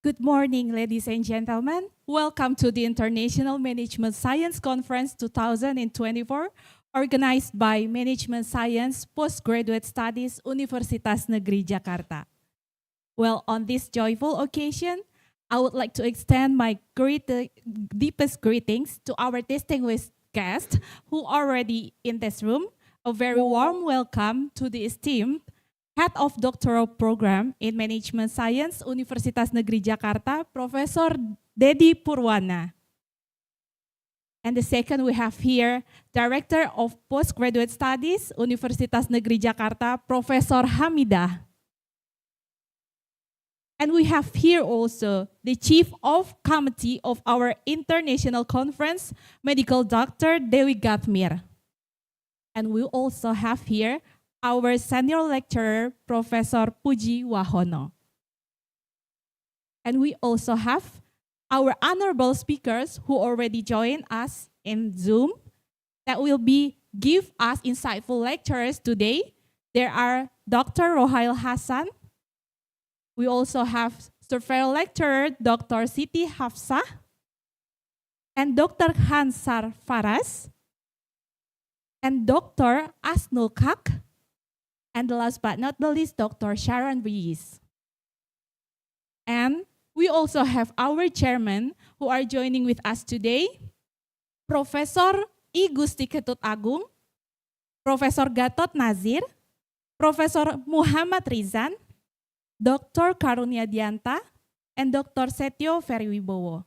Good morning, ladies and gentlemen. Welcome to the International Management Science Conference 2024, organized by Management Science Postgraduate Studies Universitas Negeri Jakarta. Well, on this joyful occasion, I would like to extend my deepest greetings to our distinguished guests who are already in this room. A very warm welcome to the esteemed Head of Doctoral Program in Management Science, Universitas Negeri Jakarta, Professor Dedi Purwana. And the second we have here, Director of Postgraduate Studies, Universitas Negeri Jakarta, Professor Hamidah. And we have here also the Chief of Committee of our International Conference, Medical Doctor Dewi Gatmir. And we also have here our senior lecturer, Professor Puji Wahono. And we also have our honorable speakers who already joined us in Zoom that will give us insightful lectures today. There are Dr. Rohail Hassan. We also have surveyor lecturer, Dr. Siti Hafsah, and Dr. Hansar Faras, and Dr. Asnul Kak, and last but not the least, Dr. Sharon Rees. And we also have our chairman who are joining with us today, Professor I Gusti Ketut Agung, Professor Gatot Nazir, Professor Muhammad Rizan, Dr. Karunia Dianta, and Dr. Setio Ferwibowo.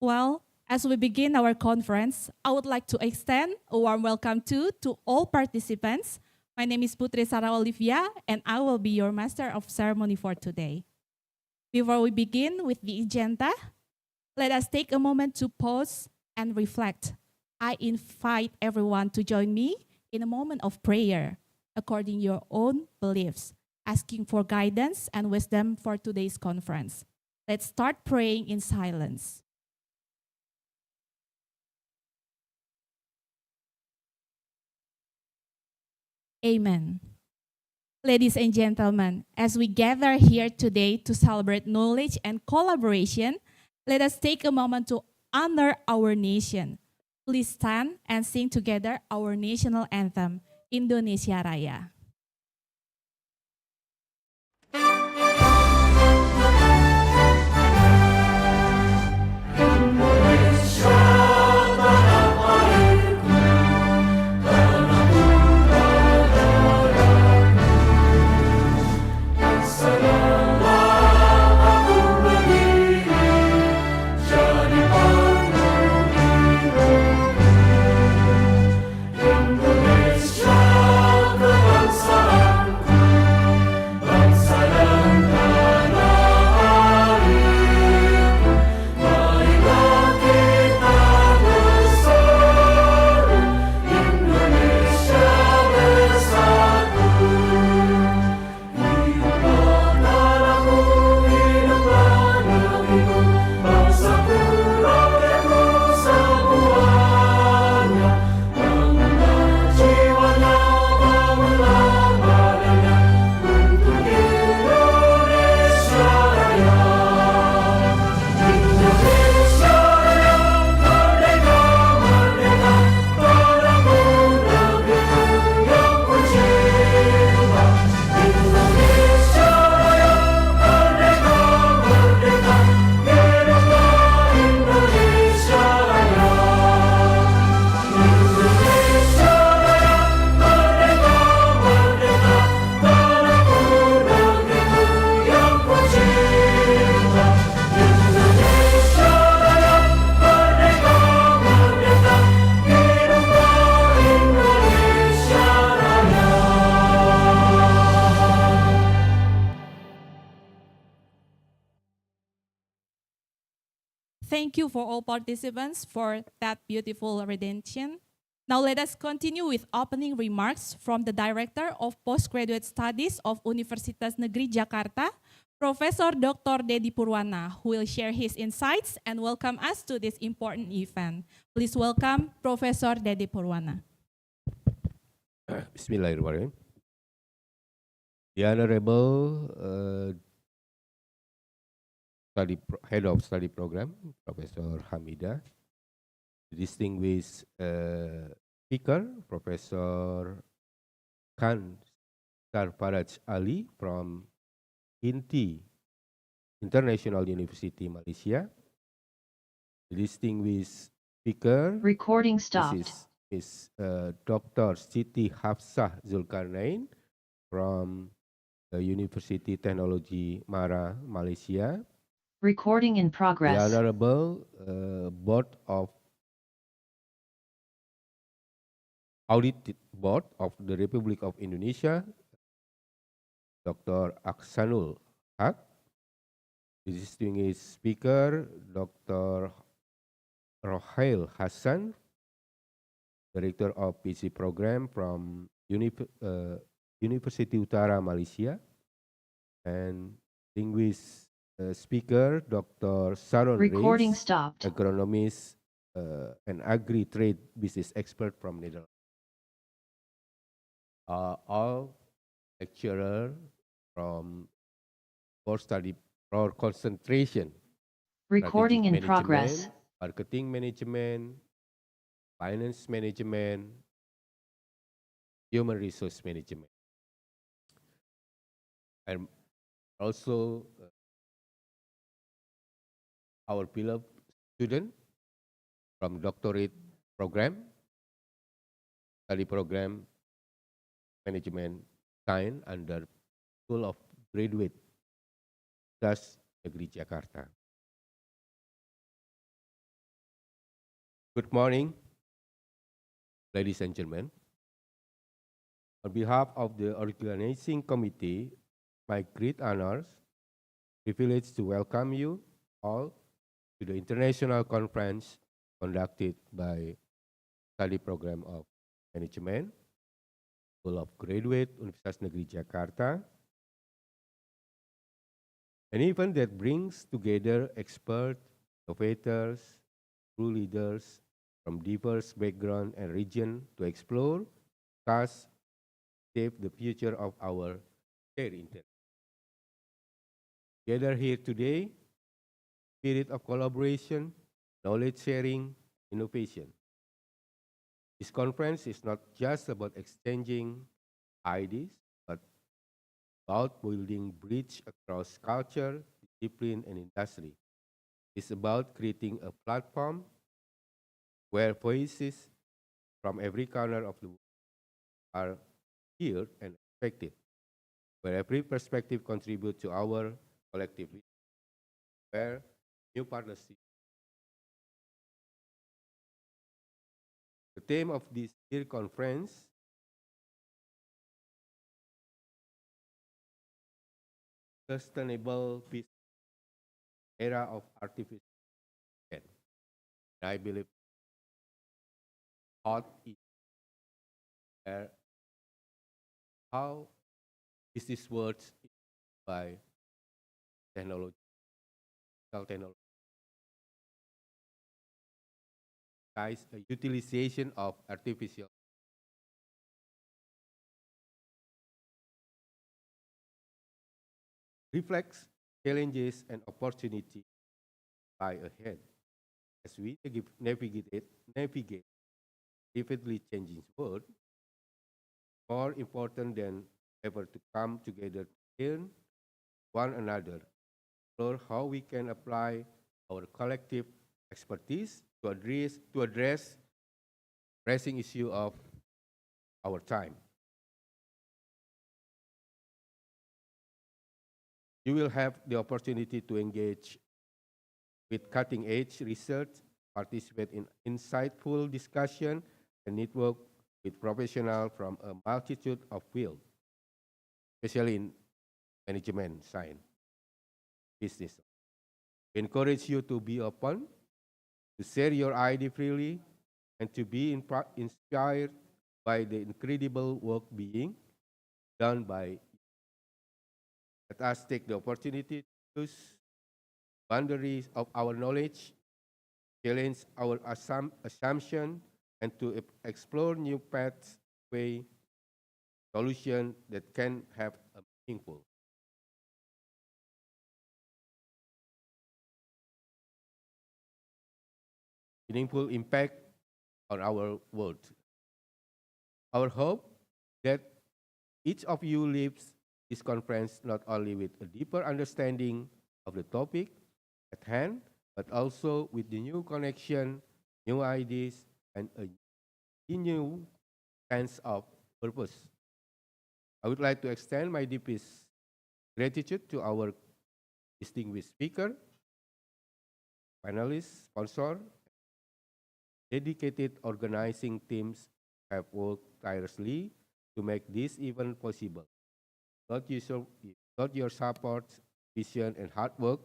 Well, as we begin our conference, I would like to extend a warm welcome to all participants. My name is Putri Sarah Olivia, and I will be your master of ceremony for today. Before we begin with the agenda, let us take a moment to pause and reflect. I invite everyone to join me in a moment of prayer, according to your own beliefs, asking for guidance and wisdom for today's conference. Let's start praying in silence. Amen. Ladies and gentlemen, as we gather here today to celebrate knowledge and collaboration, let us take a moment to honor our nation. Please stand and sing together our national anthem, Indonesia Raya. Thank you for all participants for that beautiful rendition. Now let us continue with opening remarks from the Director of Postgraduate Studies of Universitas Negeri Jakarta, Professor Dr. Dedi Purwana, who will share his insights and welcome us to this important event. Please welcome Professor Dedi Purwana. Bismillahirrahmanirrahim. The Honorable Head of Study Program, Professor Hamida, distinguished speaker, Professor Khan Sarfaraj Ali from INTI, International University, Malaysia, distinguished speaker, Recording this stopped. is Dr. Siti Hafsah Zulkarnain from the University Technology Mara, Malaysia, Recording in the progress. Honorable Board of Audit Board of the Republic of Indonesia, Dr. Aksanul Haq, distinguished speaker, Dr. Rohail Hassan, Director of PC Program from University Utara, Malaysia, and distinguished speaker, Dr. Sharon Recording Reis, stopped. agronomist and agri-trade business expert from Netherlands. All lecturer from core study or concentration, Recording strategic in progress. management, marketing management, finance management, human resource management, and also our beloved student from doctorate program, study program, management science under School of Graduate Universitas Negeri Jakarta. Good morning, ladies and gentlemen. On behalf of the organizing committee, my great honors, privilege to welcome you all to the international conference conducted by Study Program of Management, School of Graduate Universitas Negeri Jakarta, an event that brings together experts, innovators, true leaders from diverse backgrounds and regions to explore, thus shape the future of our shared interest. Together here today, spirit of collaboration, knowledge sharing, innovation. This conference is not just about exchanging ideas, but about building bridge across culture, discipline, and industry. It's about creating a platform where voices from every corner of the world are heard and respected, where every perspective contributes to our collective vision, where new partnerships. The theme of this year conference, Sustainable Peace, Era of Artificial Intelligence. I believe hot is there. How is this words by technology, technology, guys, a utilization of artificial reflects challenges and opportunities lie ahead as we navigate rapidly changing world. More important than ever to come together to learn one another, explore how we can apply our collective expertise to address pressing issue of our time. You will have the opportunity to engage with cutting-edge research, participate in insightful discussion, and network with professionals from a multitude of fields, especially in management, science, business. We encourage you to be open, to share your idea freely, and to be inspired by the incredible work being done by. Let us take the opportunity to use boundaries of our knowledge, challenge our assumption, and to explore new paths, way, solution that can have a meaningful meaningful impact on our world. Our hope that each of you leaves this conference not only with a deeper understanding of the topic at hand, but also with the new connection, new ideas, and a new sense of purpose. I would like to extend my deepest gratitude to our distinguished speaker, panelists, sponsor, dedicated organizing teams have worked tirelessly to make this event possible. Without your support, vision, and hard work,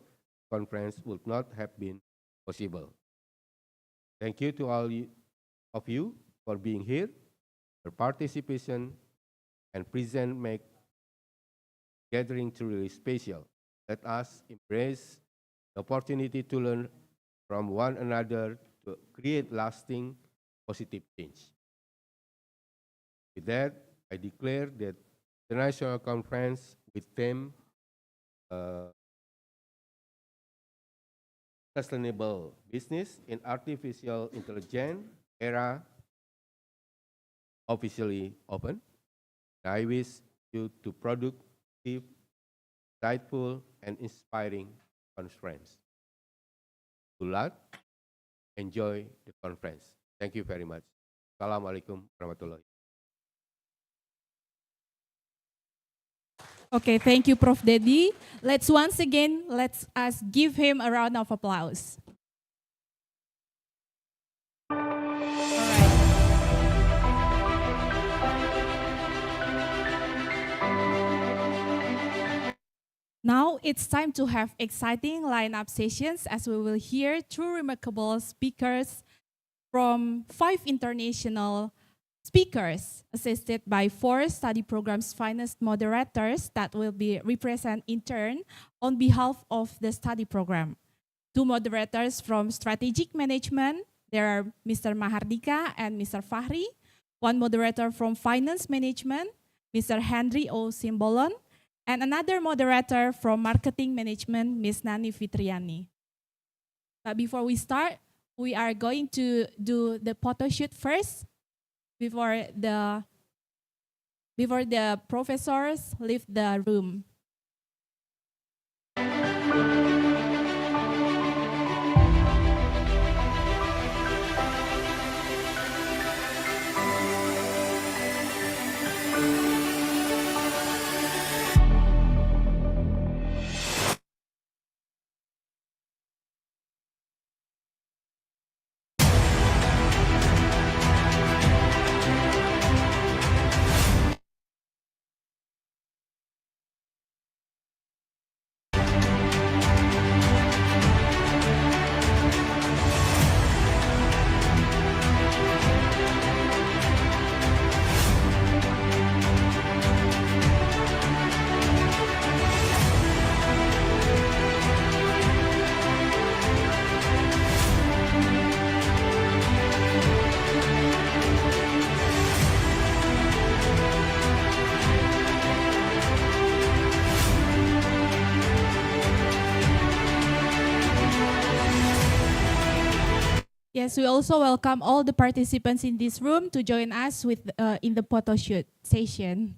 conference would not have been possible. Thank you to all of you for being here. Your participation and present make gathering truly special. Let us embrace the opportunity to learn from one another to create lasting positive change. With that, I declare that the National Conference with theme Sustainable Business in Artificial Intelligence Era officially open. I wish you to productive, insightful, and inspiring conference. Good luck. Enjoy the conference. Thank you very much. Assalamualaikum warahmatullahi. Okay, thank you, Prof. Dedi. Let's once again, let's us give him a round of applause. All right. Now it's time to have exciting lineup sessions as we will hear two remarkable speakers from 5 international speakers assisted by 4 study programs finance moderators that will be represent in turn on behalf of the study program. 2 moderators from strategic management, there are Mr. Mahardika and Mr. Fahri. 1 moderator from finance management, Mr. Henry O. Simbolon, and another moderator from marketing management, Ms. Nani Fitriani. But before we start, we are going to do the photo shoot first before the professors leave the room. Yes, we also welcome all the participants in this room to join us with in the photo shoot session.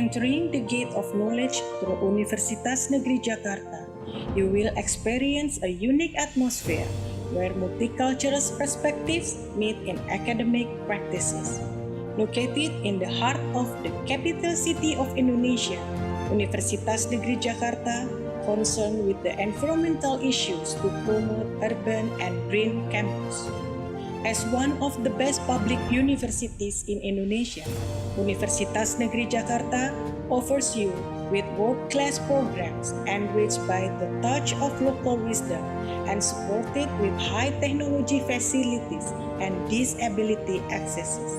entering the gate of knowledge through Universitas Negeri Jakarta, you will experience a unique atmosphere where multicultural perspectives meet in academic practices. Located in the heart of the capital city of Indonesia, Universitas Negeri Jakarta concerned with the environmental issues to promote urban and green campus. As one of the best public universities in Indonesia, Universitas Negeri Jakarta offers you with world-class programs enriched by the touch of local wisdom and supported with high technology facilities and disability accesses.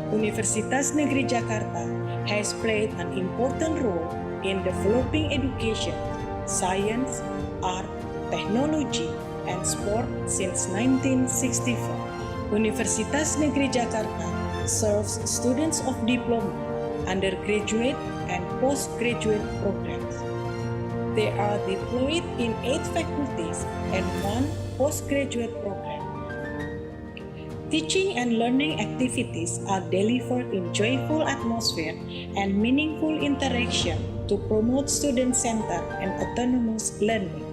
Universitas Negeri Jakarta has played an important role in developing education, science, art, technology, and sport since 1964. Universitas Negeri Jakarta serves students of diploma, undergraduate, and postgraduate programs. They are deployed in 8 faculties and 1 postgraduate program. Teaching and learning activities are delivered in joyful atmosphere and meaningful interaction to promote student-centered and autonomous learning.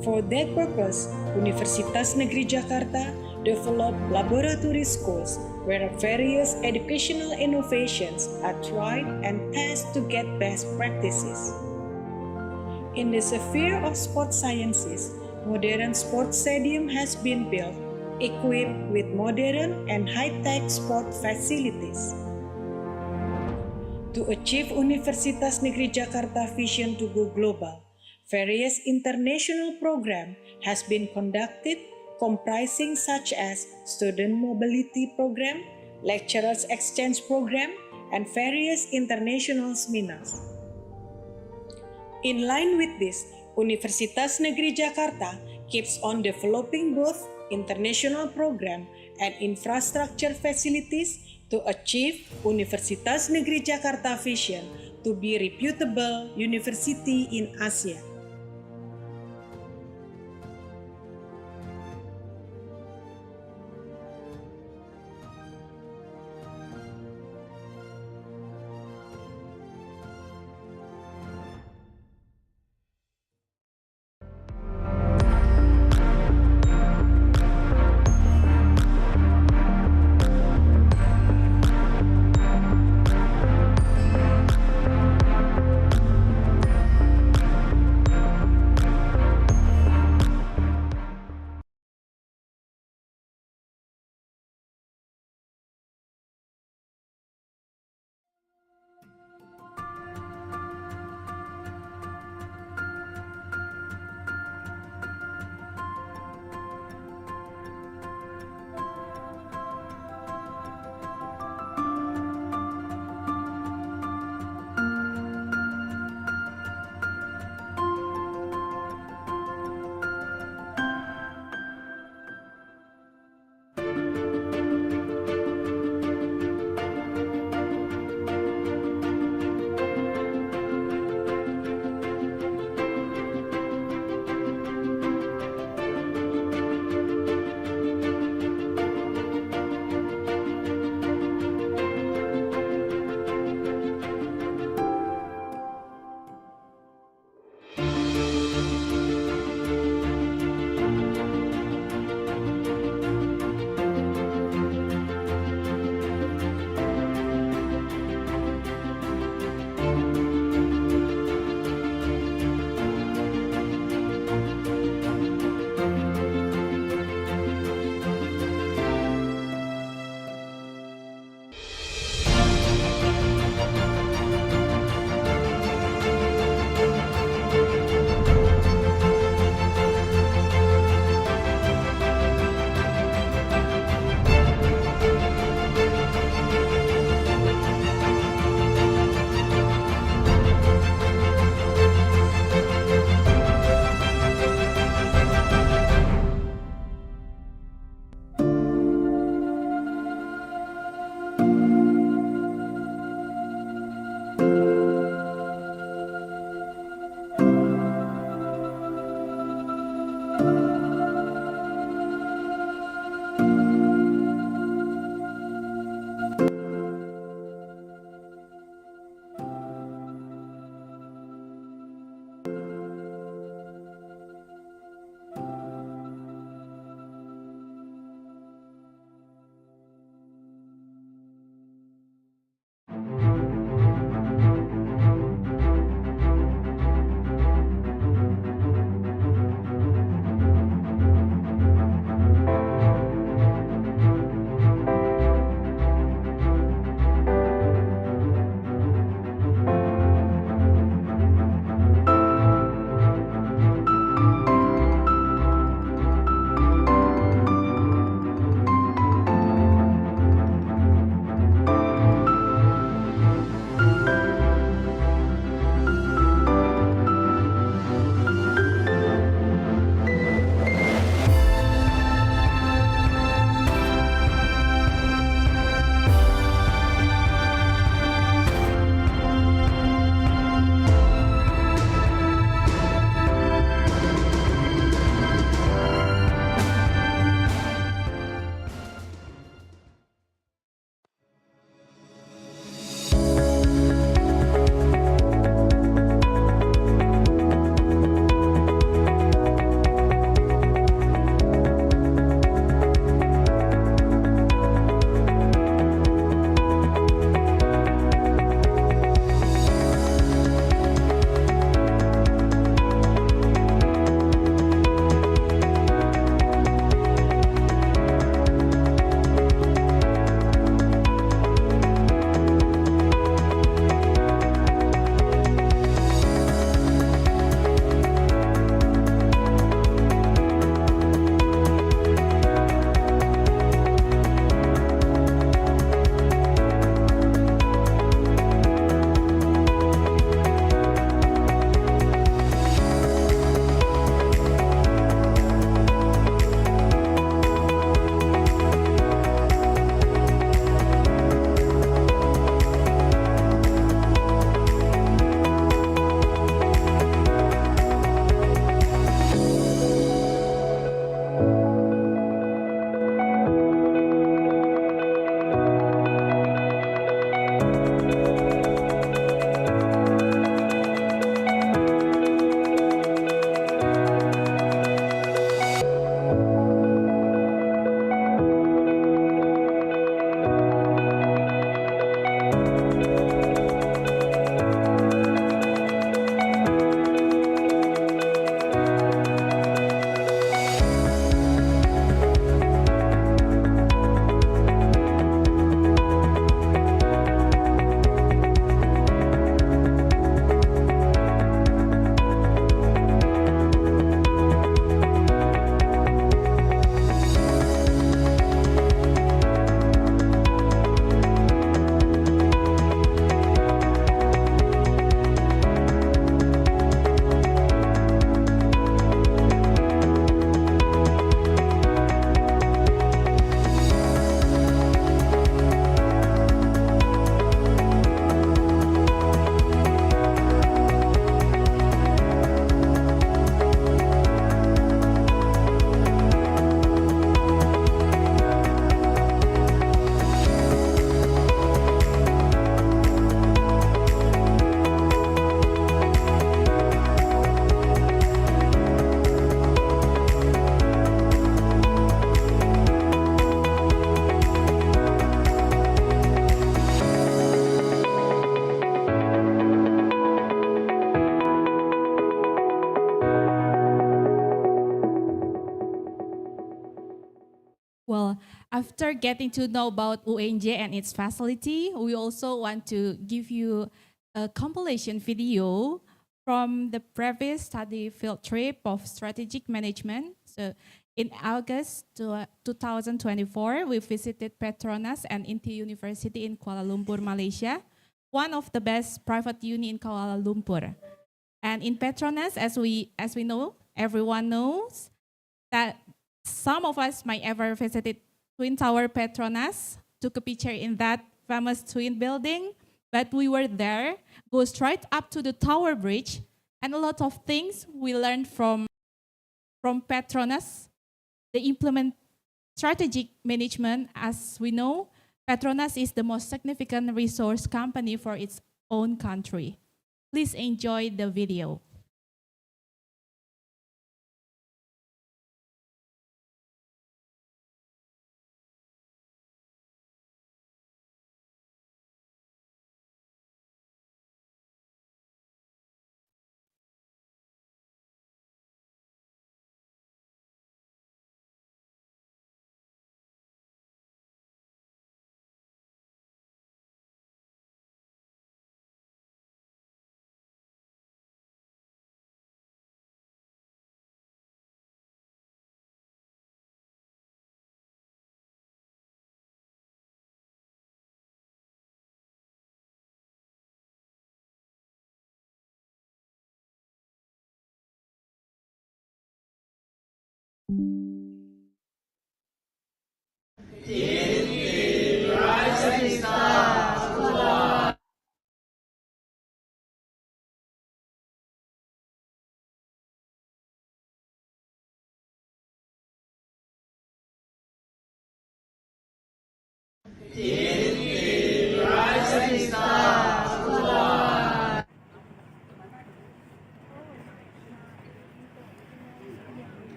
For that purpose, Universitas Negeri Jakarta developed laboratory schools where various educational innovations are tried and tested to get best practices. In the sphere of sports sciences, modern sports stadium has been built, equipped with modern and high-tech sport facilities. To achieve Universitas Negeri Jakarta vision to go global, various international programs has been conducted comprising such as student mobility program, lecturers exchange program, and various international seminars. In line with this, Universitas Negeri Jakarta keeps on developing both international program and infrastructure facilities to achieve Universitas Negeri Jakarta vision to be reputable university in Asia. Well, after getting to know about UNJ and its facility, we also want to give you a compilation video from the previous study field trip of strategic management. So in August 2024, we visited Petronas and Inti University in Kuala Lumpur, Malaysia, one of the best private uni in Kuala Lumpur. And in Petronas, as we know, everyone knows that some of us might ever visited Twin Tower Petronas, took a picture in that famous twin building, but we were there, go straight up to the Tower Bridge, and a lot of things we learned from Petronas. They implement strategic management. As we know, Petronas is the most significant resource company for its own country. Please enjoy the video.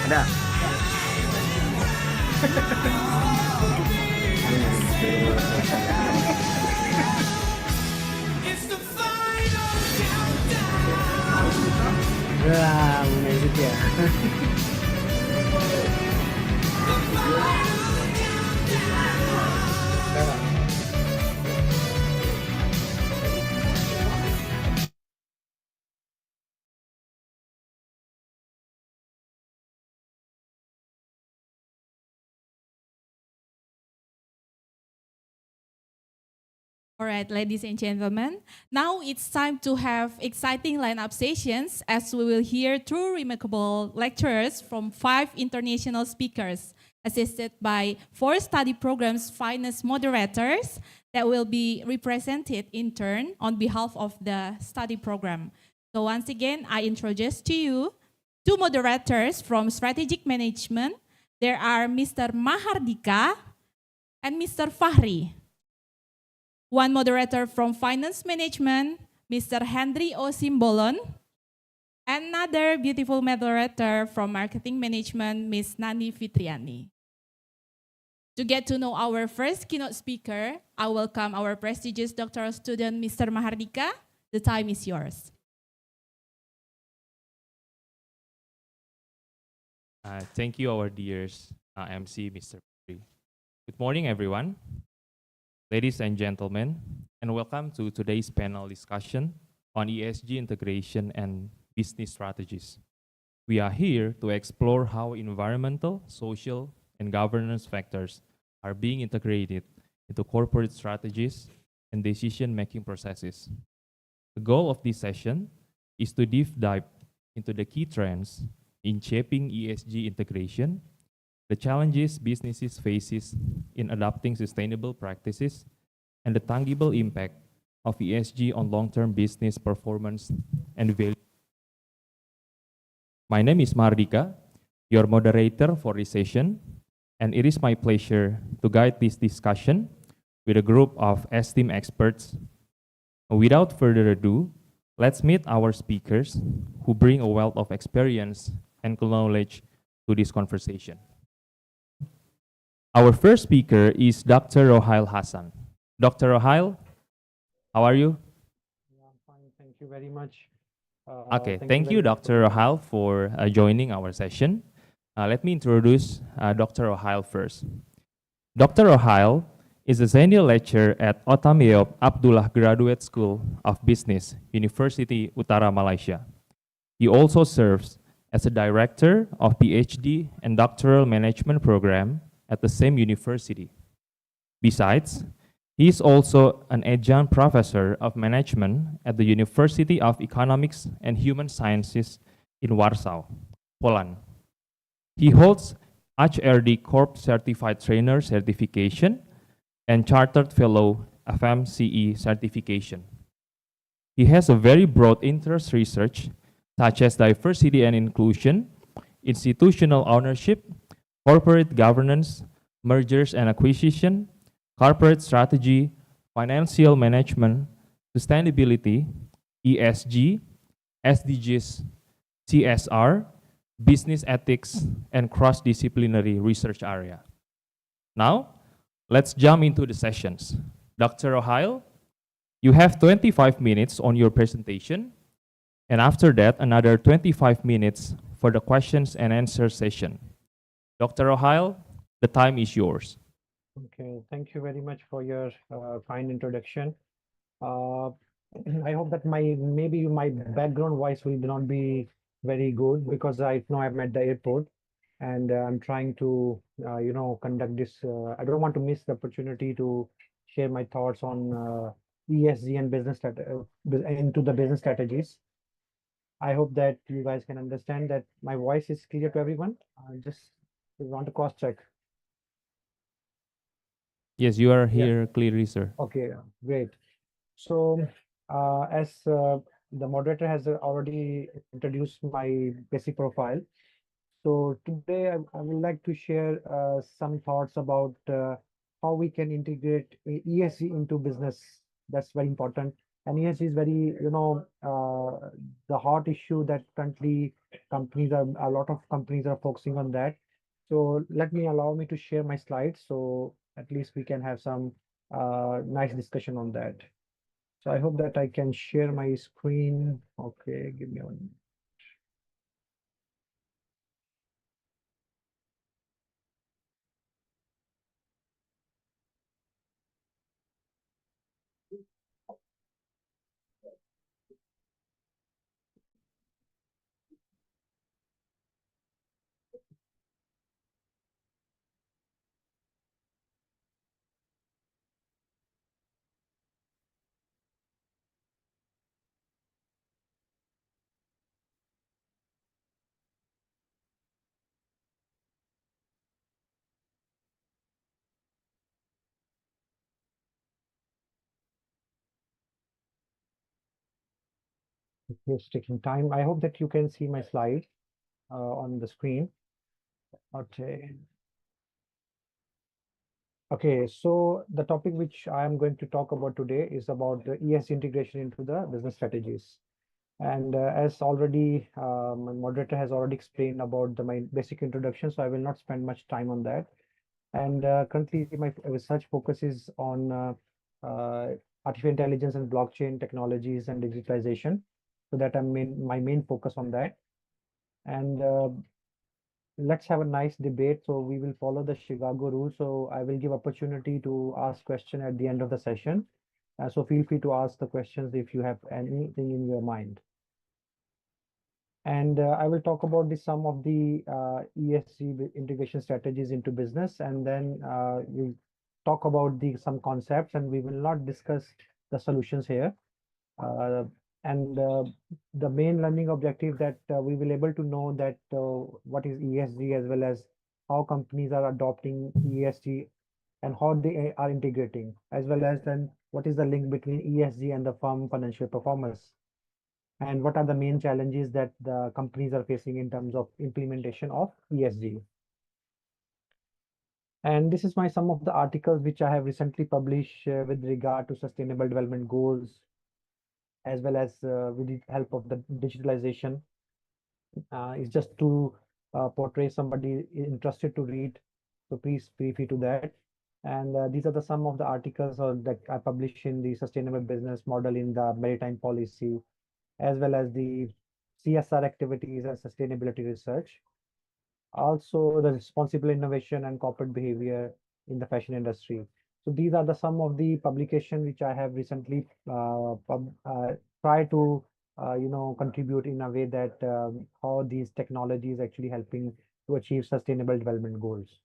Ada. Wah, music ya. All right, ladies and gentlemen, now it's time to have exciting lineup sessions as we will hear two remarkable lecturers from 5 international speakers, assisted by 4 study programs finest moderators that will be represented in turn on behalf of the study program. So once again, I introduce to you 2 moderators from strategic management. There are Mr. Mahardika and Mr. Fahri. 1 moderator from finance management, Mr. Henry O. Simbolon. Another beautiful moderator from marketing management, Ms. Nani Fitriani. To get to know our first keynote speaker, I welcome our prestigious doctoral student, Mr. Mahardika. The time is yours. Thank you, our dear MC, Mr. Pri. Good morning, everyone. Ladies and gentlemen, and welcome to today's panel discussion on ESG integration and business strategies. We are here to explore how environmental, social, and governance factors are being integrated into corporate strategies and decision-making processes. The goal of this session is to deep dive into the key trends in shaping ESG integration, the challenges businesses faces in adopting sustainable practices, and the tangible impact of ESG on long-term business performance and value. My name is Mardika, your moderator for this session, and it is my pleasure to guide this discussion with a group of esteemed experts. Without further ado, let's meet our speakers who bring a wealth of experience and knowledge to this conversation. Our first speaker is Dr. Rohail Hassan. Dr. Rohail, how are you? Yeah, I'm fine. Thank you very much. Okay, thank you, Dr. Rohail, for joining our session. Let me introduce Dr. Rohail first. Dr. Rohail is a senior lecturer at Otameop Abdullah Graduate School of Business, University Utara Malaysia. He also serves as a director of PhD and doctoral management program at the same university. Besides, he is also an adjunct professor of management at the University of Economics and Human Sciences in Warsaw, Poland. He holds HRD Corp Certified Trainer certification and Chartered Fellow FMCE certification. He has a very broad interest research such as diversity and inclusion, institutional ownership, corporate governance, mergers and acquisition, corporate strategy, financial management, sustainability, ESG, SDGs, CSR, business ethics, and cross-disciplinary research area. Now, let's jump into the sessions. Dr. Rohail, you have 25 minutes on your presentation, and after that, another 25 minutes for the questions and answer session. Dr. Rohail, the time is yours. Okay, thank you very much for your kind introduction. Uh, I hope that maybe my background voice will not be very good because right now I'm at the airport and I'm trying to conduct this. I don't want to miss the opportunity to share my thoughts on ESG and into the business strategies. I hope that you guys can understand that my voice is clear to everyone. I just want to cross check. Yes, you are Yeah. here clearly, sir. Okay, great. So, as the moderator has already introduced my basic profile, so today I would like to share some thoughts about how we can integrate ESG into business. That's very important. And ESG is very, the hot issue that currently a lot of companies are focusing on that. So allow me to share my slides so at least we can have some nice discussion on that. So I hope that I can share my screen. Okay, give me one. It's taking time. I hope that you can see my slide on the screen. Okay. Okay, so the topic which I am going to talk about today is about the ES integration into the business strategies. And as already my moderator has already explained about my basic introduction, so I will not spend much time on that. And currently my research focuses on artificial intelligence and blockchain technologies and digitalization. So that my main focus on that. And let's have a nice debate. So we will follow the Chicago rule. So I will give opportunity to ask question at the end of the session. So feel free to ask the questions if you have anything in your mind. And I will talk about some of the ESG integration strategies into business, and then we'll talk about some concepts, and we will not discuss the solutions here. Uh, and the main learning objective that we will able to know that what is ESG, as well as how companies are adopting ESG and how they are integrating, as well as then what is the link between ESG and the firm financial performance, and what are the main challenges that the companies are facing in terms of implementation of ESG. And this is some of the articles which I have recently published with regard to sustainable development goals, as well as with the help of the digitalization. It's just to portray somebody interested to read, so please feel free to that. And these are some of the articles that I publish in the sustainable business model in the maritime policy, as well as the CSR activities and sustainability research. Also, the responsible innovation and corporate behavior in the fashion industry. So these are some of the publication which I have recently tried to contribute in a way that how these technologies actually helping to achieve sustainable development goals.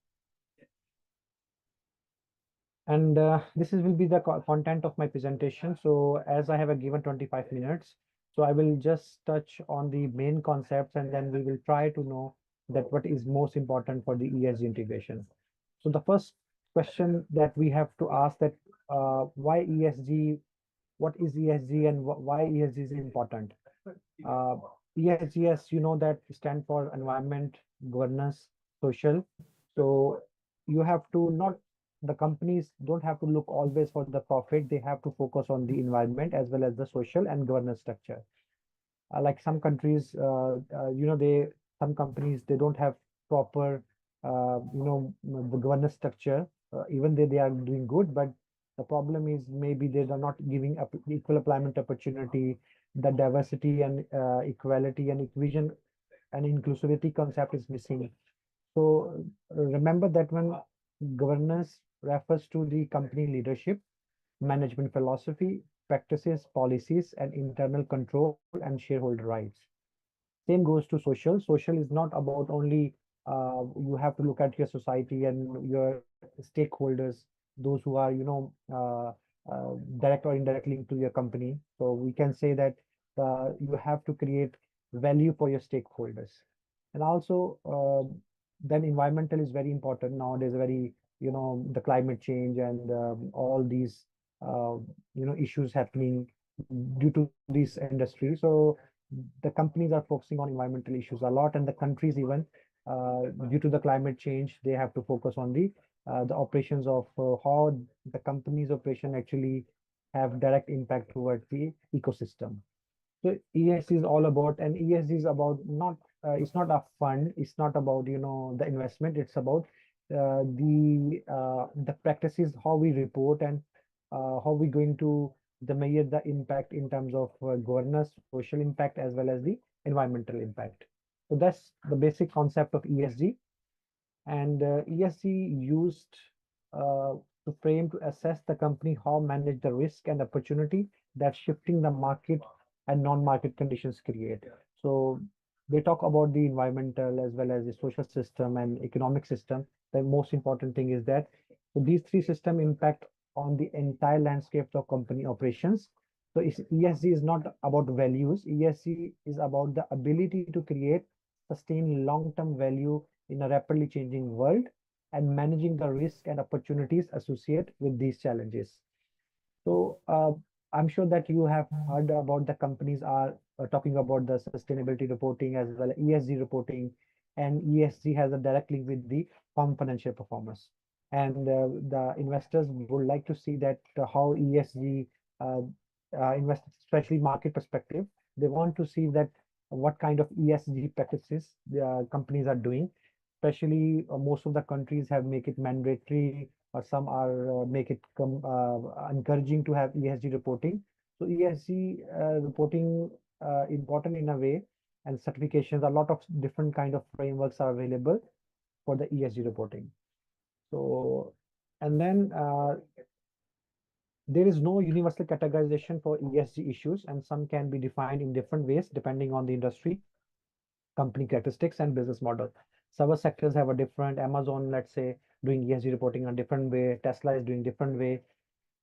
And will be the content of my presentation. So as I have a given 25 minutes, so I will just touch on the main concepts, and then we will try to know that what is most important for the ESG integration. So the first question that we have to ask that why ESG, what is ESG, and why ESG is important? Uh, ESG, as you know, that stand for environment, governance, social. So you have to not, the companies don't have to look always for the profit. They have to focus on the environment as well as the social and governance structure. Like some countries, some companies, they don't have proper, the governance structure. Even they are doing good, but the problem is maybe they are not giving up equal employment opportunity, the diversity and equality and inclusion and inclusivity concept is missing. So remember that when governance refers to the company leadership, management philosophy, practices, policies, and internal control and shareholder rights. Same goes to social. Social is not about only you have to look at your society and your stakeholders, those who are direct or indirectly linked to your company. So we can say that you have to create value for your stakeholders. And also then environmental is very important nowadays. Very, the climate change and all these issues happening due to this industry. So the companies are focusing on environmental issues a lot, and the countries even due to the climate change, they have to focus on the operations of how the company's operation actually have direct impact towards the ecosystem. So ESG is all about, and ESG is about not, it's not a fund, it's not about, the investment, it's about the practices, how we report, and how we going to the measure the impact in terms of governance, social impact, as well as the environmental impact. So that's the basic concept of ESG. And ESG used to frame to assess the company how manage the risk and opportunity that shifting the market and non-market conditions create. So they talk about the environmental as well as the social system and economic system. The most important thing is that so these three systems impact on the entire landscape of company operations. So ESG is not about values. ESG is about the ability to create sustain long-term value in a rapidly changing world and managing the risk and opportunities associated with these challenges. So I'm sure that you have heard about the companies are talking about the sustainability reporting as well as ESG reporting, and ESG has a direct link with the firm financial performance. And the investors would like to see that how ESG invest, especially market perspective, they want to see that what kind of ESG practices the companies are doing. Especially most of the countries have make it mandatory, or some are make it encouraging to have ESG reporting. So ESG reporting important in a way, and certifications, a lot of different kind of frameworks are available for the ESG reporting. So, and then There is no universal categorization for ESG issues, and some can be defined in different ways depending on the industry, company characteristics, and business model. Several sectors have a different. Amazon, let's say, doing ESG reporting in a different way. Tesla is doing different way.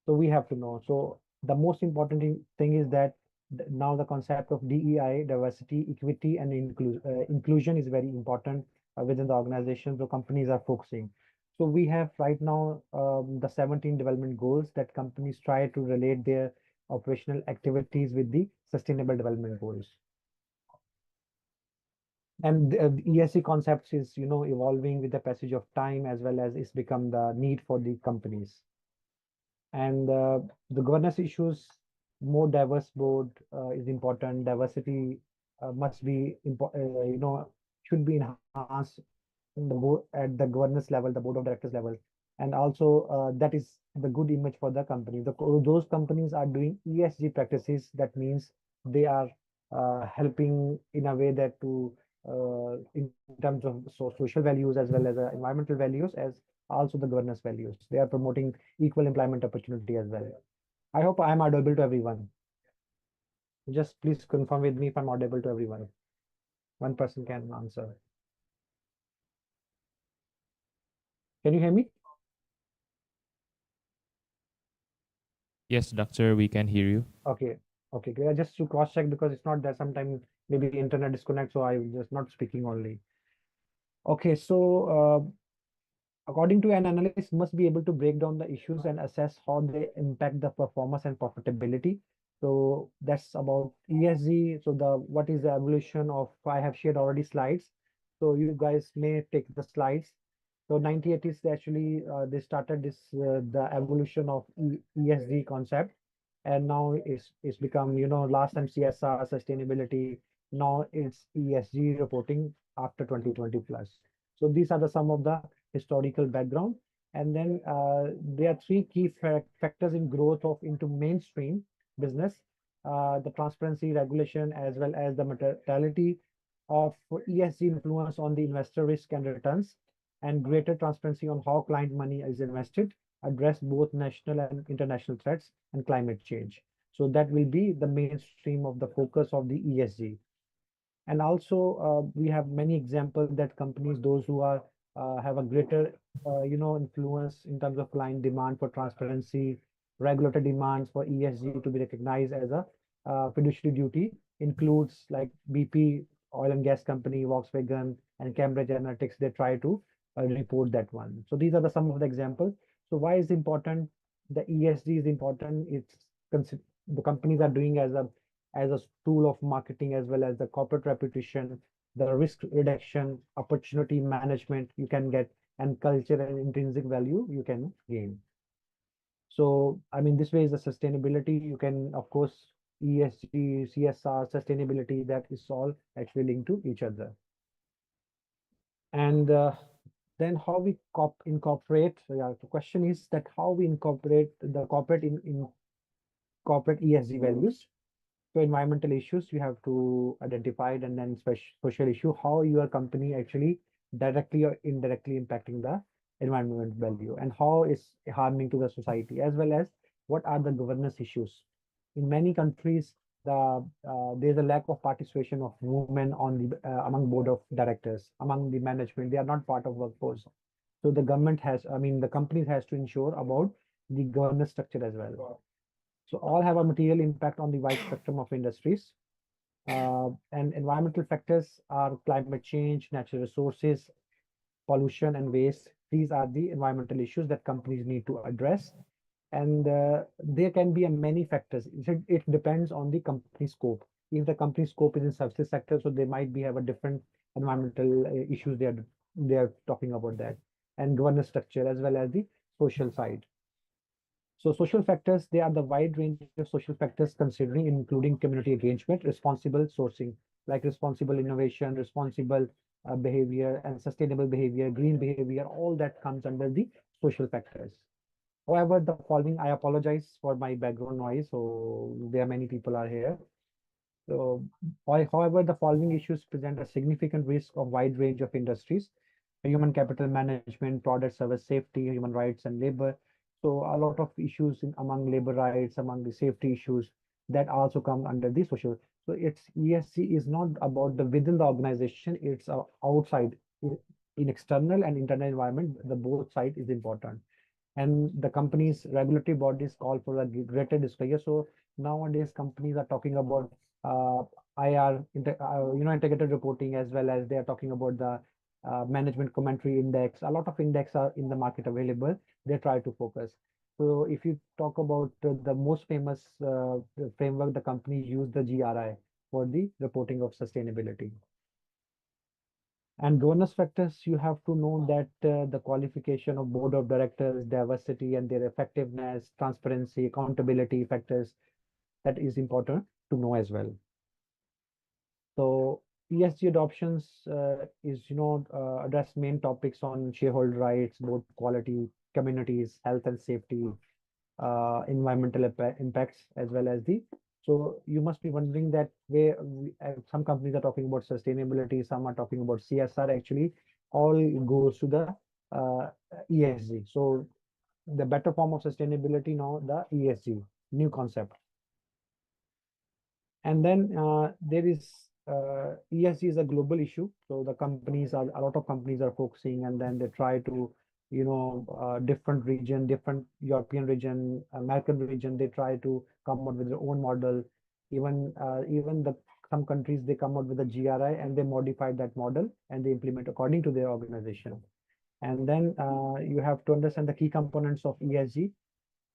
So we have to know. So the most important thing is that now the concept of DEI, diversity, equity, and inclusion is very important within the organization. So companies are focusing. So we have right now the 17 development goals that companies try to relate their operational activities with the sustainable development goals. And the ESG concepts is, evolving with the passage of time, as well as it's become the need for the companies. And the governance issues, more diverse board is important. Diversity must be should be enhanced in the board at the governance level, the board of directors level. And also that is the good image for the company. Those companies are doing ESG practices. That means they are helping in a way that to in terms of social values, as well as environmental values, as also the governance values. They are promoting equal employment opportunity as well. I hope I am audible to everyone. Just please confirm with me if I'm audible to everyone. One person can answer. Can you hear me? Yes, doctor, we can hear you. Okay. Okay, great. Just to cross check, because it's not that sometimes maybe the internet disconnect, so I'm just not speaking only. Okay, so according to an analyst, must be able to break down the issues and assess how they impact the performance and profitability. So that's about ESG. So what is the evolution of, I have shared already slides. So you guys may take the slides. So 1980s actually they started this the evolution of ESG concept, and now it's become, last time CSR sustainability, now it's ESG reporting after 2020 plus. So these are the some of the historical background. And then there are three key factors in growth of into mainstream business: the transparency, regulation, as well as the materiality of ESG influence on the investor risk and returns, and greater transparency on how client money is invested, address both national and international threats and climate change. So that will be the mainstream of the focus of the ESG. And also, we have many examples that companies, those who are have a greater, influence in terms of client demand for transparency, regulatory demands for ESG to be recognized as a fiduciary duty, includes like BP, oil and gas company, Volkswagen, and Cambridge Analytics. They try to report that one. So these are the some of the examples. So why is important? The ESG is important. The companies are doing as a tool of marketing, as well as the corporate reputation, the risk reduction, opportunity management you can get, and culture and intrinsic value you can gain. So, I mean, this way is the sustainability. You can, of course, ESG, CSR, sustainability, that is all actually linked to each other. And then how we incorporate, so yeah, the question is that how we incorporate the corporate in corporate ESG values. So environmental issues you have to identify it, and then social issue, how your company actually directly or indirectly impacting the environment value, and how is harming to the society, as well as what are the governance issues. In many countries, there's a lack of participation of women on the among board of directors, among the management. They are not part of workforce. So the government has, I mean, the companies has to ensure about the governance structure as well. So all have a material impact on the wide spectrum of industries. And environmental factors are climate change, natural resources, pollution, and waste. These are the environmental issues that companies need to address. And there can be a many factors. It depends on the company scope. If the company scope is in services sector, so they might be have a different environmental issues they are talking about that, and governance structure, as well as the social side. So social factors, they are the wide range of social factors considering, including community engagement, responsible sourcing, like responsible innovation, responsible behavior, and sustainable behavior, green behavior, all that comes under the social factors. However, the following, I apologize for my background noise, so there are many people are here. So, however, the following issues present a significant risk of wide range of industries: human capital management, product service safety, human rights and labor, So a lot of issues among labor rights, among the safety issues that also come under the social. So it's ESG is not about the within the organization, it's outside in external and internal environment. The both side is important, and the company's regulatory bodies call for a greater disclosure. So nowadays companies are talking about IR, integrated reporting, as well as they are talking about the management commentary index. A lot of index are in the market available. They try to focus. So if you talk about the most famous framework, the company use the GRI for the reporting of sustainability. And governance factors, you have to know that the qualification of board of directors, diversity and their effectiveness, transparency, accountability factors, that is important to know as well. So ESG adoptions address main topics on shareholder rights, board quality, communities, health and safety, environmental impacts, as well as the. So you must be wondering that some companies are talking about sustainability, some are talking about CSR. Actually, all goes to the uh, ESG. So the better form of sustainability now, the ESG, new concept. And then there is ESG is a global issue. So the companies are a lot of companies are focusing, and then they try to, different region, different European region, American region, they try to come out with their own model. Even the some countries they come out with a GRI and they modify that model and they implement according to their organization. And then you have to understand the key components of ESG.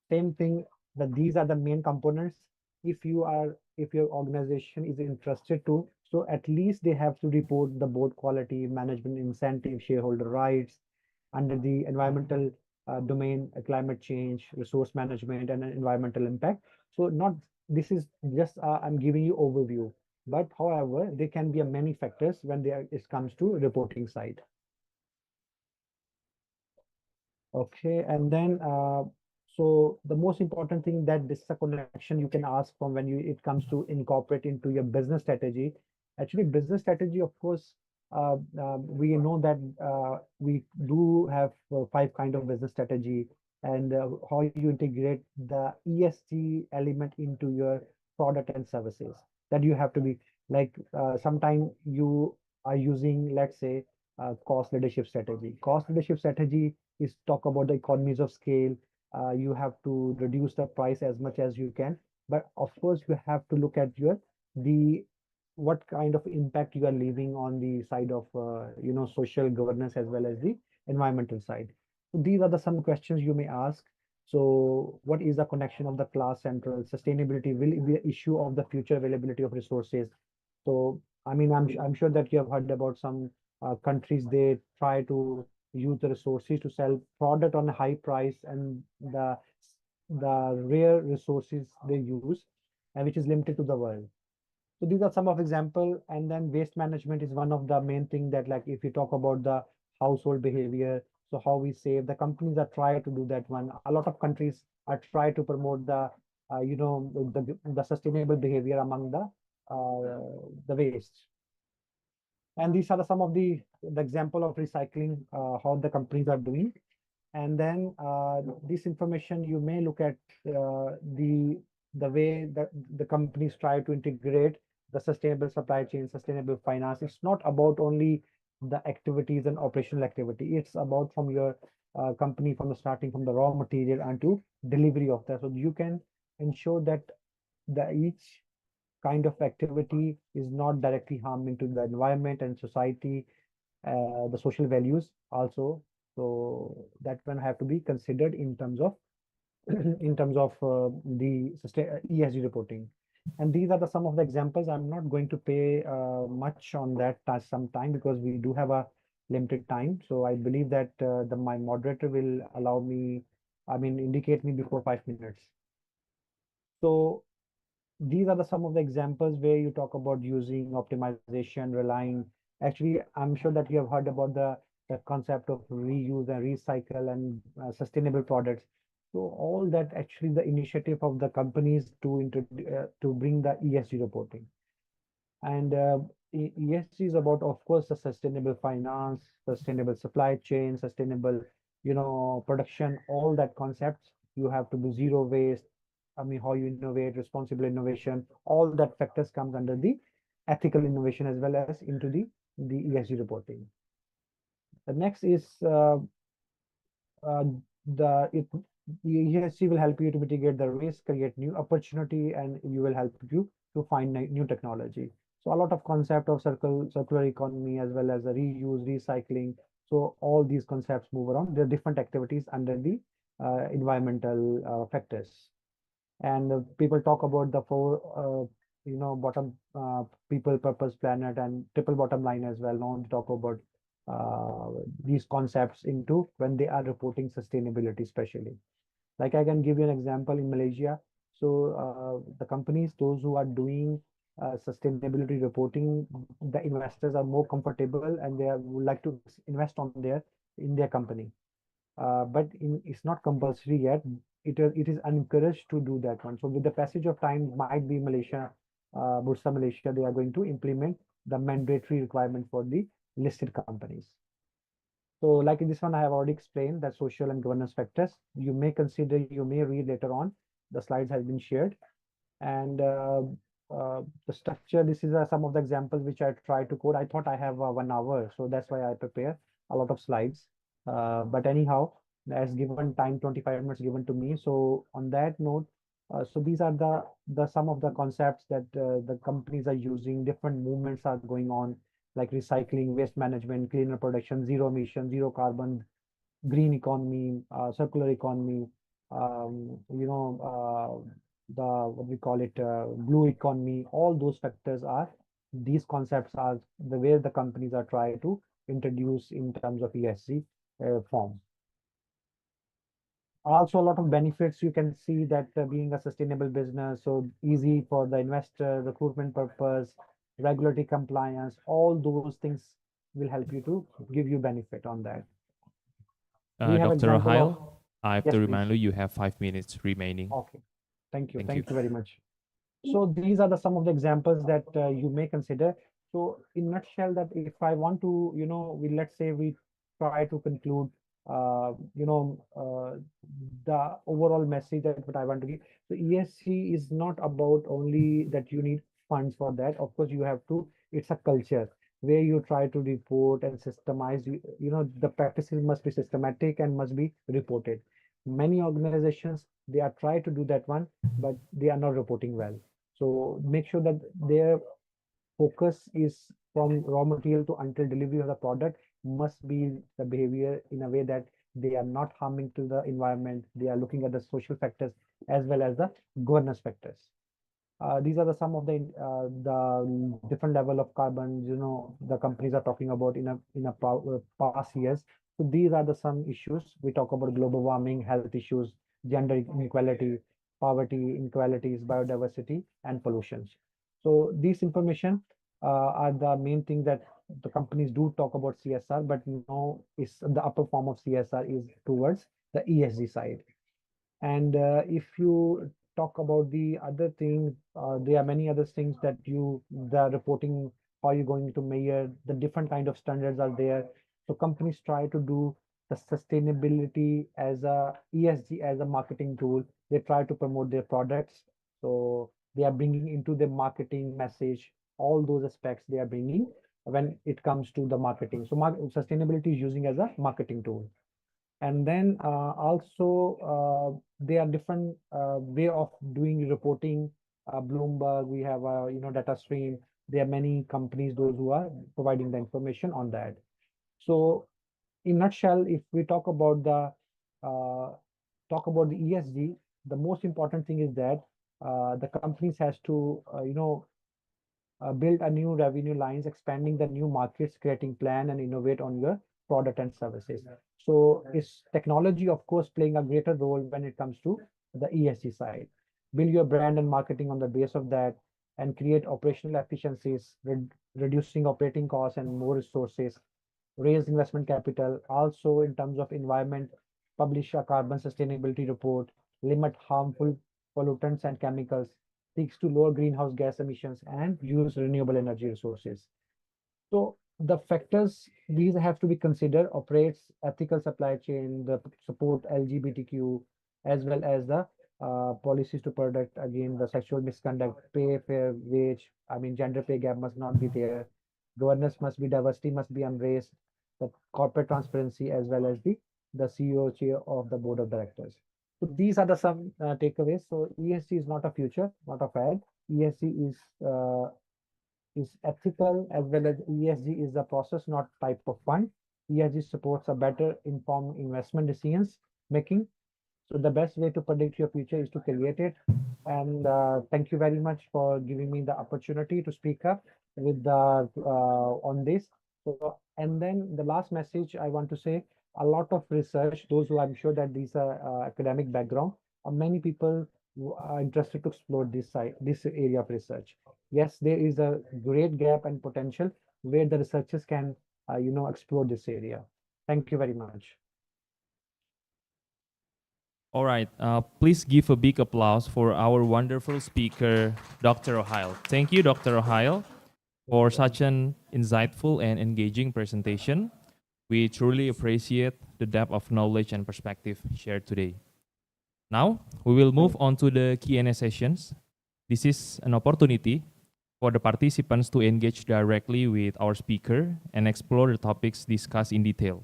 Same thing, that these are the main components. If your organization is interested to, so at least they have to report the board quality, management incentive, shareholder rights under the environmental domain, climate change, resource management, and environmental impact. So not this is just I'm giving you overview, but however there can be a many factors when it comes to reporting side. Okay, and then so the most important thing, that this is a connection you can ask from when it comes to incorporate into your business strategy. Actually, business strategy, of course, we know that we do have five kind of business strategy, and how you integrate the ESG element into your product and services. That you have to be like sometime you are using, let's say, cost leadership strategy. Cost leadership strategy is talk about the economies of scale. You have to reduce the price as much as you can, but of course you have to look at the what kind of impact you are leaving on the side of social governance as well as the environmental side. So these are the some questions you may ask. So what is the connection of the class central sustainability will be an issue of the future availability of resources. So I mean, I'm sure that you have heard about some countries, they try to use the resources to sell product on a high price, and the rare resources they use, which is limited to the world. So these are some of example. And then waste management is one of the main thing, that like if you talk about the household behavior, so how we save, the companies are try to do that one. A lot of countries are try to promote the sustainable behavior among the waste. And these are some of the example of recycling, how the companies are doing. And then this information you may look at the way that the companies try to integrate the sustainable supply chain, sustainable finance. It's not about only the activities and operational activity. It's about from your company, from the starting from the raw material and to delivery of that. So you can ensure that the each kind of activity is not directly harming to the environment and society, the social values also. So that one have to be considered in terms of in terms of the ESG reporting. And these are the some of the examples. I'm not going to pay much on that some time, because we do have a limited time. So I believe that my moderator will allow me, I mean, indicate me before 5 minutes. So these are some of the examples where you talk about using optimization, relying. Actually, I'm sure that you have heard about the concept of reuse and recycle and sustainable products. So all that actually the initiative of the companies to bring the ESG reporting. And ESG is about, of course, the sustainable finance, sustainable supply chain, sustainable, production, all that concepts you have to do zero waste. I mean, how you innovate, responsible innovation, all that factors comes under the ethical innovation as well as into the ESG reporting. The next is uh, the it ESG will help you to mitigate the risk, create new opportunity, and you will help you to find new technology. So a lot of concept of circular economy as well as the reuse, recycling. So all these concepts move around. There are different activities under the environmental factors. And people talk about the four, bottom people, purpose, planet, and triple bottom line as well. Now they talk about these concepts into when they are reporting sustainability, especially. Like I can give you an example in Malaysia. So the companies, those who are doing sustainability reporting, the investors are more comfortable and would like to invest on in their company. It's not compulsory yet. It is encouraged to do that one. So with the passage of time, might be Malaysia, Bursa Malaysia, they are going to implement the mandatory requirement for the listed companies. So like in this one, I have already explained that social and governance factors. You may consider, you may read later on. The slides have been shared. And the structure, this is some of the examples which I try to code. I thought I have 1 hour, so that's why I prepare a lot of slides. But anyhow, as given time, 25 minutes given to me. So on that note, so these are the some of the concepts that the companies are using. Different movements are going on, like recycling, waste management, cleaner production, zero emission, zero carbon, green economy, circular economy, the what we call it, blue economy. All those factors are these concepts are the way the companies are trying to introduce in terms of ESG form. Also, a lot of benefits you can see that being a sustainable business, so easy for the investor, recruitment purpose, regulatory compliance, all those things will help you to give you benefit on that. We have Dr. example of, Rahil, I have yes, to please. remind you have 5 minutes remaining. Okay. Thank you. Thank Thank you. you very much. So these are some of the examples that you may consider. So in nutshell, that if I want to, let's say we try to conclude, the overall message that what I want to give. So ESG is not about only that you need funds for that. Of course, you have to, it's a culture where you try to report and systemize, the practices must be systematic and must be reported. Many organizations, they are trying to do that one, but they are not reporting well. So make sure that their focus is from raw material to until delivery of the product must be the behavior in a way that they are not harming to the environment. They are looking at the social factors as well as the governance factors. These are some of the different level of carbon, the companies are talking about in a past years. So these are some issues. We talk about global warming, health issues, gender inequality, poverty, inequalities, biodiversity, and pollutions. So these information are the main thing that the companies do talk about CSR, but now is the upper form of CSR is towards the ESG side. And if you talk about the other things, there are many other things that the reporting, how you're going to measure, the different kind of standards are there. So companies try to do the sustainability as a ESG as a marketing tool. They try to promote their products. So they are bringing into the marketing message, all those aspects they are bringing when it comes to the marketing. So sustainability is using as a marketing tool. And then also there are different way of doing reporting. Bloomberg, we have data stream. There are many companies, those who are providing the information on that. So in nutshell, if we talk about the ESG, the most important thing is that the companies has to build a new revenue lines, expanding the new markets, creating plan and innovate on your product and services. So is technology, of course, playing a greater role when it comes to the ESG side. Build your brand and marketing on the base of that and create operational efficiencies, reducing operating costs and more resources, raise investment capital. Also in terms of environment, publish a carbon sustainability report, limit harmful pollutants and chemicals, seeks to lower greenhouse gas emissions and use renewable energy resources. So the factors these have to be considered: operates ethical supply chain, the support LGBTQ, as well as the policies to protect again the sexual misconduct, pay fair wage. I mean, gender pay gap must not be there. Governance must be diversity must be embraced. The corporate transparency as well as the CEO chair of the board of directors. So these are the some takeaways. So ESG is not a future, not a fad. ESG is ethical as well as ESG is the process, not type of fund. ESG supports a better informed investment decisions making. So the best way to predict your future is to create it. And thank you very much for giving me the opportunity to speak up with the on this. So, and then the last message I want to say, a lot of research, those who I'm sure that these are academic background, many people who are interested to explore this side, this area of research. Yes, there is a great gap and potential where the researchers can, explore this area. Thank you very much. All right, please give a big applause for our wonderful speaker, Dr. Ohio. Thank you, Dr. Ohio, for such an insightful and engaging presentation. We truly appreciate the depth of knowledge and perspective shared today. Now, we will move on to the Q&A sessions. This is an opportunity for the participants to engage directly with our speaker and explore the topics discussed in detail.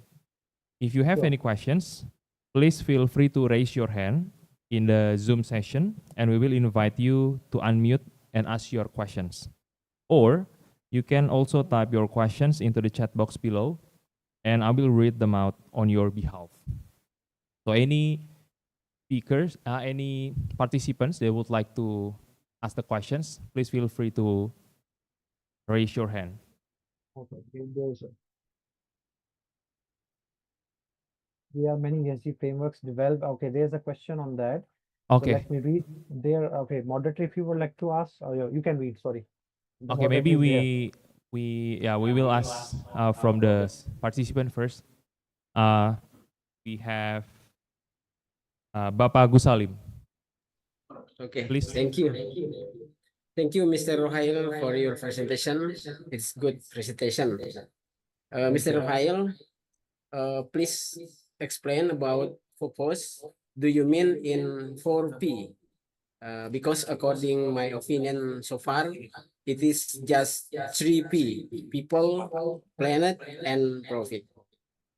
If you have Sure. any questions, please feel free to raise your hand in the Zoom session and we will invite you to unmute and ask your questions. Or you can also type your questions into the chat box below and I will read them out on your behalf. So any speakers, any participants that would like to ask the questions, please feel free to raise your hand. Okay, there are many ESG frameworks developed. Okay, there's a question on that. So Okay. let me read. There, okay, moderator, if you would like to ask, or you can read. Sorry. The Okay, moderator maybe is there. we will ask from the participant first. We have Bapak Gusalim. Okay, Please. thank you. Thank you, Mr. Rohail, for your presentation. It's good presentation. Mr. Rohail, please explain about purpose. Do you mean in 4P? Because according my opinion so far, it is just 3P, people, planet, and profit.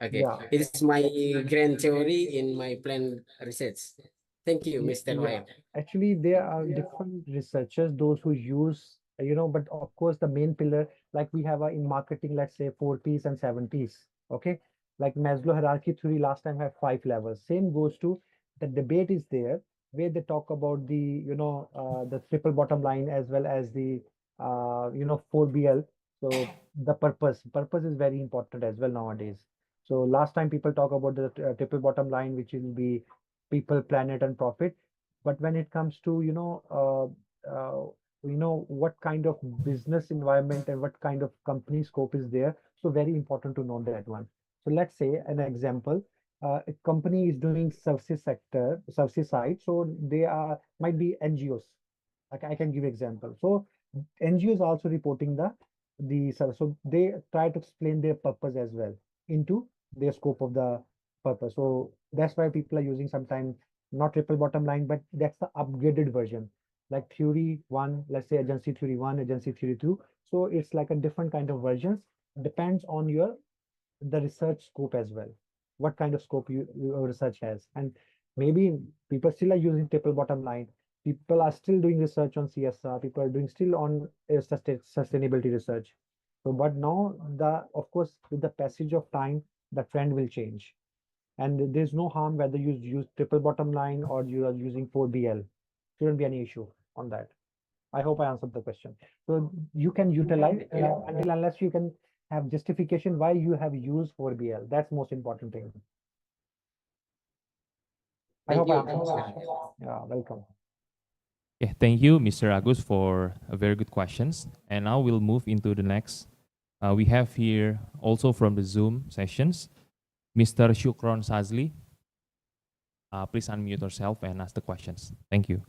Okay, Yeah. it is my grand theory in my plan research. Thank you, Mr. Yeah. Rohail. Actually, there are different researchers, those who use, but of course, the main pillar, like we have in marketing, let's say 4Ps and 7Ps. Okay. Like Maslow hierarchy theory last time had 5 levels. Same goes to the debate is there where they talk about the triple bottom line as well as the, 4BL. So the purpose is very important as well nowadays. So last time people talk about the triple bottom line, which will be people, planet, and profit. But when it comes to, what kind of business environment and what kind of company scope is there, so very important to know that one. So let's say an example, a company is doing services side, so they are might be NGOs. I can give example. So NGOs also reporting so they try to explain their purpose as well into their scope of the purpose. So that's why people are using sometimes not triple bottom line, but that's the upgraded version. Like theory one, let's say agency theory one, agency theory two. So it's like a different kind of versions. Depends on the research scope as well. What kind of scope your research has. And maybe people still are using triple bottom line. People are still doing research on CSR. People are doing still on sustainability research. So, but now of course, with the passage of time, the trend will change. And there's no harm whether you use triple bottom line or you are using 4BL. Shouldn't be any issue on that. I hope I answered the question. So you can utilize until unless you can have justification why you have used 4BL. That's most important thing. I Thank hope I you. answered the question. Yeah, welcome. Yeah, thank you, Mr. Agus, for a very good questions. And now we'll move into the next. We have here also from the Zoom sessions, Mr. Shukron Sazli. Please unmute yourself and ask the questions. Thank you.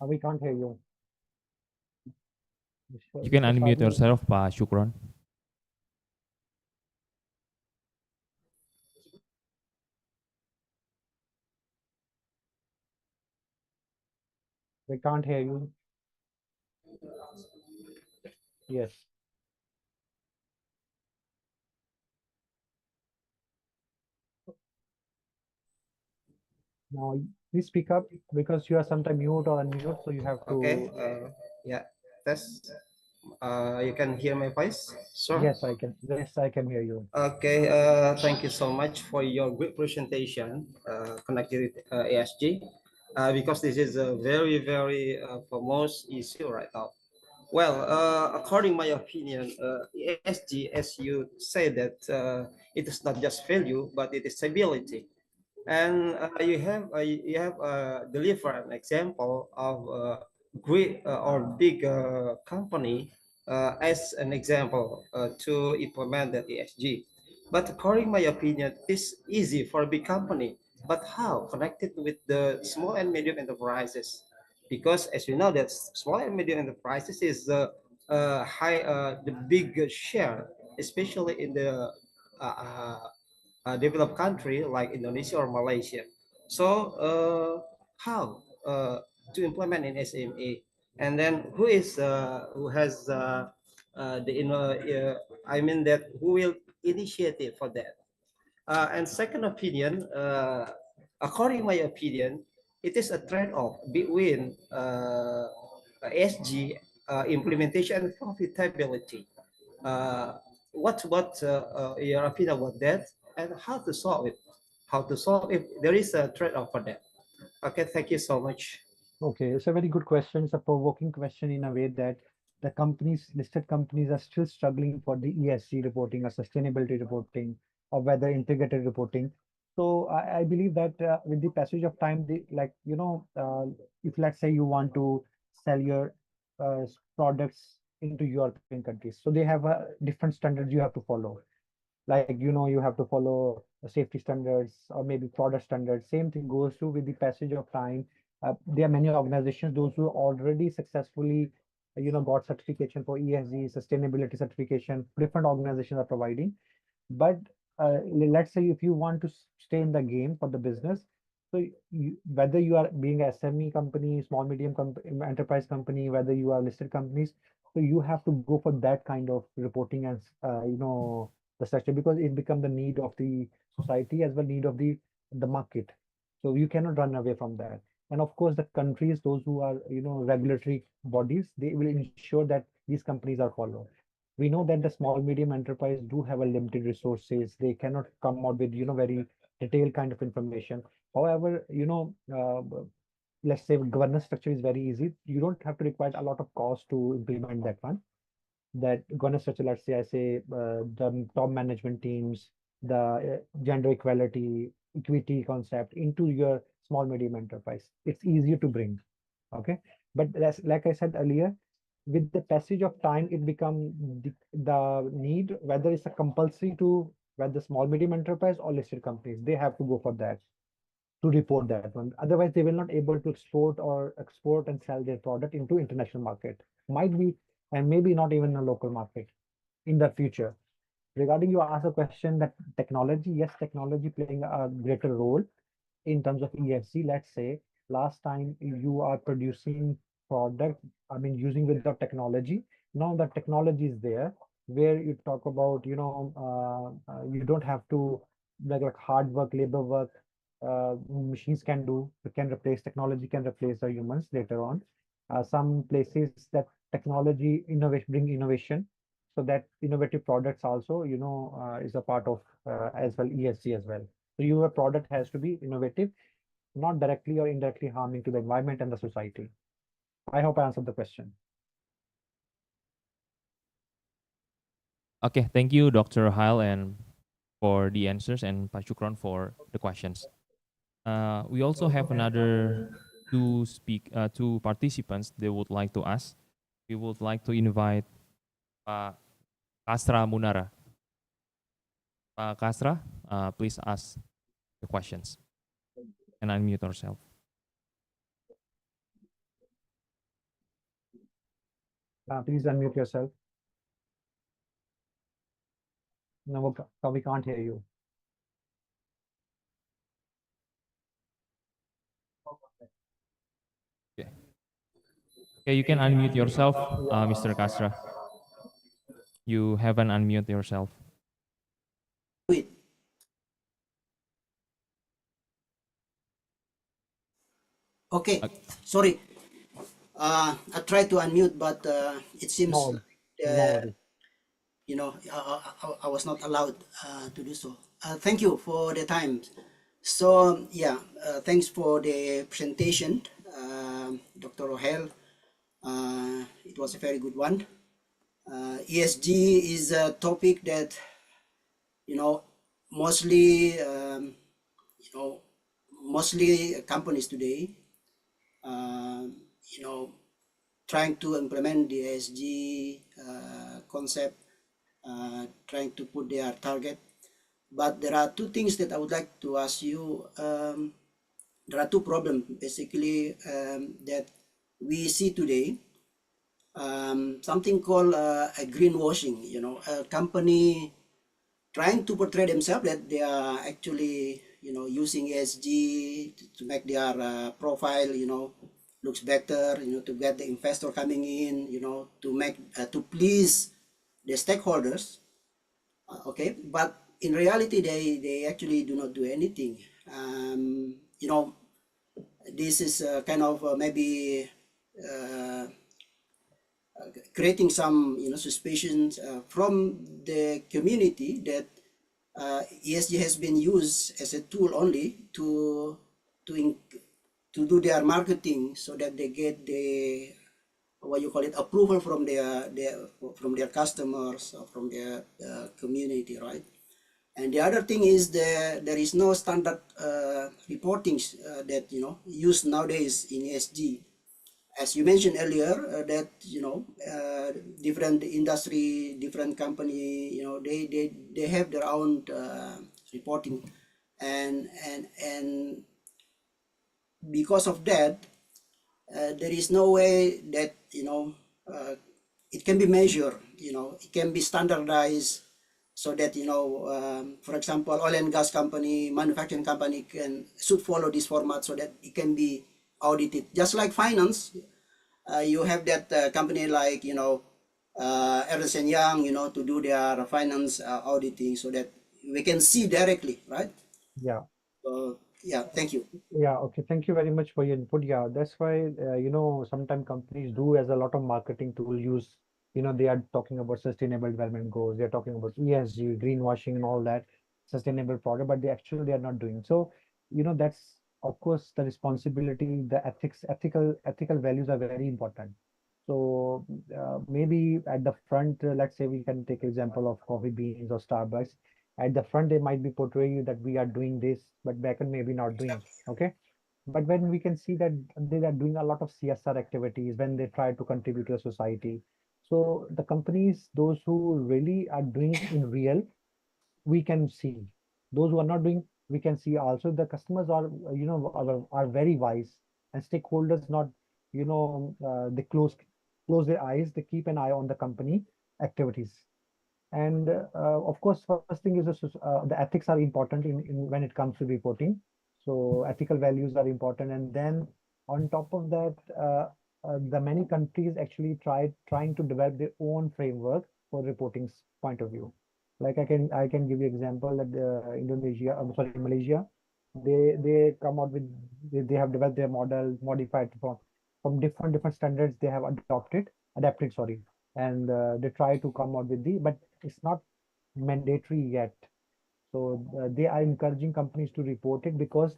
We can't hear you. You can Mr. unmute Sadu, yourself, Pak Syukron. we can't hear you. Yes. Now, please speak up because you are sometimes mute or unmute, so you have Okay, to. yeah, test. You can hear my voice? Sure. Yes, I can. Yes, I can hear you. Okay, thank you so much for your great presentation connected with ASG, because this is a very, very famous issue right now. Well, according my opinion, ESG, as you say that it is not just value, but it is stability. And you have delivered an example of a great or big company as an example to implement the ESG. But according my opinion, it's easy for a big company. But how connected with the small and medium enterprises? Because as you know, that small and medium enterprises is the big share, especially in the developed country like Indonesia or Malaysia. So how to implement in SME, and then who has the I mean that who will initiate it for that. And second opinion, according my opinion, it is a trade-off between SG implementation and profitability. Uh, what your opinion about that, and how to solve it? How to solve if there is a trade-off for that? Okay, thank you so much. Okay, it's a very good question. It's a provoking question in a way that the companies, listed companies, are still struggling for the ESG reporting or sustainability reporting or whether integrated reporting. So I believe that with the passage of time, if let's say you want to sell your products into European countries, so they have different standards you have to follow. Like you have to follow safety standards or maybe product standards. Same thing goes to with the passage of time. There are many organizations, those who already successfully got certification for ESG sustainability certification, different organizations are providing. But let's say if you want to stay in the game for the business, so whether you are being a SME company, small medium enterprise company, whether you are listed companies, so you have to go for that kind of reporting and the structure, because it become the need of the society as well, need of the market. So you cannot run away from that. And of course, the countries, those who are regulatory bodies, they will ensure that these companies are followed. We know that the small medium enterprise do have a limited resources. They cannot come out with very detailed kind of information. However, let's say governance structure is very easy. You don't have to require a lot of cost to implement that one. That governance structure, let's say I say the top management teams, the gender equality, equity concept into your small medium enterprise. It's easier to bring. Okay, but that's like I said earlier, with the passage of time, it become the need, whether it's a compulsory to whether small medium enterprise or listed companies, they have to go for that to report that one. Otherwise, they will not able to export and sell their product into international market. Might be, and maybe not even a local market in the future. Regarding you ask a question that technology, yes, technology playing a greater role in terms of ESG. Let's say last time you are producing product, I mean using with the technology. Now the technology is there where you talk about, you don't have to like hard work, labor work, machines can do, it can replace, technology can replace the humans later on. Some places that technology innovation bring innovation, so that innovative products also, is a part of as well ESG as well. So your product has to be innovative, not directly or indirectly harming to the environment and the society. I hope I answered the question. Okay, thank you, Dr. Rahel, and for the answers, and Pak Syukron for the questions. We also have another two participants they would like to ask. We would like to invite Pak Kasra Munara. Pak Kasra, please ask the questions and unmute yourself. Please unmute yourself. No, we can't hear you. Okay, you can unmute yourself, Mr. Kasra. You haven't unmute yourself. Wait. Okay, sorry. I tried to unmute, but it seems No, no worries. I was not allowed to do so. Thank you for the time. So yeah, thanks for the presentation, Dr. Rohel. It was a very good one. ESG is a topic that mostly mostly companies today trying to implement the ESG concept, trying to put their target. But there are two things that I would like to ask you. There are two problems basically that we see today. Something called a greenwashing. A company trying to portray themselves that they are actually using ESG to make their profile looks better, to get the investor coming in, to make to please the stakeholders. Okay, but in reality they actually do not do anything. This is kind of maybe creating some suspicions from the community that ESG has been used as a tool only to do their marketing, so that they get the approval from their customers or from their community, right? And the other thing is there is no standard reportings that used nowadays in ESG. As you mentioned earlier, that different industry, different company, they have their own reporting, and because of that, there is no way that it can be measured. It can be standardized, so that for example, oil and gas company, manufacturing company should follow this format so that it can be audited. Just like finance, you have that company like Ernst and Young, to do their finance auditing, so that we can see directly, right? Yeah. So yeah, thank you. Yeah, okay. Thank you very much for your input. Yeah, that's why, sometimes companies do as a lot of marketing tool use, they are talking about sustainable development goals. They're talking about ESG, greenwashing and all that, sustainable product, but they are not doing. So, that's of course the responsibility, the ethical values are very important. So maybe at the front, let's say we can take example of Coffee Beans or Starbucks. At the front, they might be portraying that we are doing this, but back end maybe not doing. Okay. But when we can see that they are doing a lot of CSR activities, when they try to contribute to the society. So the companies, those who really are doing in real, we can see. Those who are not doing, we can see also. The customers are, are very wise, and stakeholders not, they close their eyes, they keep an eye on the company activities. And of course, first thing is the ethics are important in when it comes to reporting. So ethical values are important, and then on top of that, the many countries actually trying to develop their own framework for reporting point of view. Like I can give you example that Indonesia, I'm sorry, Malaysia, they come out with they have developed their model modified from different standards they have adapted, sorry, and they try to come out with but it's not mandatory yet. So they are encouraging companies to report it, because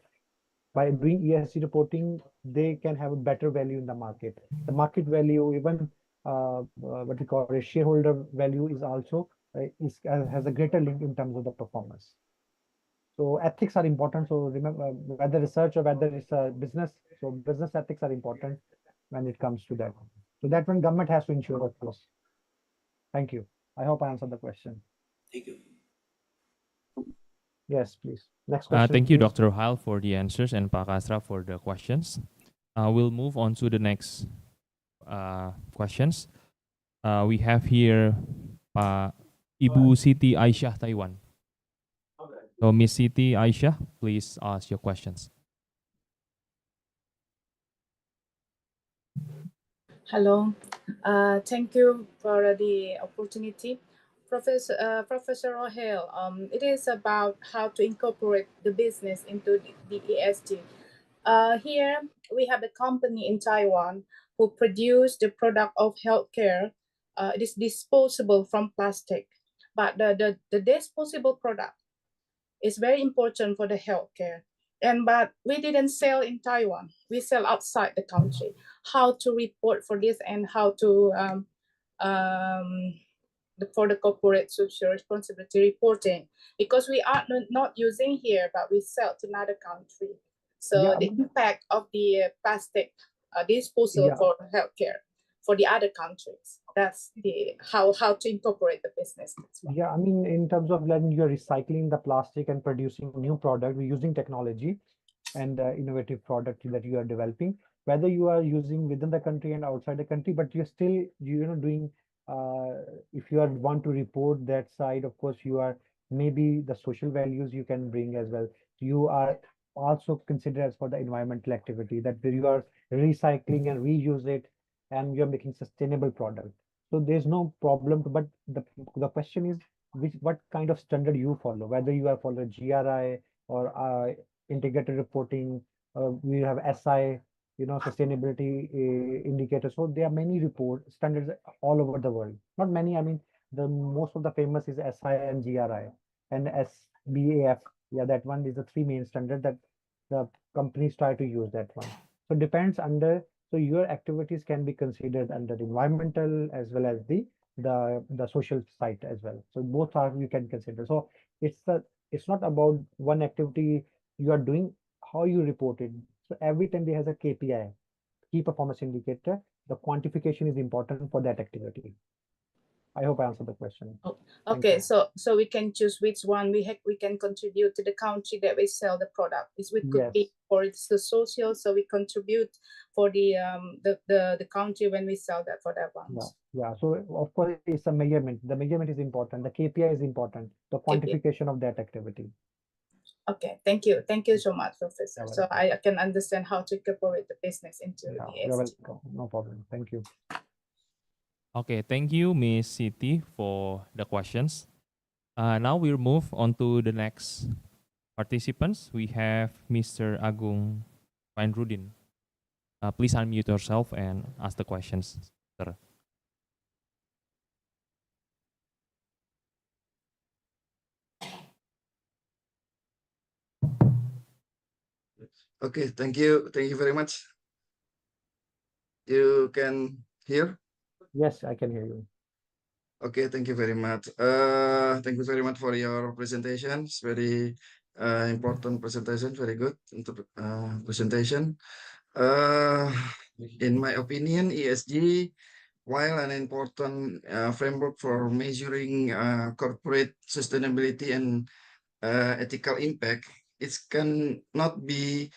by doing ESG reporting, they can have a better value in the market. The market value, even what we call a shareholder value, is also has a greater link in terms of the performance. So ethics are important. So remember, whether research or whether it's a business, so business ethics are important when it comes to that. So that one government has to ensure, of course. Thank you. I hope I answered the question. Thank you. Yes, please. Next question. Thank you, please. Dr. Hal, for the answers, and Pak Asra for the questions. We'll move on to the next questions. We have here Ibu Siti Aisyah Taiwan. So Miss Siti Aisyah, please ask your questions. Hello. Thank you for the opportunity. Professor Rahel, it is about how to incorporate the business into the ESG. Here, we have a company in Taiwan who produce the product of healthcare. It is disposable from plastic, but the disposable product is very important for the healthcare. But we didn't sell in Taiwan. We sell outside the country. How to report for this and how to for the corporate social responsibility reporting, because we are not using here, but we sell to another country. So Yeah, the impact of the plastic disposal yeah, for healthcare for the other countries. That's the how to incorporate the business. yeah. I mean, in terms of when you're recycling the plastic and producing new product, we're using technology and innovative product that you are developing, whether you are using within the country and outside the country, but you're still, doing, if you are want to report that side, of course, you are maybe the social values you can bring as well. You are also considered as for the environmental activity that where you are recycling and reuse it and you're making sustainable product. So there's no problem, but the question is what kind of standard you follow, whether you are follow GRI or integrated reporting. We have SI, sustainability indicators. So there are many report standards all over the world. Not many, I mean, the most of the famous is SI and GRI and SBAF. Yeah, that one is the three main standard that the companies try to use that one. So depends under, so your activities can be considered under the environmental as well as the social side as well. So both are you can consider. So it's not about one activity you are doing, how you report it. So every time there has a KPI, key performance indicator, the quantification is important for that activity. I hope I answered the question. Okay, you. so we can choose which one we can contribute to the country that we sell the product. Is we could be Yes. for the social, so we contribute for the country when we sell that for that one. Yeah, yeah. So of course it's a measurement. The measurement is important. The KPI is important. The quantification of that activity. Okay, thank you so much, Professor. You're So welcome. I can understand how to incorporate the business into Yeah, the you're ESG. welcome. No problem. Thank you. Okay, thank you, Miss Siti, for the questions. Now we'll move on to the next participants. We have Mr. Agung Painrudin. Please unmute yourself and ask the questions, sir. Okay, thank you. Thank you very much. You can hear? Yes, I can hear you. Okay, thank you very much. Thank you very much for your presentation. It's very important presentation, very good presentation. In my opinion, ESG, while an important framework for measuring corporate sustainability and ethical impact, it cannot be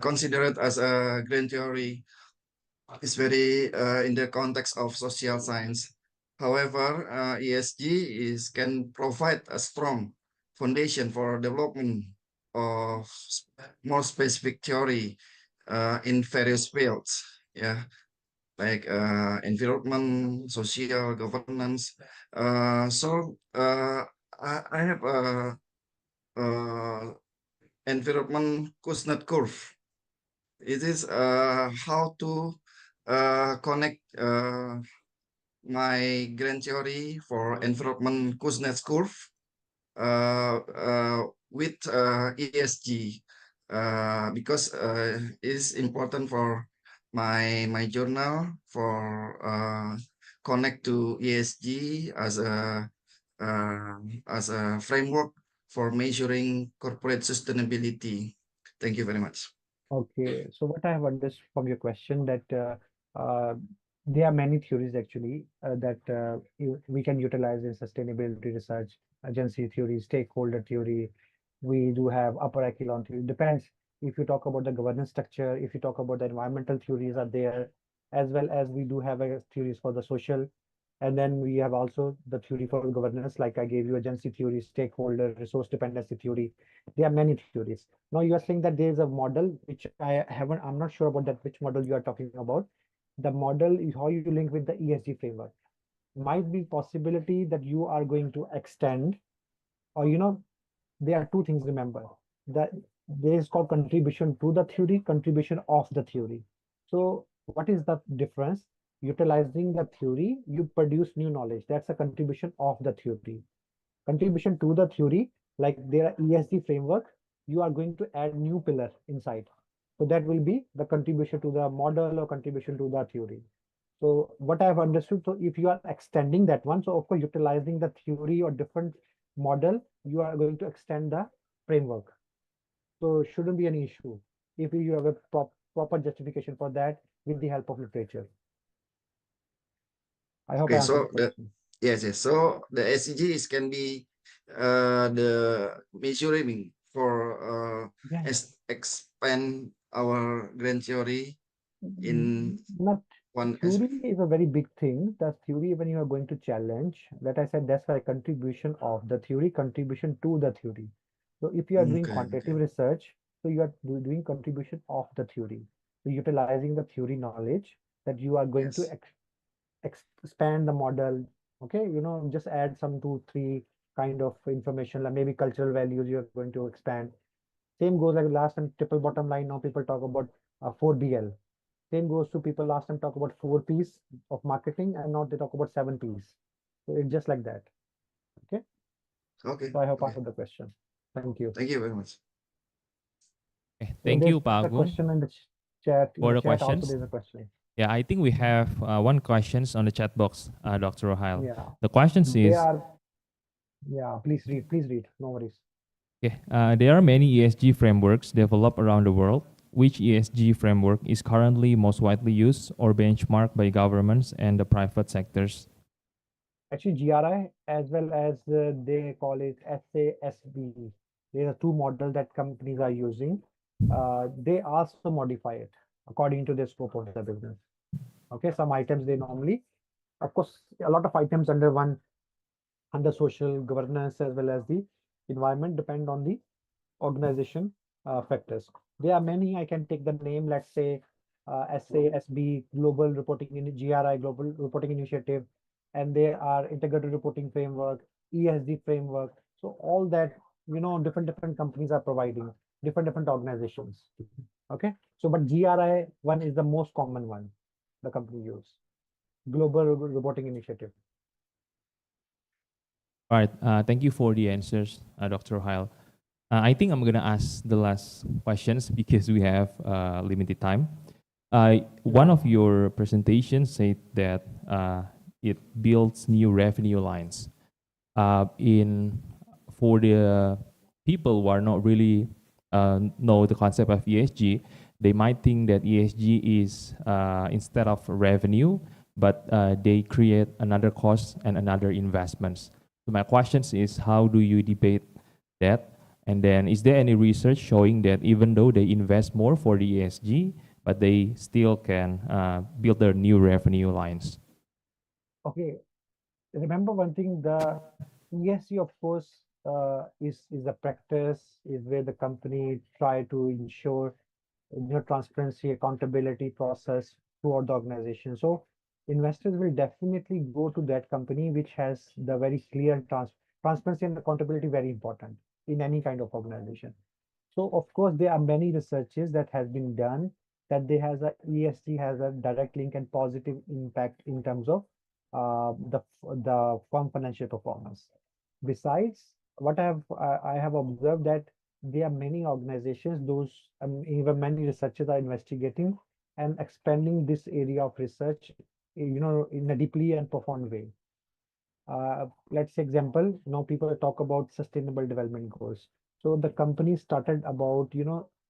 considered as a grand theory. It's very in the context of social science. However, ESG can provide a strong foundation for development of more specific theory in various fields. Yeah, like environment, social governance. I have a environment Kuznets curve. It is how to connect my grand theory for environment Kuznets curve with ESG because it is important for my journal for connect to ESG as a framework for measuring corporate sustainability. Thank you very much. Okay, so what I have understood from your question that there are many theories actually that we can utilize in sustainability research, agency theory, stakeholder theory. We do have upper echelon theory. Depends if you talk about the governance structure, if you talk about the environmental theories are there, as well as we do have theories for the social And then we have also the theory for governance, like I gave you agency theory, stakeholder, resource dependency theory. There are many theories. Now you are saying that there is a model which I'm not sure about that, which model you are talking about. The model is how you link with the ESG framework. Might be possibility that you are going to extend, or there are two things, remember, that there is called contribution to the theory, contribution of the theory. So what is the difference? Utilizing the theory, you produce new knowledge. That's a contribution of the theory. Contribution to the theory, like there are ESG framework, you are going to add new pillar inside. So that will be the contribution to the model or contribution to the theory. So what I have understood, so if you are extending that one, so of course utilizing the theory or different model, you are going to extend the framework. So shouldn't be any issue if you have a proper justification for that with the help of literature. I hope I Okay, answered so the the question. yes, yes. So the SDG is can be the measuring for Yeah, yeah. expand our grand theory in Not one theory aspect. is a very big thing. That's theory when you are going to challenge. That I said, that's why contribution of the theory, contribution to the theory. So if you are doing Okay, quantitative okay. research, so you are doing contribution of the theory. So utilizing the theory knowledge that you are going to Yes. expand the model. Okay, just add some two, three kind of information, like maybe cultural values you are going to expand. Same goes like last and triple bottom line. Now people talk about 4BL. Same goes to people last time talk about 4 Ps of marketing, and now they talk about 7 Ps. So it's just like that. Okay. Okay, So I hope I okay. answered the question. Thank you. Thank you very much. Okay, So thank there's you, a Pak Agung, question in the chat. In for the the chat also questions. there's a question. Yeah, I think we have one questions on the chat box, Dr. Rohail. Yeah. The questions They is, are. Yeah. Please read. Please read. No worries. okay, there are many ESG frameworks developed around the world. Which ESG framework is currently most widely used or benchmarked by governments and the private sectors? Actually, GRI as well as they call it SASB. There are two models that companies are using. They also modify it according to the scope of the business. Okay, some items they normally, of course, a lot of items under social governance as well as the environment depend on the organization factors. There are many. I can take the name. Let's say SASB, Global Reporting in GRI, Global Reporting Initiative, and there are integrated reporting framework, ESG framework. So all that different companies are providing different organizations. Okay, so but GRI one is the most common one the company use. Global Reporting Initiative. All right, thank you for the answers, Dr. Rohail. I think I'm gonna ask the last questions because we have limited time. One Yeah. of your presentations said that it builds new revenue lines. In for the people who are not really know the concept of ESG, they might think that ESG is instead of revenue, but they create another cost and another investments. So my questions is, how do you debate that? And then, is there any research showing that even though they invest more for the ESG, but they still can build their new revenue lines? Okay. Remember one thing, the ESG, of course, is a practice, is where the company try to ensure transparency, accountability process throughout the organization. So investors will definitely go to that company which has the very clear transparency and accountability, very important in any kind of organization. So of course there are many researches that has been done that they has a ESG has a direct link and positive impact in terms of the firm financial performance. Besides, what I have observed that there are many organizations, those even many researchers are investigating and expanding this area of research, in a deeply and profound way. Let's say example, now people talk about sustainable development goals. So the company started about,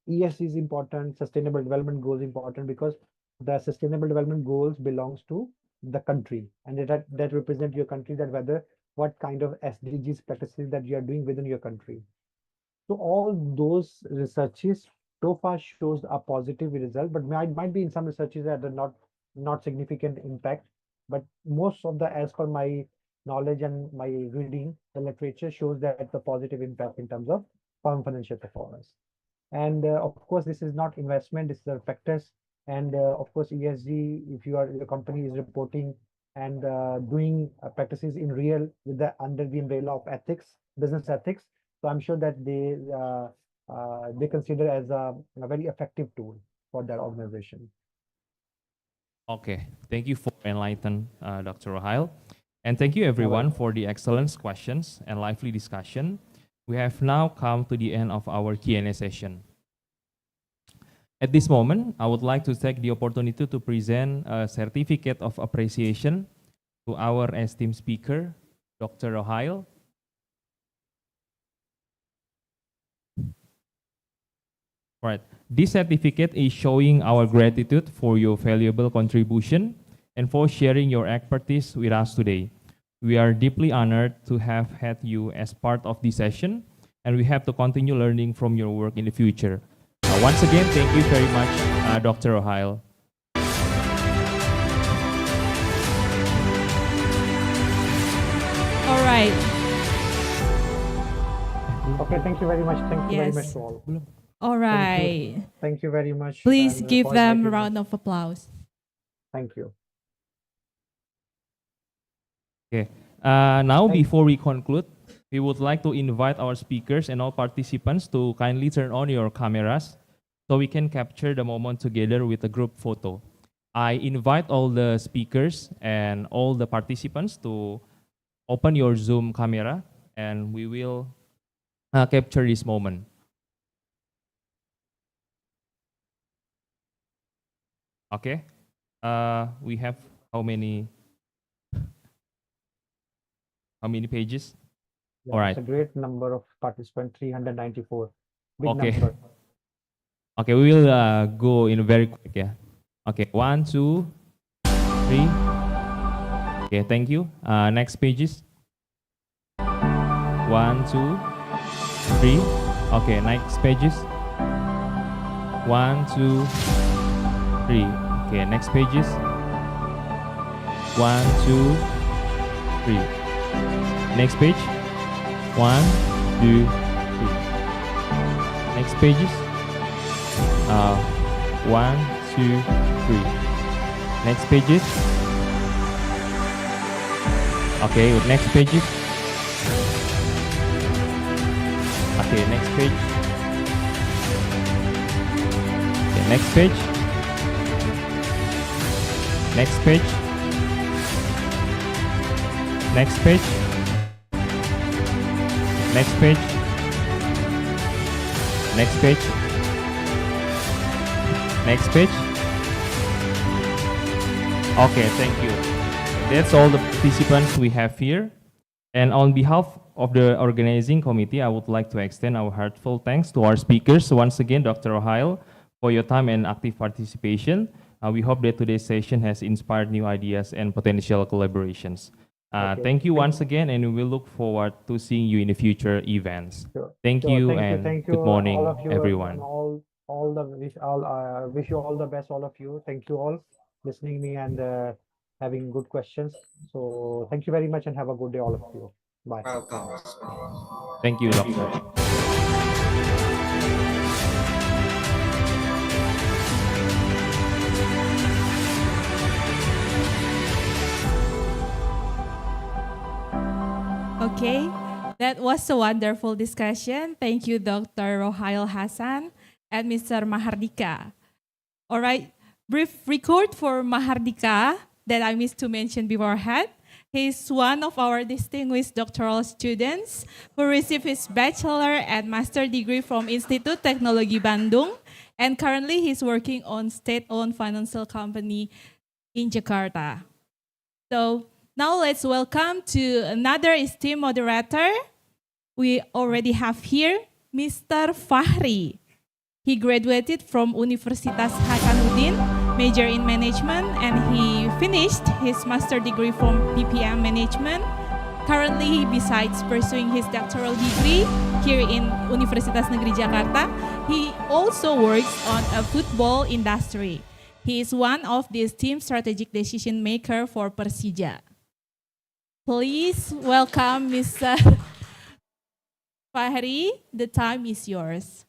ESG is important, sustainable development goals important because the sustainable development goals belongs to the country, and that represent your country, that whether what kind of SDGs practices that you are doing within your country. So all those researches so far shows a positive result, but might be in some researches that are not significant impact. But most of as per my knowledge and my reading, the literature shows that the positive impact in terms of firm financial performance. And of course, this is not investment, this is a factors. And of course, ESG, if your company is reporting and doing practices in real with the under the umbrella of ethics, business ethics, so I'm sure that they consider as a very effective tool for their organization. Okay, thank you for enlighten, Dr. Rohail. And thank you everyone for the excellent questions and lively discussion. We have now come to the end of our Q&A session. At this moment, I would like to take the opportunity to present a certificate of appreciation to our esteemed speaker, Dr. Rohail. Right. This certificate is showing our gratitude for your valuable contribution and for sharing your expertise with us today. We are deeply honored to have had you as part of this session, and we have to continue learning from your work in the future. Once again, thank you very much, Dr. Rohail. All right. Okay, thank you very much. Thank you very much Yes. to all. All right. Thank you very much. Please and, give for them a inviting us. round of applause. Thank you. Okay. Now, before we conclude, we would like to invite our speakers and all participants to kindly turn on your cameras so we can capture the moment together with a group photo. I invite all the speakers and all the participants to open your Zoom camera, and we will capture this moment. Okay. We have how many pages? Yeah, All right. It's a great number of participants, 394. Big Okay. number. Okay, we will go in very quick, yeah. Okay, 1, 2, 3. Okay, thank you. Next pages. 1, 2, 3. Okay, next pages. 1, 2, 3. Okay, next pages. 1, 2, 3. Next page. 1, 2, 3. Next pages. 1, 2, 3. Next pages. Okay, next pages. Okay, next page. Okay, next page. Next page. Next page. Next page. Next page. Next page. Okay, thank you. That's all the participants we have here. And on behalf of the organizing committee, I would like to extend our heartfelt thanks to our speakers. Once again, Dr. Rohail, for your time and active participation. We hope that today's session has inspired new ideas and potential collaborations. Okay. Thank you once again, and we will look forward to seeing you in the future events. Sure. Thank Sure. you, Thank and thank good morning, all of you, everyone. And wish you all the best, all of you. Thank you all listening me and having good questions. So thank you very much and have a good day, all of you. Bye. Welcome. Thank you, Doctor. Okay, that was a wonderful discussion. Thank you, Dr. Rohail Hassan and Mr. Mahardika. All right, brief record for Mahardika that I missed to mention beforehand. He's one of our distinguished doctoral students who received his bachelor and master degree from Institut Teknologi Bandung, and currently he's working on state-owned financial company in Jakarta. So now let's welcome to another esteemed moderator. We already have here Mr. Fahri. He graduated from Universitas Hasanuddin, major in management, and he finished his master degree from PPM management. Currently, besides pursuing his doctoral degree here in Universitas Negeri Jakarta, he also works on a football industry. He is one of these team strategic decision maker for Persija. Please welcome Mr. Fahri. The time is yours.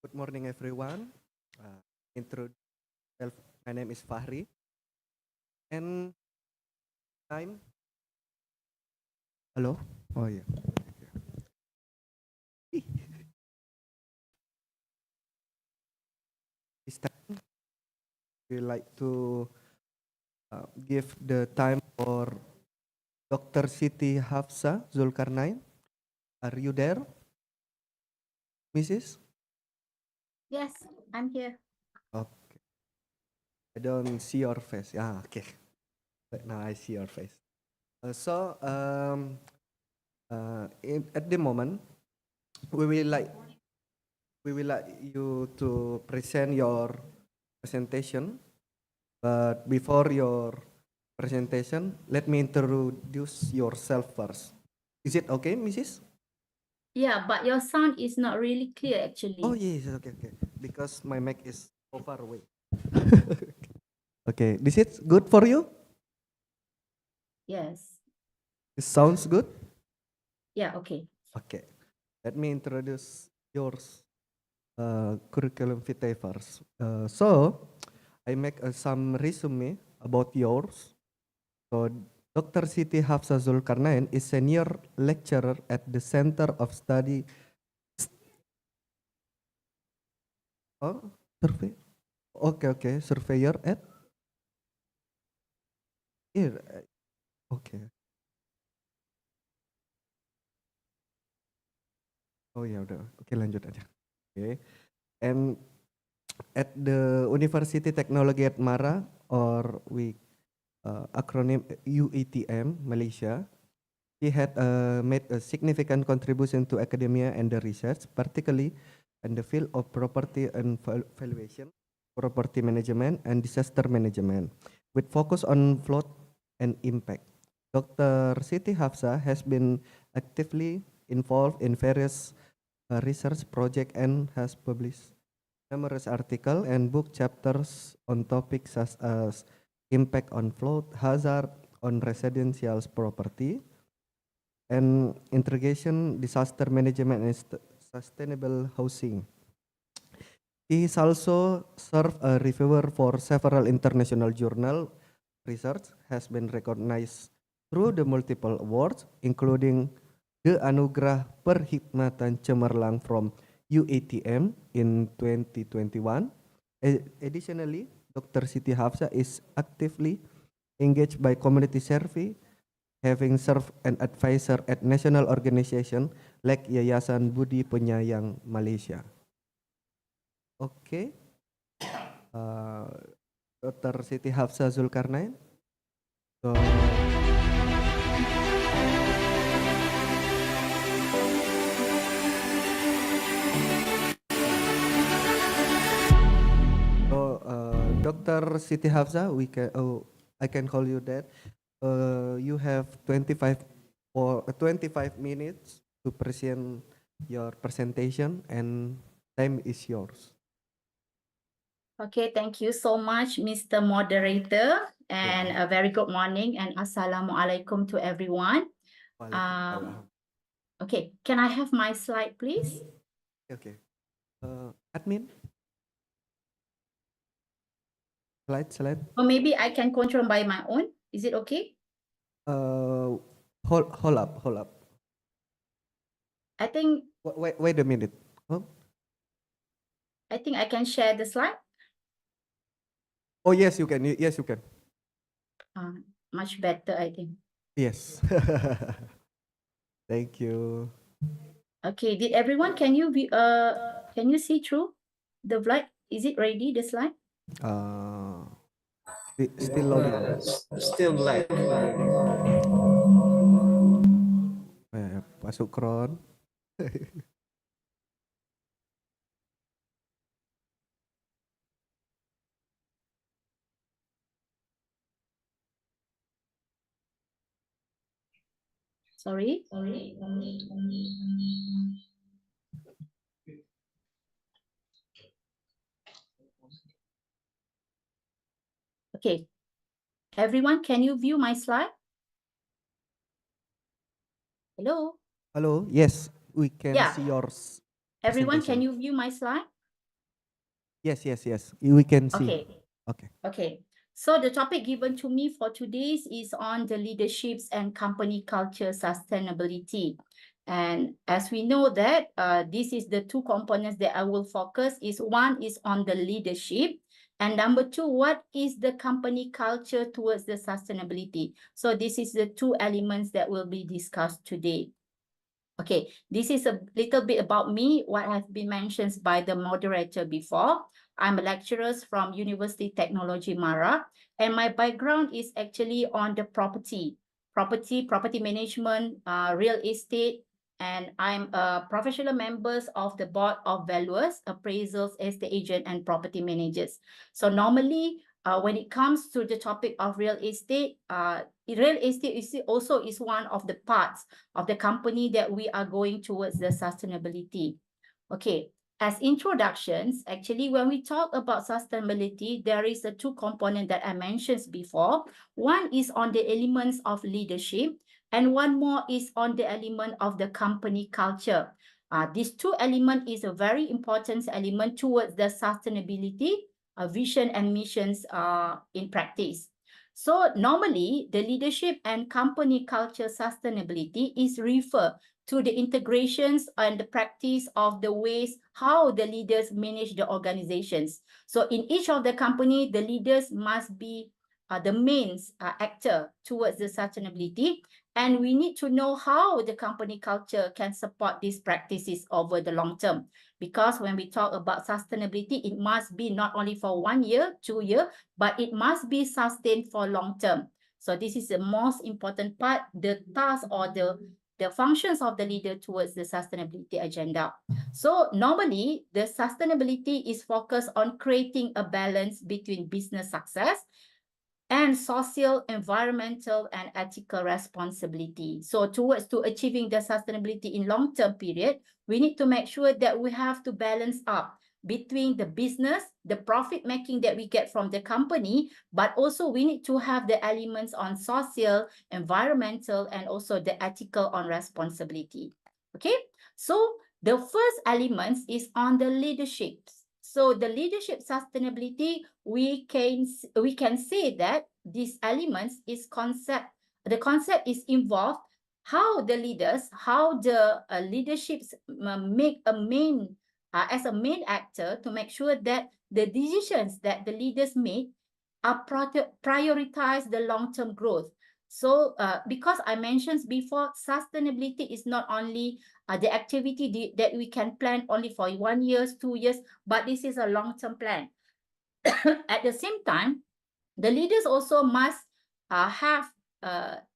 Good morning, everyone. Introduce myself. My name is Fahri, and I'm. Hello. Oh yeah. This time we like to give the time for Dr. Siti Hafsa Zulkarnain. Are you there, Mrs.? Yes, I'm here. Okay. I don't see your face. Yeah. Okay. But now I see your face. At the moment, we will like you to present your presentation. But before your presentation, let me introduce yourself first. Is it okay, Mrs.? Yeah, but your sound is not really clear actually. Oh yes, okay. Because my mic is so far away. Okay, this is good for you? Yes. It sounds good? Yeah, okay. Okay. Let me introduce yours curriculum vitae first. So I make some resume about yours. So Dr. Siti Hafsa Zulkarnain is senior lecturer at the Center of Study. Oh, survey. Okay. Surveyor at here. Okay. Oh ya udah. Oke lanjut aja. Okay. And at the University Technology at Mara, or we acronym UETM Malaysia, he had made a significant contribution to academia and the research, particularly in the field of property and valuation, property management, and disaster management, with focus on flood and impact. Dr. Siti Hafsa has been actively involved in various research projects and has published numerous articles and book chapters on topics such as impact on flood hazard on residential property and integration, disaster management, and sustainable housing. He is also served a reviewer for several international journal. Research has been recognized through the multiple awards, including the Anugerah Perkhidmatan Cemerlang from UATM in 2021. Additionally, Dr. Siti Hafsa is actively engaged by community survey, having served an advisor at national organization like Yayasan Budi Penyayang Malaysia. Okay, Dr. Siti Hafsa Zulkarnain. Dr. Siti Hafsa, I can call you that. You have 25 minutes to present your presentation, and time is yours. Okay, thank you so much, Mr. Moderator, and a very good morning and Assalamualaikum to everyone. Okay, can I have my slide, please? Okay. Admin. Slide. Or maybe I can control by my own. Is it okay? Hold up. I think. Wait a minute. I think I can share the slide. Oh yes, you can. Yes, you can. Much better, I think. Yes. Thank you. Okay, did everyone, can you see through the slide? Is it ready, the slide? Still loading. Still black. Pak Sukron. Sorry. Okay. Everyone, can you view my slide? Hello? Hello. Yes, we can Yeah. see your Everyone, can presentation. you view my slide? Yes, yes, yes. We can see. Okay. Okay. Okay. So the topic given to me for today's is on the leaderships and company culture sustainability. And as we know that this is the two components that I will focus is one is on the leadership and number two, what is the company culture towards the sustainability? So this is the two elements that will be discussed today. Okay, this is a little bit about me, what has been mentioned by the moderator before. I'm a lecturer from University Technology Mara, and my background is actually on the property management, real estate, and I'm a professional member of the board of valuers, appraisals, estate agent, and property managers. So normally, when it comes to the topic of real estate is also one of the parts of the company that we are going towards the sustainability. Okay, as introductions, actually, when we talk about sustainability, there is a two component that I mentioned before. One is on the elements of leadership, and one more is on the element of the company culture. These two elements is a very important element towards the sustainability, vision and missions in practice. So normally, the leadership and company culture sustainability is referred to the integrations and the practice of the ways how the leaders manage the organizations. So in each of the company, the leaders must be the main actor towards the sustainability. And we need to know how the company culture can support these practices over the long term. Because when we talk about sustainability, it must be not only for 1 year, 2 years, but it must be sustained for long term. So this is the most important part, the task or the functions of the leader towards the sustainability agenda. So normally, the sustainability is focused on creating a balance between business success and social, environmental, and ethical responsibility. So towards to achieving the sustainability in long-term period, we need to make sure that we have to balance up between the business, the profit making that we get from the company, but also we need to have the elements on social, environmental, and also the ethical on responsibility. Okay, so the first element is on the leadership. So the leadership sustainability, we can say that these elements is the concept is involved how the leaders, how the leaderships make a main as a main actor to make sure that the decisions that the leaders make are prioritize the long-term growth. So because I mentioned before, sustainability is not only the activity that we can plan only for 1 year, 2 years, but this is a long-term plan. At the same time, the leaders also must have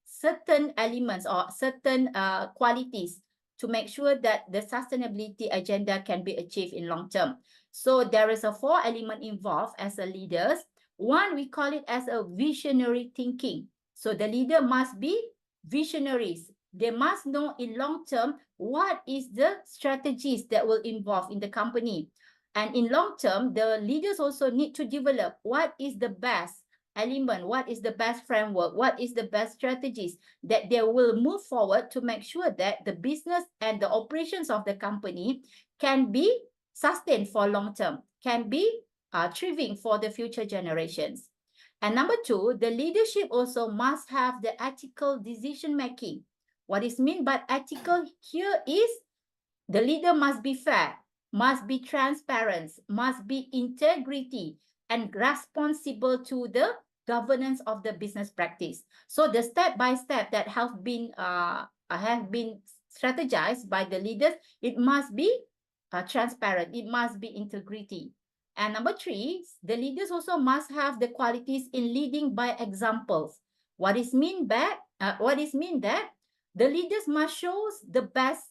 certain elements or certain qualities to make sure that the sustainability agenda can be achieved in long term. So there is a 4 element involved as a leaders. One, we call it as a visionary thinking. So the leader must be visionaries. They must know in long term what is the strategies that will involve in the company. And in long term, the leaders also need to develop what is the best element, what is the best framework, what is the best strategies that they will move forward to make sure that the business and the operations of the company can be sustained for long term, can be thriving for the future generations. And number 2, the leadership also must have the ethical decision making. What is meant by ethical here is the leader must be fair, must be transparent, must be integrity, and responsible to the governance of the business practice. So the step-by-step that have been strategized by the leaders, it must be transparent, it must be integrity. And number 3, the leaders also must have the qualities in leading by examples. What is mean that the leaders must show the best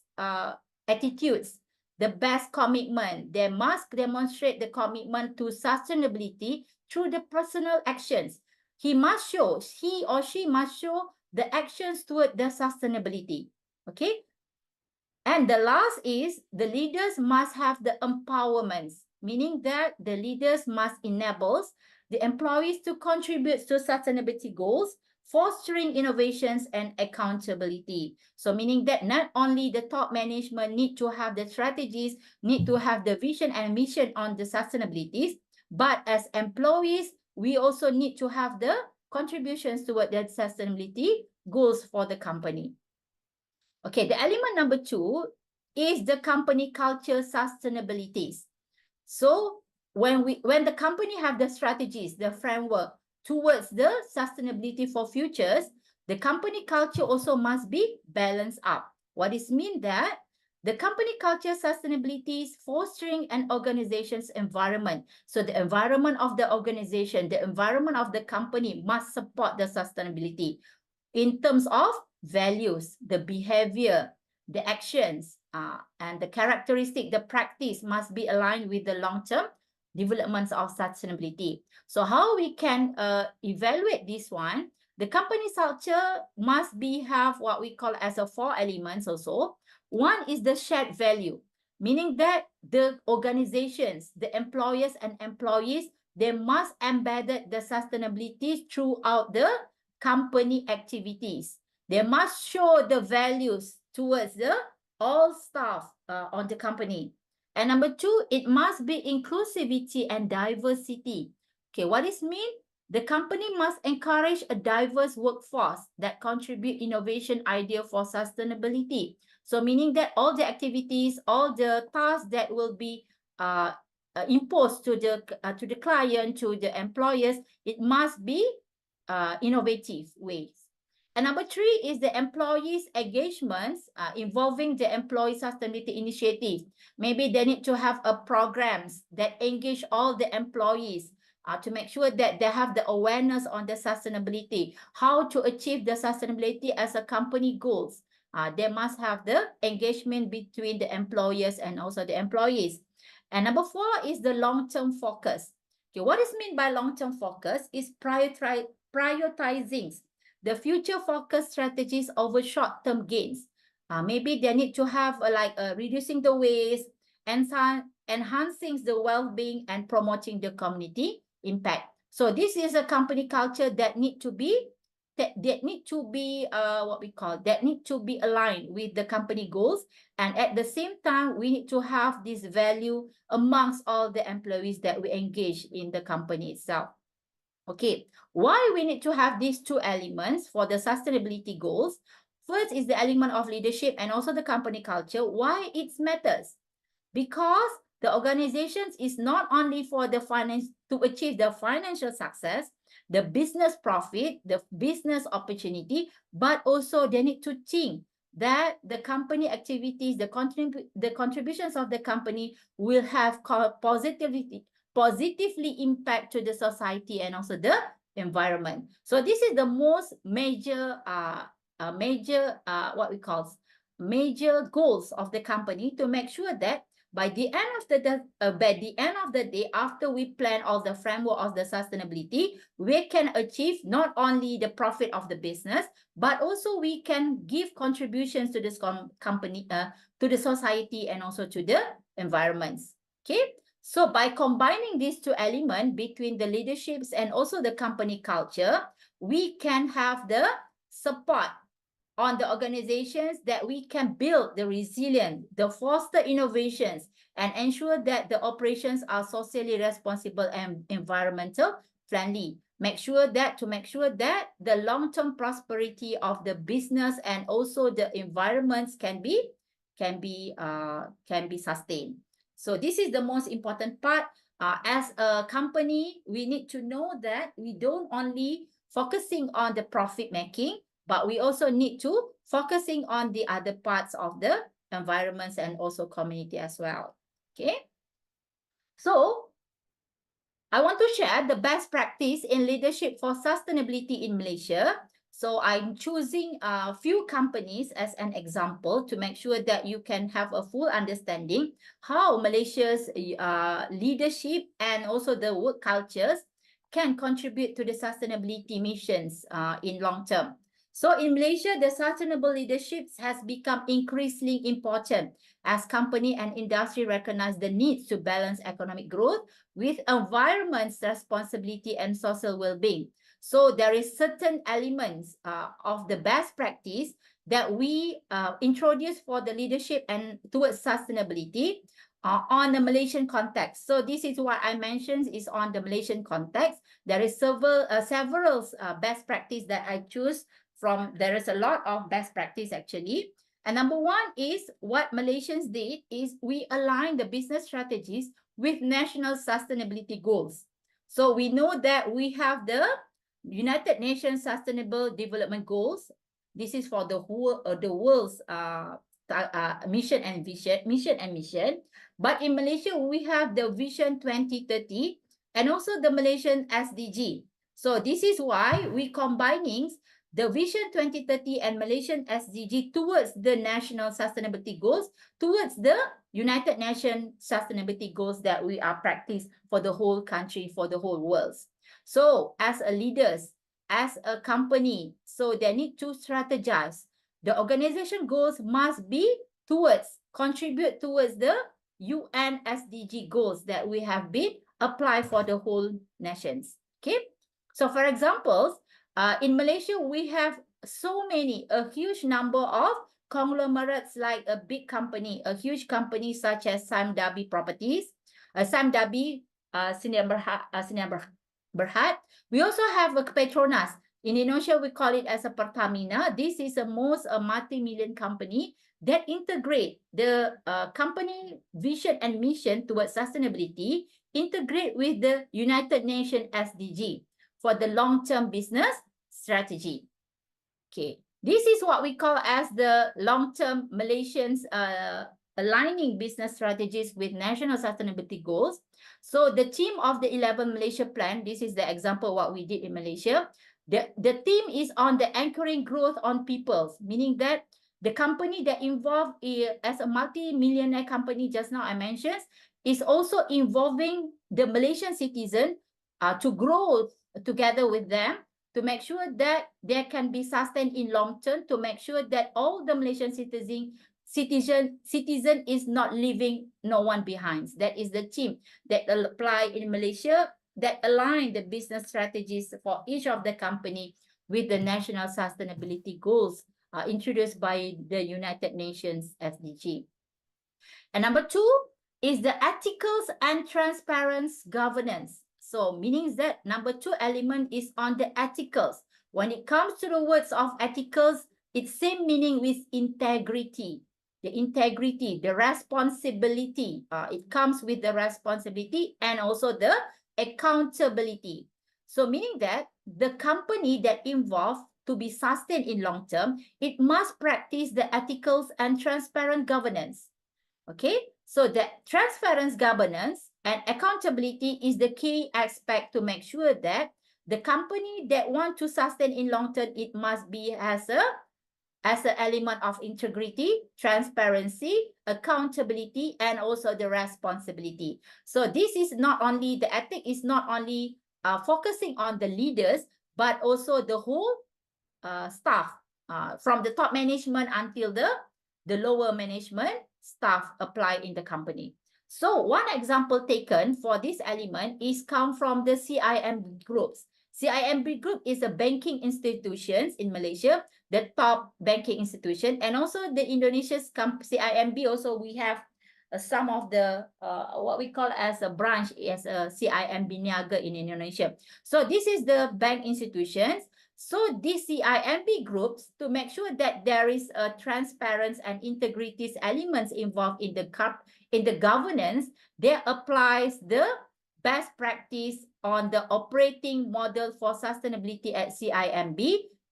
attitudes, the best commitment. They must demonstrate the commitment to sustainability through the personal actions. He or she must show the actions toward the sustainability. Okay. And the last is the leaders must have the empowerments, meaning that the leaders must enable the employees to contribute to sustainability goals, fostering innovations and accountability. So meaning that not only the top management need to have the strategies, need to have the vision and mission on the sustainabilities, but as employees, we also need to have the contributions toward the sustainability goals for the company. Okay, the element number 2 is the company culture sustainabilities. So when the company have the strategies, the framework towards the sustainability for futures, the company culture also must be balanced up. What is mean that the company culture sustainability is fostering an organization's environment. So the environment of the organization, the environment of the company must support the sustainability in terms of values, the behavior, the actions, and the characteristic, the practice must be aligned with the long-term developments of sustainability. So how we can evaluate this one? The company culture must have what we call as a 4 elements also. One is the shared value, meaning that the organizations, the employers and employees, they must embed the sustainability throughout the company activities. They must show the values towards the all staff on the company. And number 2, it must be inclusivity and diversity. Okay, what does it mean? The company must encourage a diverse workforce that contribute innovation idea for sustainability. So meaning that all the activities, all the tasks that will be imposed to the client, to the employers, it must be innovative ways. And number 3 is the employees' engagements involving the employee sustainability initiative. Maybe they need to have a programs that engage all the employees to make sure that they have the awareness on the sustainability, how to achieve the sustainability as a company goals. They must have the engagement between the employers and also the employees. And number 4 is the long-term focus. Okay, what is meant by long-term focus is prioritizing the future focus strategies over short-term gains. Maybe they need to have reducing the waste, enhancing the well-being and promoting the community impact. So this is a company culture that need to be aligned with the company goals, and at the same time we need to have this value amongst all the employees that we engage in the company itself. Okay, why we need to have these 2 elements for the sustainability goals? First is the element of leadership and also the company culture. Why it matters? Because the organizations is not only for the finance to achieve the financial success, the business profit, the business opportunity, but also they need to think that the company activities, the contributions of the company will have positively impact to the society and also the environment. So this is the most major major goals of the company, to make sure that by the end of the day, after we plan all the framework of the sustainability, we can achieve not only the profit of the business, but also we can give contributions to this company, to the society and also to the environments. Okay. So by combining these 2 elements between the leaderships and also the company culture, we can have the support on the organizations that we can build the resilience, the foster innovations, and ensure that the operations are socially responsible and environmental friendly. Make sure that the long-term prosperity of the business and also the environments can be sustained. So this is the most important part. As a company, we need to know that we don't only focusing on the profit making, but we also need to focusing on the other parts of the environments and also community as well. Okay. So I want to share the best practice in leadership for sustainability in Malaysia. So I'm choosing a few companies as an example to make sure that you can have a full understanding how Malaysia's leadership and also the work cultures can contribute to the sustainability missions in long term. So in Malaysia, the sustainable leadership has become increasingly important as company and industry recognize the need to balance economic growth with environment's responsibility and social well-being. So there is certain elements of the best practice that we introduce for the leadership and towards sustainability on the Malaysian context. So this is what I mentioned is on the Malaysian context. There is several best practice that I choose from. There is a lot of best practice actually. And number one is what Malaysians did is we align the business strategies with national sustainability goals. So we know that we have the United Nations Sustainable Development Goals. This is for the whole the world's mission and mission. But in Malaysia, we have the Vision 2030 and also the Malaysian SDG. So this is why we combining the Vision 2030 and Malaysian SDG towards the national sustainability goals, towards the United Nations sustainability goals that we are practice for the whole country, for the whole world. So as a leaders, as a company, so they need to strategize. The organization goals must be towards, contribute towards the UN SDG goals that we have been applied for the whole nations. Okay. So for example, in Malaysia, we have so many, a huge number of conglomerates like a big company, a huge company such as Sime Darby Properties, Sime Darby Sdn Berhad. We also have a Petronas. In Indonesia, we call it as a Pertamina. This is a multi-million company that integrate the company vision and mission towards sustainability, integrate with the United Nations SDG for the long-term business strategy. Okay, this is what we call as the long-term Malaysians aligning business strategies with national sustainability goals. So the theme of the 11 Malaysia plan, this is the example what we did in Malaysia. The theme is on the anchoring growth on peoples, meaning that the company that involved as a multi-millionaire company just now I mentioned is also involving the Malaysian citizen to grow together with them, to make sure that they can be sustained in long term, to make sure that all the Malaysian citizen is not leaving no one behind. That is the theme that apply in Malaysia, that align the business strategies for each of the company with the national sustainability goals introduced by the United Nations SDG. And number two is the ethicals and transparent governance. So meaning that number two element is on the ethicals. When it comes to the words of ethicals, it's same meaning with integrity. The integrity, the responsibility, it comes with the responsibility and also the accountability. So meaning that the company that involved to be sustained in long term, it must practice the ethicals and transparent governance. Okay, so the transparent governance and accountability is the key aspect to make sure that the company that want to sustain in long term, it must be as an element of integrity, transparency, accountability, and also the responsibility. So this is not only, the ethic is not only focusing on the leaders, but also the whole staff, from the top management until the lower management staff apply in the company. So one example taken for this element is come from the CIMB groups. CIMB group is a banking institutions in Malaysia, the top banking institution, and also the Indonesia's CIMB also we have some of the what we call as a branch as a CIMB Niaga in Indonesia. So this is the bank institutions. So these CIMB groups, to make sure that there is a transparency and integrity elements involved in the governance, they applies the best practice on the operating model for sustainability at CIMB,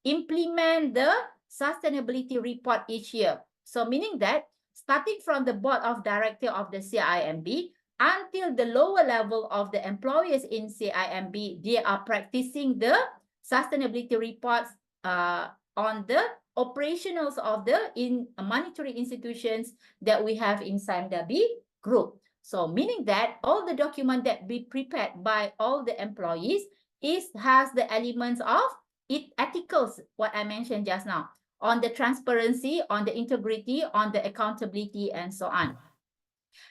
implement the sustainability report each year. So meaning that starting from the board of director of the CIMB until the lower level of the employees in CIMB, they are practicing the sustainability reports on the operationals of the monetary institutions that we have in Sime Darby group. So meaning that all the document that be prepared by all the employees has the elements of ethicals, what I mentioned just now, on the transparency, on the integrity, on the accountability, and so on.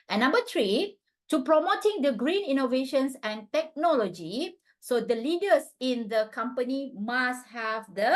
And number 3, to promoting the green innovations and technology. So the leaders in the company must have the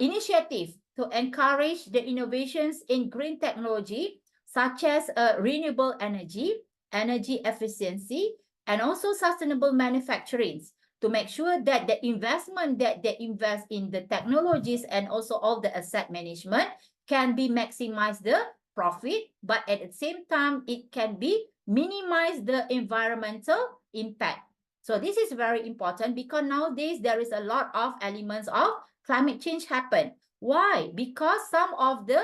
initiative to encourage the innovations in green technology, such as renewable energy, energy efficiency, and also sustainable manufacturing, to make sure that the investment that they invest in the technologies and also all the asset management can be maximize the profit, but at the same time, it can be minimize the environmental impact. So this is very important because nowadays there is a lot of elements of climate change happen. Why? Because some of the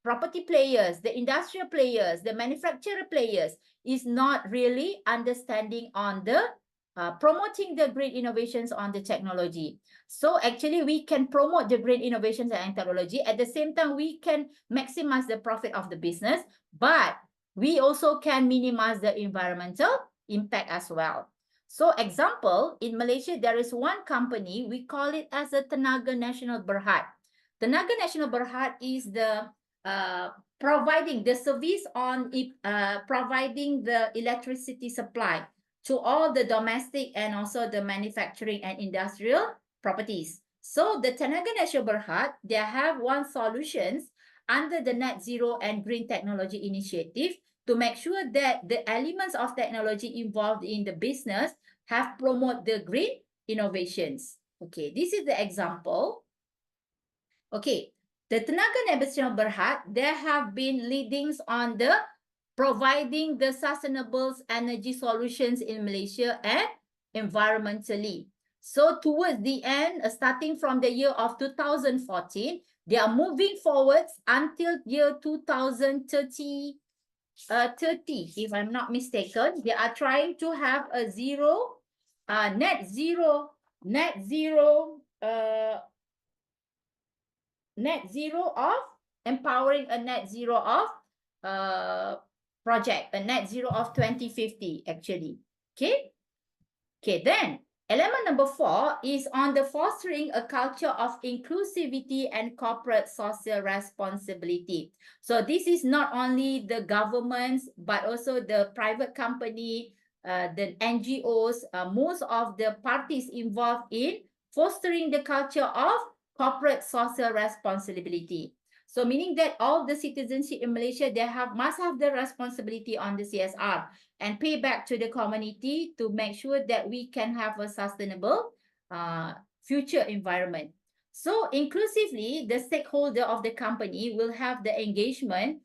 property players, the industrial players, the manufacturer players is not really understanding on the promoting the green innovations on the technology. So actually we can promote the green innovations and technology. At the same time, we can maximize the profit of the business, but we also can minimize the environmental impact as well. So example, in Malaysia, there is one company, we call it as the Tenaga Nasional Berhad. Tenaga Nasional Berhad is the providing the service on providing the electricity supply to all the domestic and also the manufacturing and industrial properties. So the Tenaga Nasional Berhad, they have one solutions under the Net Zero and Green Technology Initiative to make sure that the elements of technology involved in the business have promote the green innovations. Okay, this is the example. Okay, the Tenaga Nasional Berhad, there have been leadings on the providing the sustainable energy solutions in Malaysia and environmentally. So towards the end, starting from the year of 2014, they are moving forwards until year 2030, if I'm not mistaken. They are trying to have a net zero of empowering a net zero of project, a net zero of 2050 actually. Okay, then element number 4 is on the fostering a culture of inclusivity and corporate social responsibility. So this is not only the governments, but also the private company, the NGOs, most of the parties involved in fostering the culture of corporate social responsibility. So meaning that all the citizenship in Malaysia, they must have the responsibility on the CSR and pay back to the community to make sure that we can have a sustainable future environment. So inclusively, the stakeholder of the company will have the engagement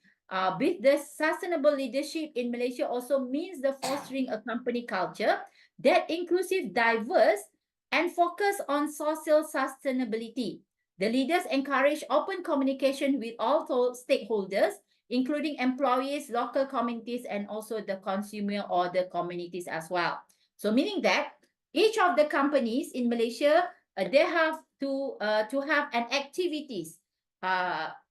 with the sustainable leadership in Malaysia also means the fostering a company culture that inclusive, diverse, and focus on social sustainability. The leaders encourage open communication with all stakeholders, including employees, local communities, and also the consumer or the communities as well. So meaning that each of the companies in Malaysia, they have to have an activities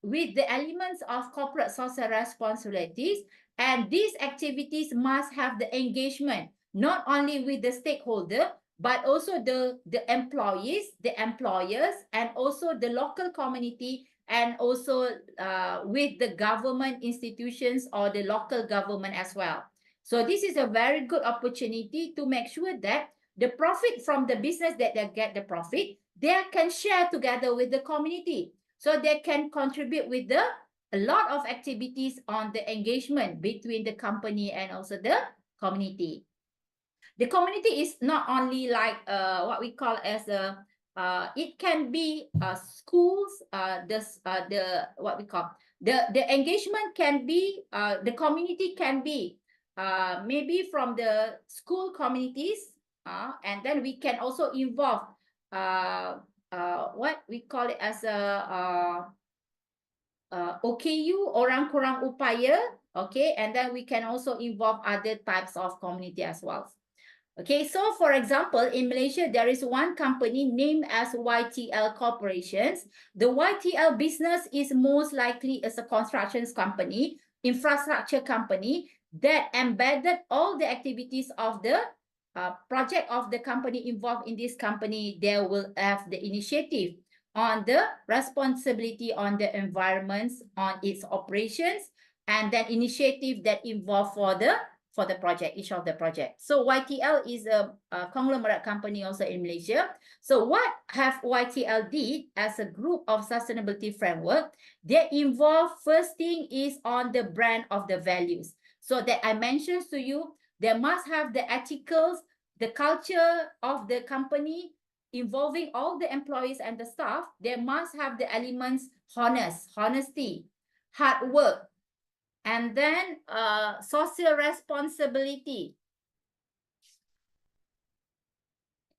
with the elements of corporate social responsibilities, and these activities must have the engagement not only with the stakeholder, but also the employees, the employers, and also the local community, and also with the government institutions or the local government as well. So this is a very good opportunity to make sure that the profit from the business that they get the profit, they can share together with the community. So they can contribute with a lot of activities on the engagement between the company and also the community. The community is not only like what we call as it can be schools, what we call the engagement can be the community can be maybe from the school communities, and then we can also involve what we call it as a OKU, orang kurang upaya, okay, and then we can also involve other types of community as well. Okay, so for example, in Malaysia, there is one company named as YTL Corporations. The YTL business is most likely as a construction company, infrastructure company that embedded all the activities of the project of the company involved in this company, they will have the initiative on the responsibility on the environments, on its operations, and then initiative that involve for the project, each of the project. So YTL is a conglomerate company also in Malaysia. So what have YTL did as a group of sustainability framework? They involve, first thing is on the brand of the values. So that I mentioned to you, they must have the ethicals, the culture of the company involving all the employees and the staff. They must have the elements honesty, hard work, and then social responsibility.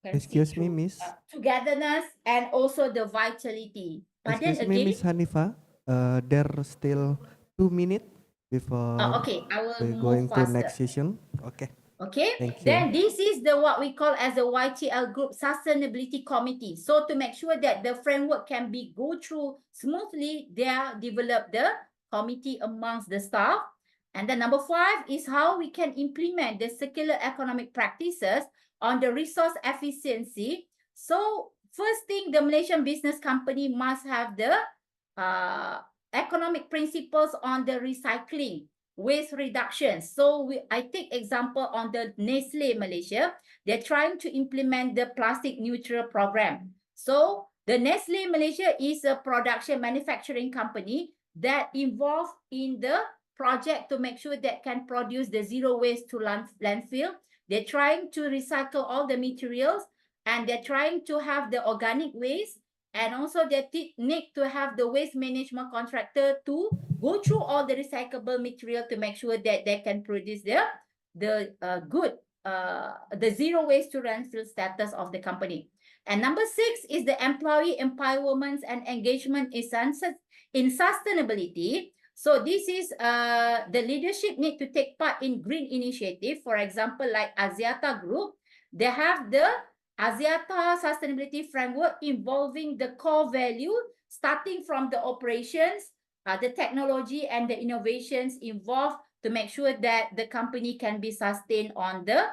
Excuse me, Miss. Togetherness and also the vitality. But then Excuse me, again, Miss Hanifa. There are still 2 minutes before okay, I will we're move going to faster. next session. Okay. Okay, Thank you. then this is the what we call as the YTL Group Sustainability Committee. So to make sure that the framework can be go through smoothly, they are develop the committee amongst the staff. And then number 5 is how we can implement the circular economic practices on the resource efficiency. So first thing, the Malaysian business company must have the economic principles on the recycling, waste reduction. So I take example on the Nestle Malaysia. They're trying to implement the plastic neutral program. So the Nestle Malaysia is a production manufacturing company that involved in the project to make sure that can produce the zero waste to landfill. They're trying to recycle all the materials, and they're trying to have the organic waste, and also they need to have the waste management contractor to go through all the recyclable material to make sure that they can produce the zero waste to landfill status of the company. And number 6 is the employee empowerment and engagement in sustainability. So this is the leadership need to take part in green initiative. For example, like Axiata Group, they have the Axiata Sustainability Framework involving the core value, starting from the operations, the technology and the innovations involved to make sure that the company can be sustained on the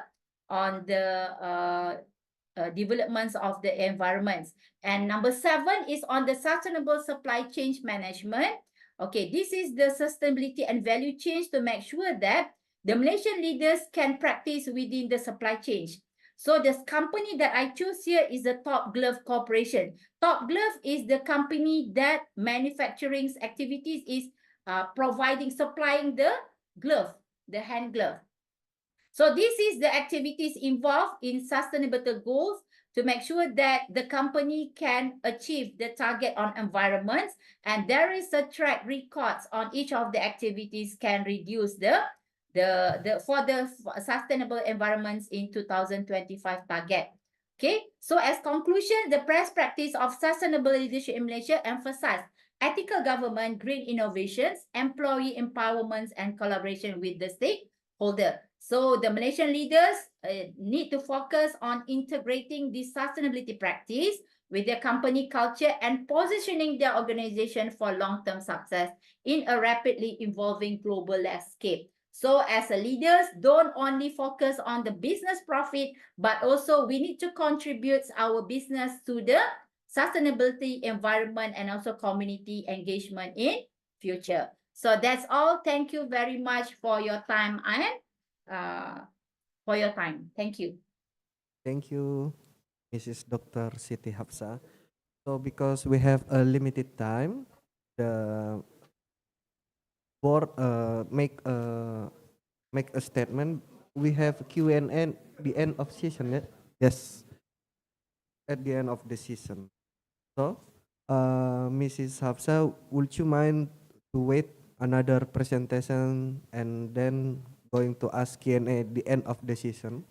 developments of the environments. And number 7 is on the sustainable supply chain management. Okay, this is the sustainability and value chain to make sure that the Malaysian leaders can practice within the supply chain. So this company that I choose here is the Top Glove Corporation. Top Glove is the company that manufacturing activities is supplying the glove, the hand glove. So this is the activities involved in sustainable goals to make sure that the company can achieve the target on environments, and there is a track records on each of the activities can reduce the sustainable environments in 2025 target. Okay, so as conclusion, the best practice of sustainable leadership in Malaysia emphasize ethical government, green innovations, employee empowerment, and collaboration with the stakeholder. So the Malaysian leaders need to focus on integrating this sustainability practice with their company culture and positioning their organization for long-term success in a rapidly evolving global landscape. So as a leaders, don't only focus on the business profit, but also we need to contribute our business to the sustainability, environment, and also community engagement in future. So that's all. Thank you very much for your time and Thank you. Thank you, Mrs. Dr. Siti Hafsa. So because we have a limited time, the board make a statement. We have Q&A at the end of session. Yeah? Yes, at the end of the session. So, Mrs. Hafsa, would you mind to wait another presentation and then going to ask Q&A at the end of the session?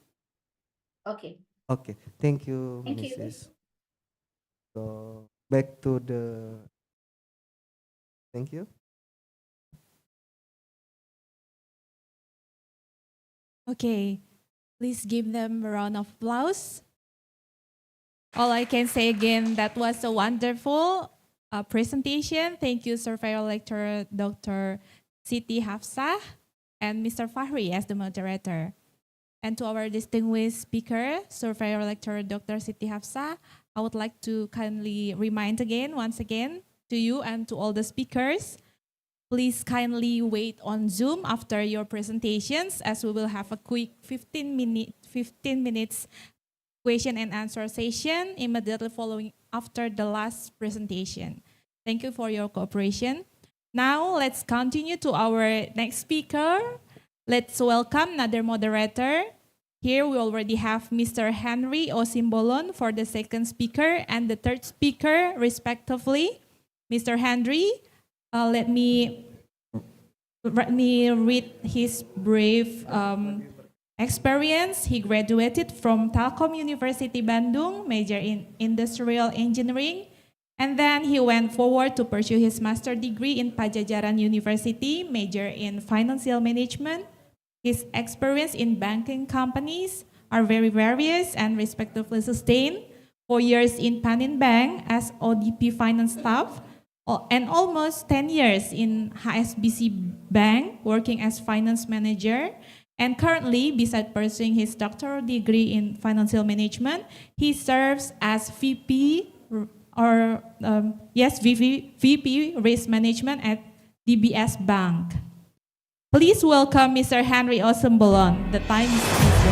Okay. Okay, thank you, Thank you. Mrs. So back to the. Thank you. Okay, please give them a round of applause. All I can say again, that was a wonderful presentation. Thank you, Surveyor Lecturer Dr. Siti Hafsah and Mr. Fahri as the moderator. And to our distinguished speaker, Surveyor Lecturer Dr. Siti Hafsa, I would like to kindly remind once again, to you and to all the speakers, please kindly wait on Zoom after your presentations, as we will have a quick 15 minutes question and answer session immediately following after the last presentation. Thank you for your cooperation. Now let's continue to our next speaker. Let's welcome another moderator. Here we already have Mr. Henry Osimbolon for the second speaker and the third speaker respectively. Mr. Henry, let me read his brief experience. He graduated from Telkom University Bandung, major in industrial engineering, and then he went forward to pursue his master degree in Pajajaran University, major in financial management. His experience in banking companies are very various and respectively sustained. 4 years in Panin Bank as ODP finance staff, and almost 10 years in HSBC Bank working as finance manager. And currently, besides pursuing his doctoral degree in financial management, he serves as VP VP risk management at DBS Bank. Please welcome Mr. Henry Osimbolon. The time is yours.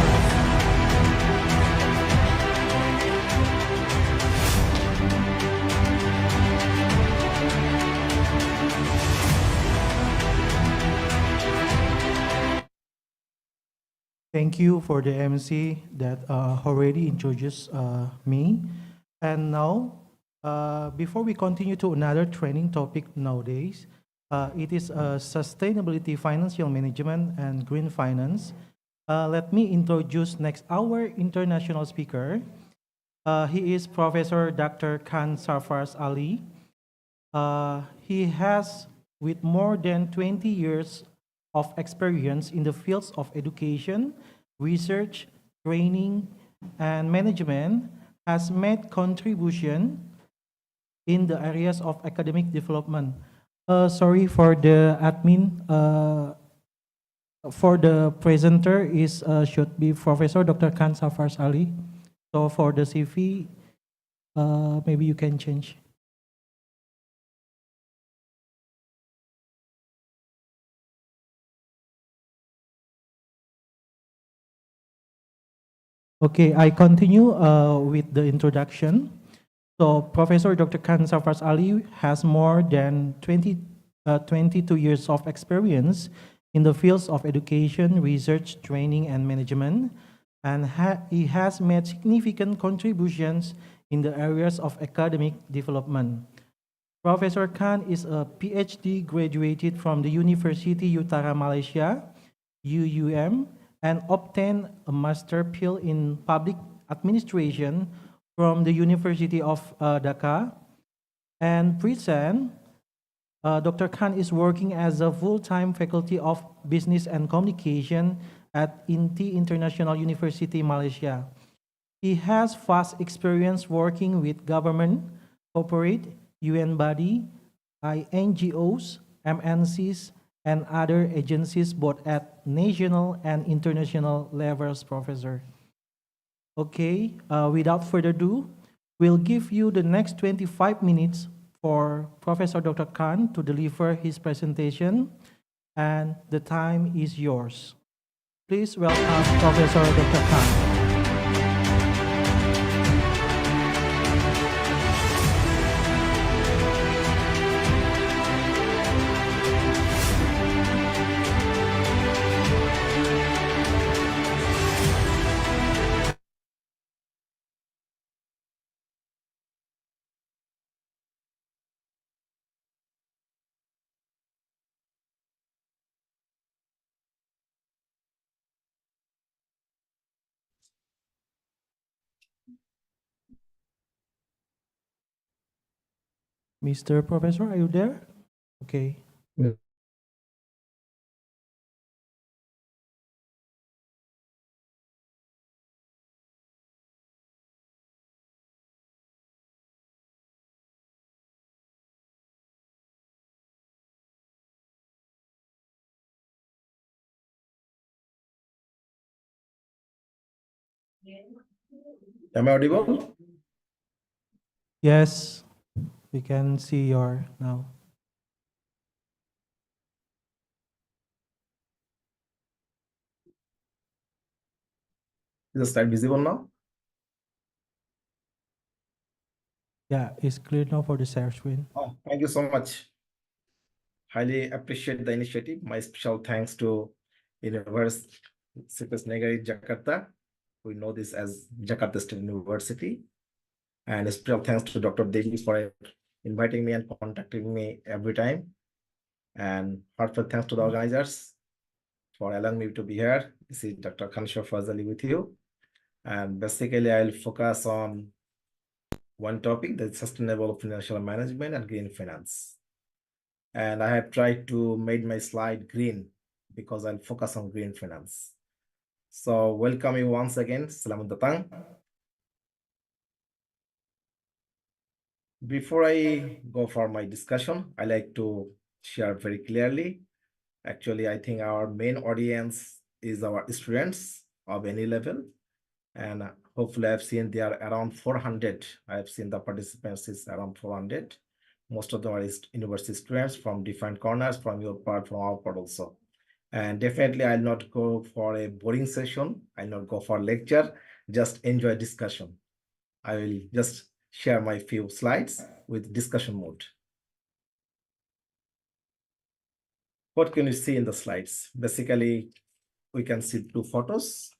Thank you for the MC that already introduced me. And now, before we continue to another training topic nowadays, it is sustainability, financial management, and green finance. Let me introduce next our international speaker. He is Professor Dr. Khan Sarfraz Ali. He has, with more than 20 years of experience in the fields of education, research, training, and management, has made contribution in the areas of academic development. Sorry for the admin. For the presenter is should be Professor Dr. Khan Sarfraz Ali. So for the CV, maybe you can change. Okay, I continue with the introduction. So Professor Dr. Khan Sarfraz Ali has more than 22 years of experience in the fields of education, research, training, and management, and he has made significant contributions in the areas of academic development. Professor Khan is a PhD graduated from the University Utara Malaysia, UUM, and obtained a Master Phil in Public Administration from the University of Dhaka. And present, Dr. Khan is working as a full-time faculty of Business and Communication at INTI International University, Malaysia. He has vast experience working with government, corporate, UN body, NGOs, MNCs, and other agencies both at national and international levels, Professor. Okay, without further ado, we'll give you the next 25 minutes for Professor Dr. Khan to deliver his presentation, and the time is yours. Please welcome Professor Dr. Khan. Mr. Professor, are you there? Okay. Yeah. Am I audible? Yes, we can see your now. Is the slide visible now? Yeah, it's clear now for the share screen. Oh, thank you so much. Highly appreciate the initiative. My special thanks to Universitas Negeri Jakarta. We know this as Jakarta State University. And a special thanks to Dr. Devi for inviting me and contacting me every time. And heartfelt thanks to the organizers for allowing me to be here. This is Dr. Khansha Fazali with you. And basically, I'll focus on one topic, that's sustainable financial management and green finance. And I have tried to make my slide green because I'll focus on green finance. So welcome you once again. Selamat datang. Before I go for my discussion, I like to share very clearly. Actually, I think our main audience is our students of any level. And hopefully I've seen they are around 400. I've seen the participants is around 400. Most of them are university students from different corners, from your part, from our part also. And definitely I'll not go for a boring session. I'll not go for lecture, just enjoy discussion. I will just share my few slides with discussion mode. What can you see in the slides? Basically, we can see two photos.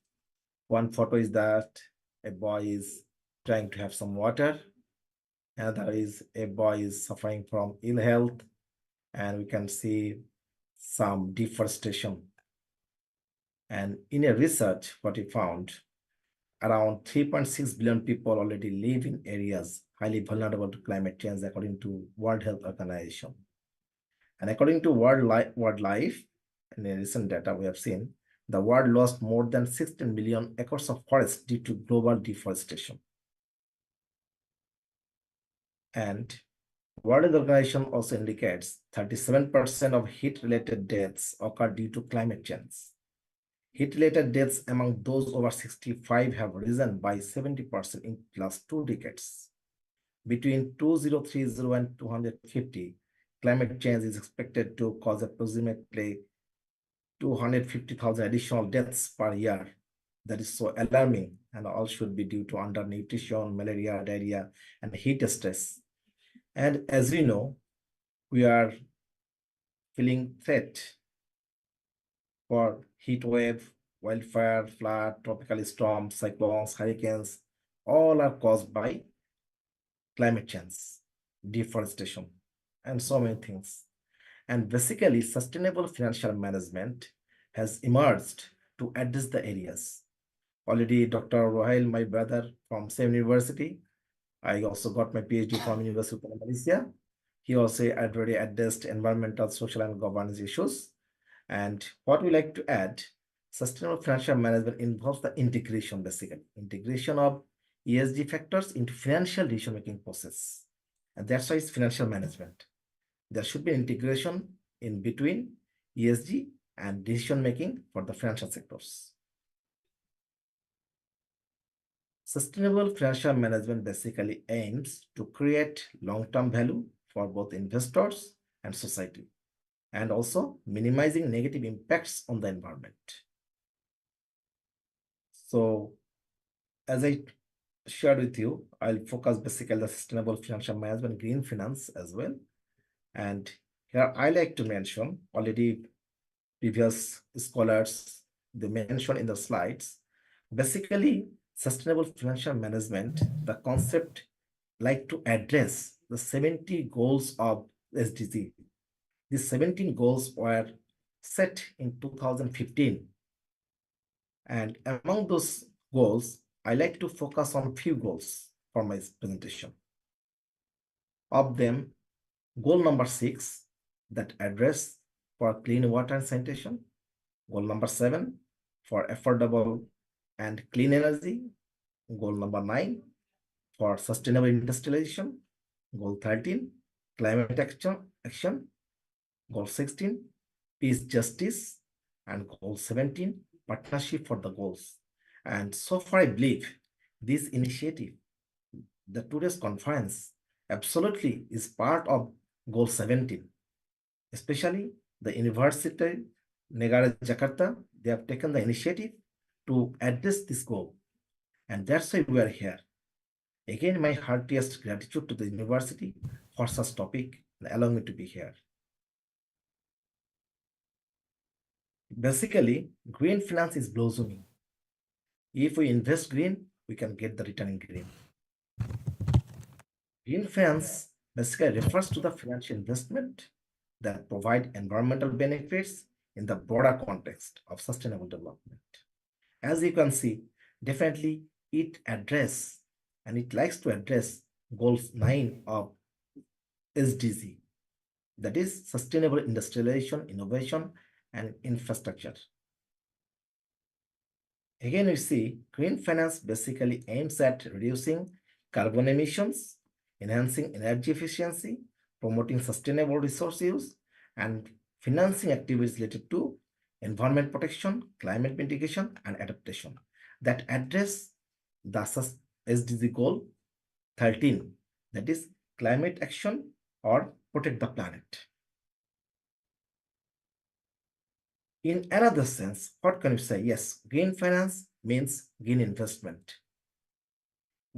One photo is that a boy is trying to have some water. Another is a boy is suffering from ill health. And we can see some deforestation. And in a research, what we found, around 3.6 billion people already live in areas highly vulnerable to climate change, according to World Health Organization. And according to Wildlife, in a recent data we have seen, the world lost more than 16 million acres of forest due to global deforestation. And World Health Organization also indicates 37% of heat-related deaths occur due to climate change. Heat-related deaths among those over 65 have risen by 70% in the last 2 decades. Between 2030 and 250, climate change is expected to cause approximately 250,000 additional deaths per year. That is so alarming, and all should be due to undernutrition, malaria, diarrhea, and heat stress. And as we know, we are feeling threat for heat wave, wildfire, flood, tropical storms, cyclones, hurricanes, all are caused by climate change, deforestation, and so many things. And basically, sustainable financial management has emerged to address the areas. Already, Dr. Rohail, my brother from same university, I also got my PhD from University of Malaysia. He also already addressed environmental, social, and governance issues. And what we like to add, sustainable financial management involves the integration, basically, integration of ESG factors into financial decision-making process. And that's why it's financial management. There should be integration in between ESG and decision-making for the financial sectors. Sustainable financial management basically aims to create long-term value for both investors and society, and also minimizing negative impacts on the environment. So, as I shared with you, I'll focus basically on the sustainable financial management, green finance as well. And here I like to mention already previous scholars, they mentioned in the slides, basically sustainable financial management, the concept like to address the 70 goals of SDG. These 17 goals were set in 2015. And among those goals, I like to focus on few goals for my presentation. Of them, goal number 6, that address for clean water and sanitation. Goal number 7, for affordable and clean energy. Goal number 9, for sustainable industrialization. Goal 13, climate action. Goal 16, peace, justice. And goal 17, partnership for the goals. And so far, I believe this initiative, the today's conference, absolutely is part of Goal 17, especially the University Negara Jakarta. They have taken the initiative to address this goal, and that's why we are here. Again, my heartiest gratitude to the university for such topic and allowing me to be here. Basically, green finance is blossoming. If we invest green, we can get the return in green. Green finance basically refers to the financial investment that provide environmental benefits in the broader context of sustainable development. As you can see, definitely it address and it likes to address goals 9 of SDG, that is sustainable industrialization, innovation, and infrastructure. Again, we see green finance basically aims at reducing carbon emissions, enhancing energy efficiency, promoting sustainable resource use, and financing activities related to environment protection, climate mitigation, and adaptation that address the SDG goal 13, that is climate action or protect the planet. In another sense, what can you say? Yes, green finance means green investment.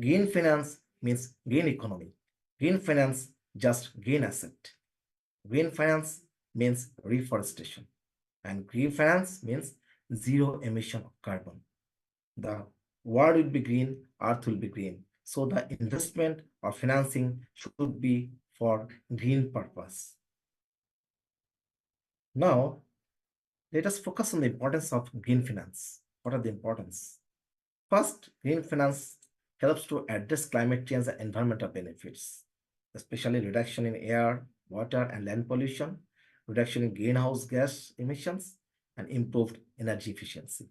Green finance means green economy. Green finance just green asset. Green finance means reforestation. And green finance means zero emission of carbon. The world will be green, earth will be green. So the investment or financing should be for green purpose. Now, let us focus on the importance of green finance. What are the importance? First, green finance helps to address climate change and environmental benefits, especially reduction in air, water, and land pollution, reduction in greenhouse gas emissions, and improved energy efficiency.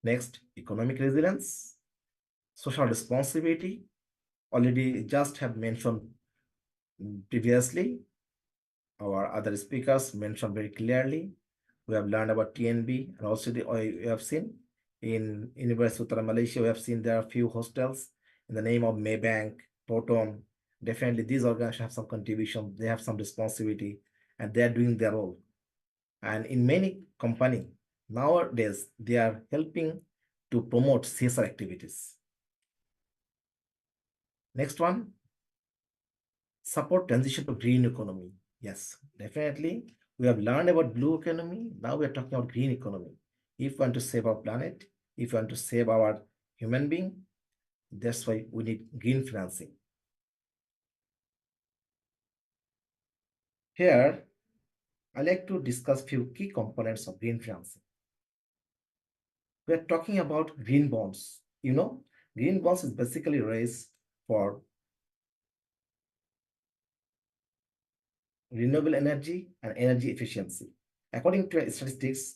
Next, economic resilience, social responsibility, already just have mentioned previously. Our other speakers mentioned very clearly. We have learned about TNB, and also we have seen in University of Uttar Malaysia, we have seen there are few hostels in the name of Maybank, Proton. Definitely these organizations have some contribution, they have some responsibility, and they are doing their role. And in many companies, nowadays, they are helping to promote CSR activities. Next one, support transition to green economy. Yes, definitely. We have learned about blue economy. Now we are talking about green economy. If we want to save our planet, if we want to save our human being, that's why we need green financing. Here, I like to discuss few key components of green financing. We are talking about green bonds. You know, green bonds is basically raised for renewable energy and energy efficiency. According to statistics,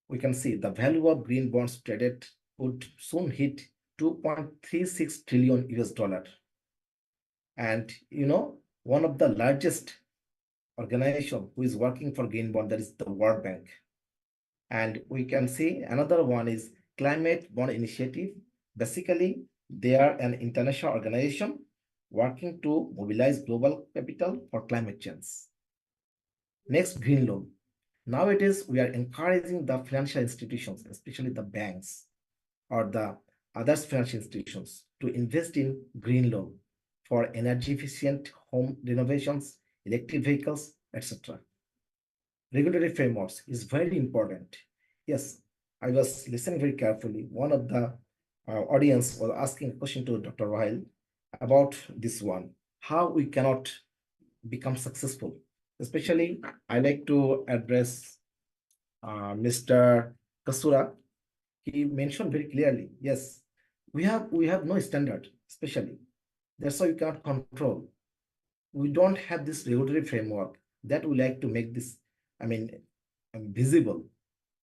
we can see the value of green bonds traded would soon hit 2.36 trillion US dollar. And you know, one of the largest organization who is working for green bond, that is the World Bank. And we can see another one is Climate Bond Initiative. Basically, they are an international organization working to mobilize global capital for climate change. Next, green loan. Nowadays, we are encouraging the financial institutions, especially the banks or the other financial institutions, to invest in green loan for energy efficient home renovations, electric vehicles, etc. Regulatory frameworks is very important. Yes, I was listening very carefully. One of the audience was asking a question to Dr. Rahil about this one, how we cannot become successful. Especially, I like to address Mr. Kasura. He mentioned very clearly, yes, we have no standard, especially. That's why we cannot control. We don't have this regulatory framework that we like to make this, visible.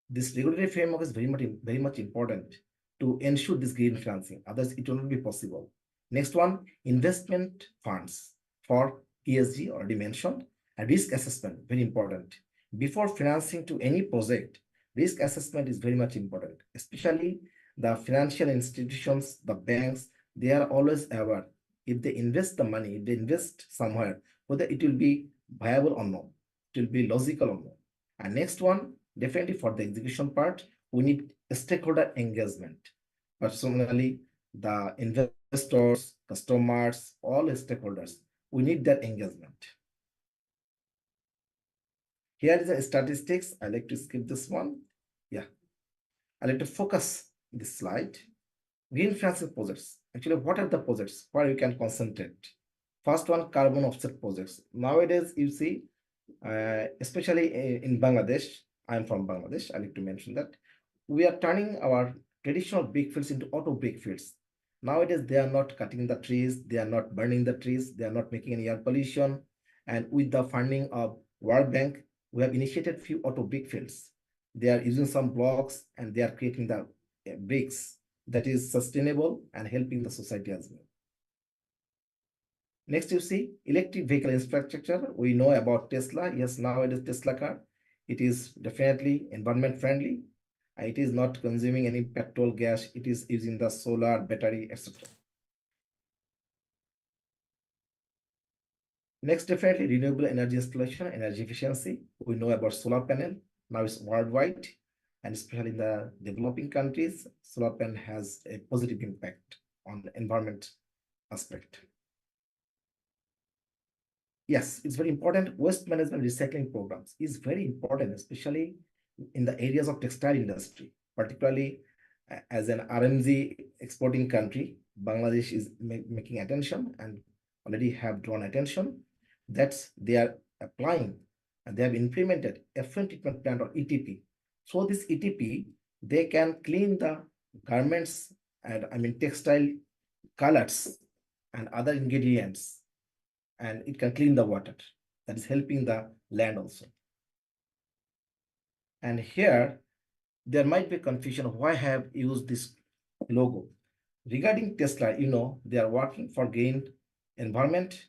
This regulatory framework is very much important to ensure this green financing. Otherwise, it will not be possible. Next one, investment funds for ESG already mentioned, and risk assessment, very important. Before financing to any project, risk assessment is very much important, especially the financial institutions, the banks, they are always aware if they invest the money, if they invest somewhere, whether it will be viable or not, it will be logical or not. And next one, definitely for the execution part, we need stakeholder engagement. Personally, the investors, customers, all stakeholders, we need that engagement. Here is the statistics. I like to skip this one. Yeah, I like to focus this slide. Green financing projects. Actually, what are the projects where you can concentrate? First one, carbon offset projects. Nowadays, you see, especially in Bangladesh, I'm from Bangladesh, I like to mention that, we are turning our traditional brick fields into auto brick fields. Nowadays, they are not cutting the trees, they are not burning the trees, they are not making any air pollution. And with the funding of World Bank, we have initiated few auto brick fields. They are using some blocks and they are creating the bricks that is sustainable and helping the society as well. Next, you see electric vehicle infrastructure. We know about Tesla. Yes, now it is Tesla car. It is definitely environment friendly. It is not consuming any petrol, gas. It is using the solar, battery, etc. Next, definitely renewable energy installation, energy efficiency. We know about solar panel. Now it's worldwide, and especially in the developing countries, solar panel has a positive impact on the environment aspect. Yes, it's very important. Waste management recycling programs is very important, especially in the areas of textile industry, particularly as an RMZ exporting country. Bangladesh is making attention and already have drawn attention that they are applying and they have implemented effluent treatment plant or ETP. So this ETP, they can clean the garments and textile colors and other ingredients, and it can clean the water. That is helping the land also. And here, there might be confusion of why I have used this logo. Regarding Tesla, they are working for green environment.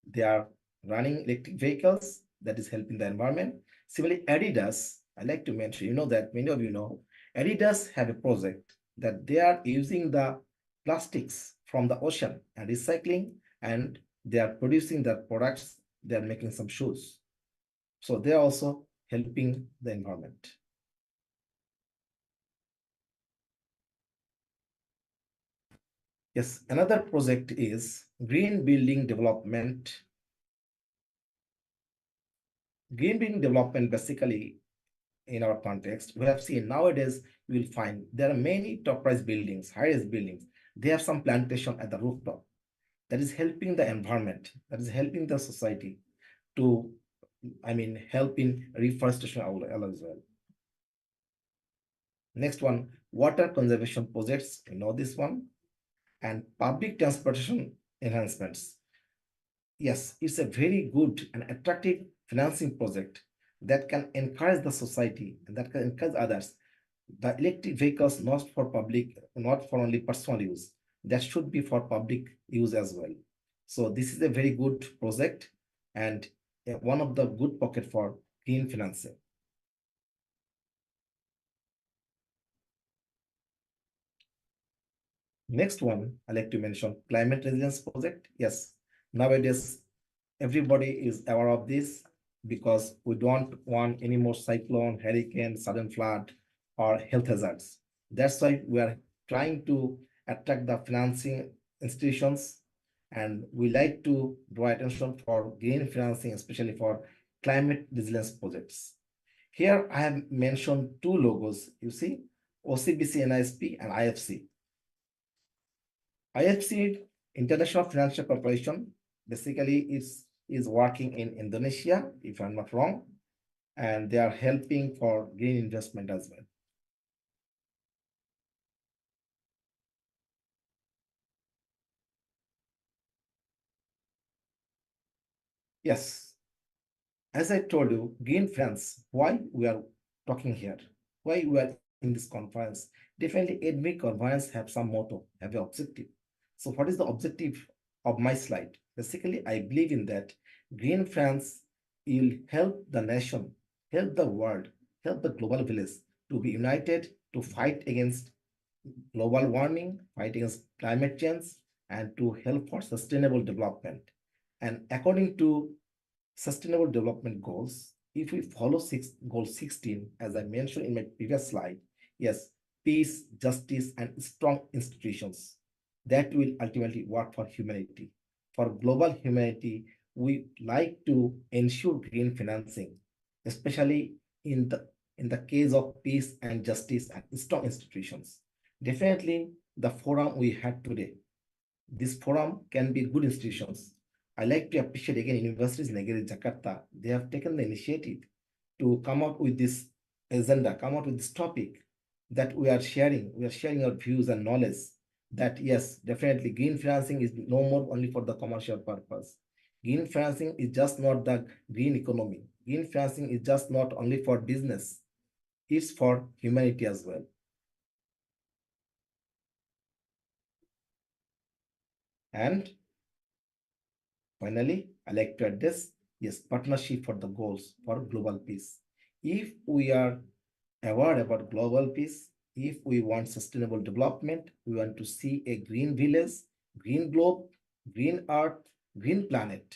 They are running electric vehicles that is helping the environment. Similarly, Adidas, I like to mention, that many of you know, Adidas have a project that they are using the plastics from the ocean and recycling, and they are producing their products. They are making some shoes. So they are also helping the environment. Yes, another project is green building development. Green building development, basically, in our context, we have seen nowadays, you will find there are many top-rise buildings, high-rise buildings. They have some plantation at the rooftop. That is helping the environment. That is helping the society to, help in reforestation as well. Next one, water conservation projects. You know this one. And public transportation enhancements. Yes, it's a very good and attractive financing project that can encourage the society and that can encourage others. The electric vehicles not for public, not for only personal use, that should be for public use as well. So this is a very good project and one of the good pocket for green financing. Next one, I like to mention climate resilience project. Yes, nowadays everybody is aware of this because we don't want any more cyclone, hurricane, sudden flood, or health hazards. That's why we are trying to attract the financing institutions, and we like to draw attention for green financing, especially for climate resilience projects. Here I have mentioned two logos. You see, OCBC NISP and IFC. IFC, International Financial Corporation, basically is working in Indonesia, if I'm not wrong, and they are helping for green investment as well. Yes, as I told you, green finance, why we are talking here, why we are in this conference. Definitely every conference have some motto, have an objective. So what is the objective of my slide? Basically, I believe in that green finance will help the nation help the world, help the global village to be united to fight against global warming, fight against climate change, and to help for sustainable development. And according to Sustainable Development Goals, if we follow goal 16, as I mentioned in my previous slide, yes, peace, justice, and strong institutions that will ultimately work for humanity. For global humanity, we like to ensure green financing, especially in the case of peace and justice and strong institutions. Definitely, the forum we had today, this forum can be good institutions. I like to appreciate again universities Negeri Jakarta. They have taken the initiative to come up with this agenda, come up with this topic that we are sharing. We are sharing our views and knowledge that yes, definitely green financing is no more only for the commercial purpose. Green financing is just not the green economy. Green financing is just not only for business. It's for humanity as well. And finally, I like to address yes, partnership for the goals for global peace. If we are aware about global peace, if we want sustainable development, we want to see a green village, green globe, green earth, green planet.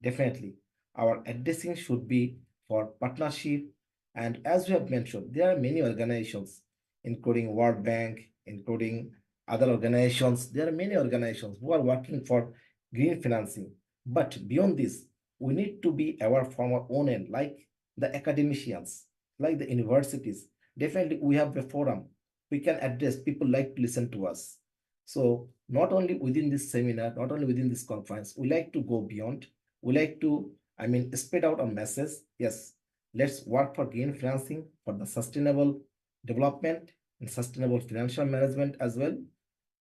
Definitely, our addressing should be for partnership. And as we have mentioned, there are many organizations, including World Bank, including other organizations. There are many organizations who are working for green financing. But beyond this, we need to be aware from our own end, like the academicians, like the universities. Definitely, we have a forum. We can address, people like to listen to us. So not only within this seminar, not only within this conference, we like to go beyond. We like to, spread out our message. Yes, let's work for green financing, for the sustainable development and sustainable financial management as well.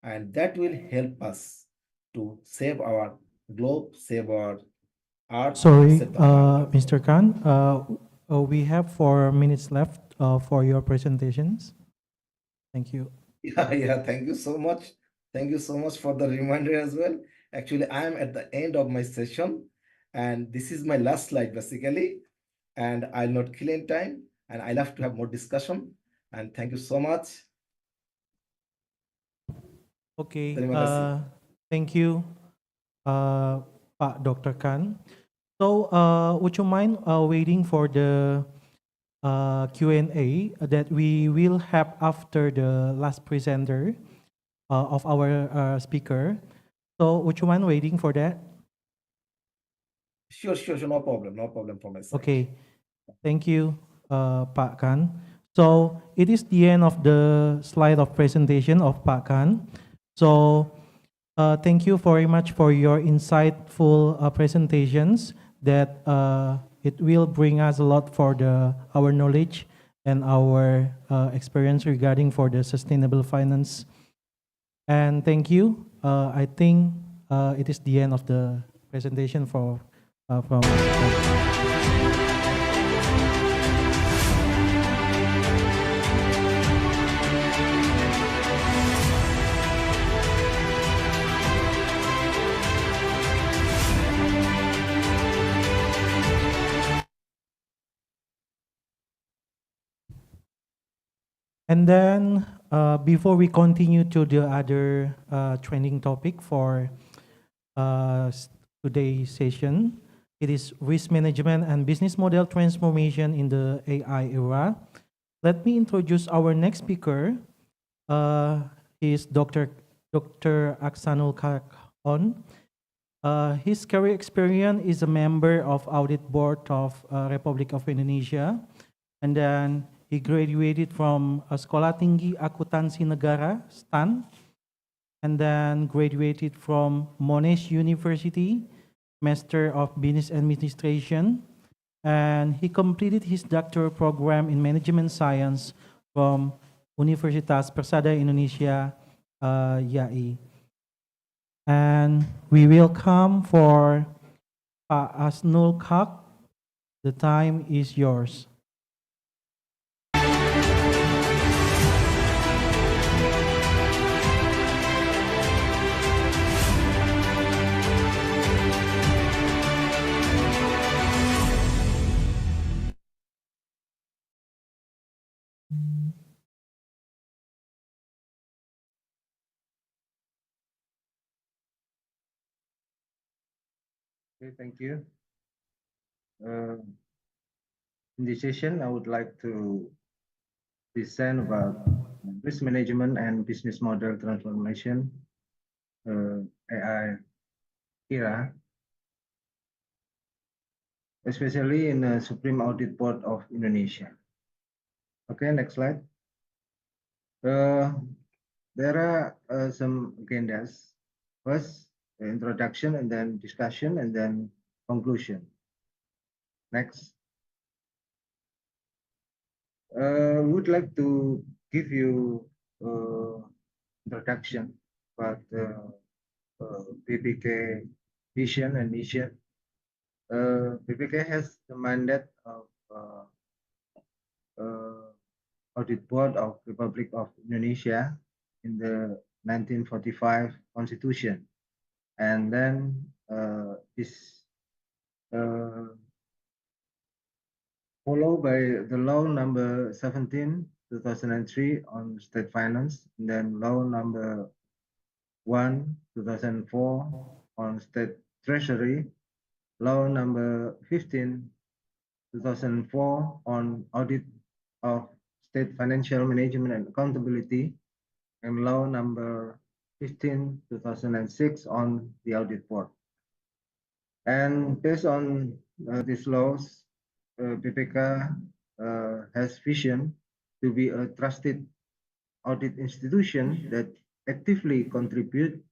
And that will help us to save our globe, save our art. Sorry, save the planet. Mr. Khan, we have 4 minutes left for your presentations. Thank you. Yeah, thank you so much. Thank you so much for the reminder as well. Actually, I am at the end of my session, and this is my last slide basically. And I'll not kill any time, and I'll have to have more discussion. And thank you so much. Okay, Terima kasih. thank you, Pak Dr. Khan. So, would you mind waiting for the Q&A that we will have after the last presenter of our speaker? So, would you mind waiting for that? Sure, no problem for my side. Okay, thank you, Pak Khan. So, it is the end of the slide of presentation of Pak Khan. So, thank you very much for your insightful presentations that it will bring us a lot for our knowledge and our experience regarding for the sustainable finance. And thank you. I think it is the end of the presentation from. And then before we continue to the other trending topic for today's session, it is risk management and business model transformation in the AI era. Let me introduce our next speaker. He is Dr. Aksanul Kakon. His career experience is a member of Audit Board of Republic of Indonesia, and then he graduated from Sekolah Tinggi Akuntansi Negara, STAN, and then graduated from Monash University, Master of Business Administration, and he completed his doctoral program in Management Science from Universitas Persada Indonesia, YAI. And we welcome for Pak Asnul Kak. The time is yours. Okay, thank you. In this session, I would like to present about risk management and business model transformation, AI era, especially in the Supreme Audit Board of Indonesia. Okay, next slide. There are some agendas. First, the introduction, and then discussion, and then conclusion. Next. Would like to give you introduction about PPK vision and mission. PPK has the mandate of Audit Board of Republic of Indonesia in the 1945 Constitution, and then this followed by the law number 17 2003 on state finance, and then law number 1 2004 on state treasury, law number 15 2004 on audit of state financial management and accountability, and law number 15 2006 on the audit board. And based on these laws, PPK has vision to be a trusted audit institution that actively contribute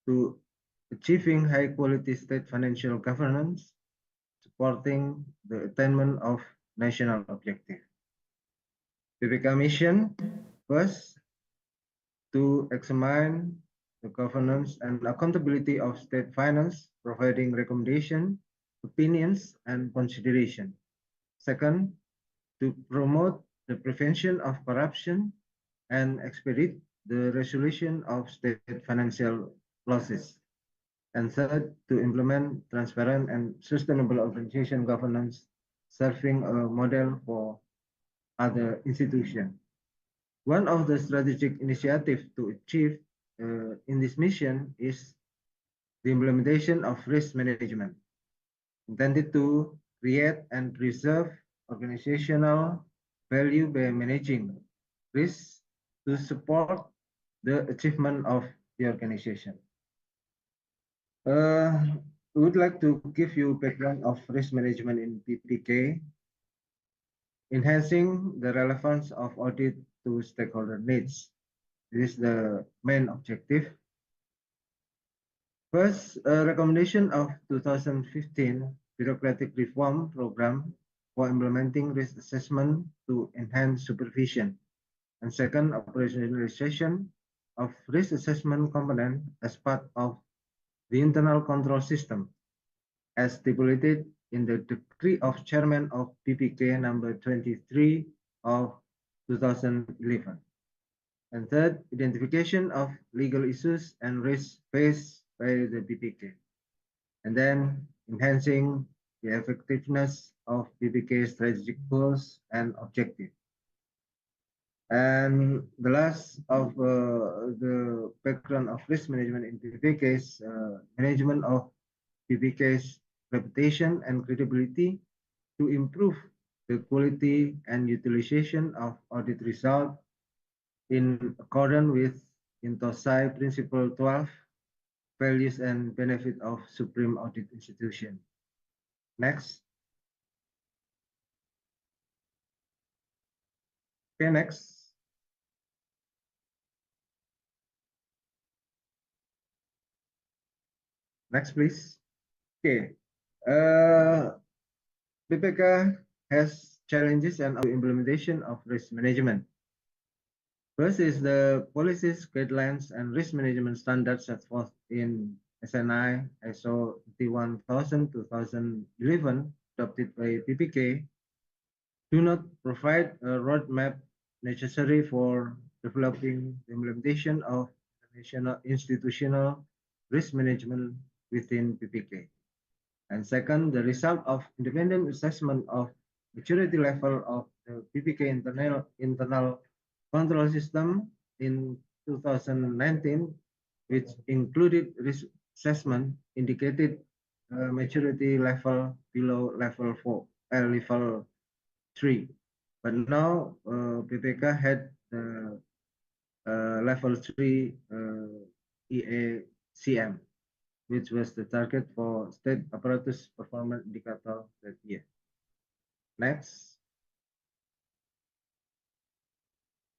to achieving high quality state financial governance, supporting the attainment of national objective. PPK mission, first, to examine the governance and accountability of state finance, providing recommendation, opinions, and consideration. Second, to promote the prevention of corruption and expedite the resolution of state financial losses. And third, to implement transparent and sustainable organization governance, serving a model for other institutions. One of the strategic initiatives to achieve in this mission is the implementation of risk management, intended to create and preserve organizational value by managing risks to support the achievement of the organization. We would like to give you background of risk management in PPK, enhancing the relevance of audit to stakeholder needs. This is the main objective. First, a recommendation of 2015 bureaucratic reform program for implementing risk assessment to enhance supervision. And second, operationalization of risk assessment component as part of the internal control system, as stipulated in the decree of chairman of PPK number 23 of 2011. And third, identification of legal issues and risks faced by the PPK. And then enhancing the effectiveness of PPK strategic goals and objectives. And the last of the background of risk management in PPK is management of PPK's reputation and credibility to improve the quality and utilization of audit result in accordance with Intosai Principle 12, Values and Benefit of Supreme Audit Institution. Next. Okay, next. Next, please. Okay. PPK has challenges and implementation of risk management. First is the policies, guidelines, and risk management standards set forth in SNI ISO 31000-2011 adopted by PPK do not provide a roadmap necessary for developing the implementation of institutional risk management within PPK. And second, the result of independent assessment of maturity level of the PPK internal control system in 2019, which included risk assessment, indicated maturity level below level 3. But now PPK had the level 3 EACM, which was the target for state apparatus performance indicator that year. Next.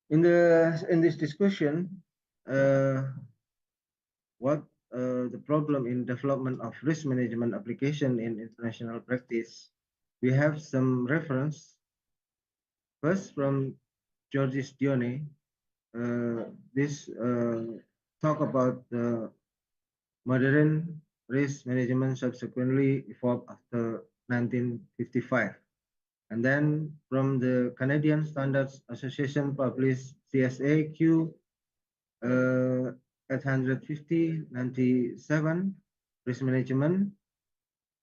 In this discussion, what the problem in development of risk management application in international practice, we have some reference. First, from Georges Dione, this talk about the modern risk management subsequently evolved after 1955. And then from the Canadian Standards Association published CSA Q 850/97 risk management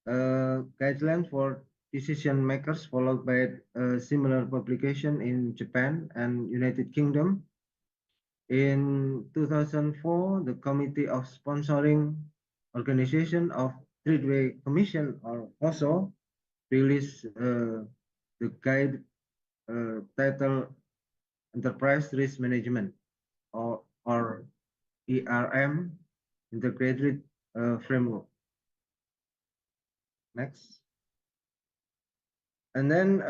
guidelines for decision makers, followed by a similar publication in Japan and United Kingdom. In 2004, the Committee of Sponsoring Organization of Tradeway Commission, or COSO, released the guide titled Enterprise Risk Management, or ERM, Integrated Framework. Next. And then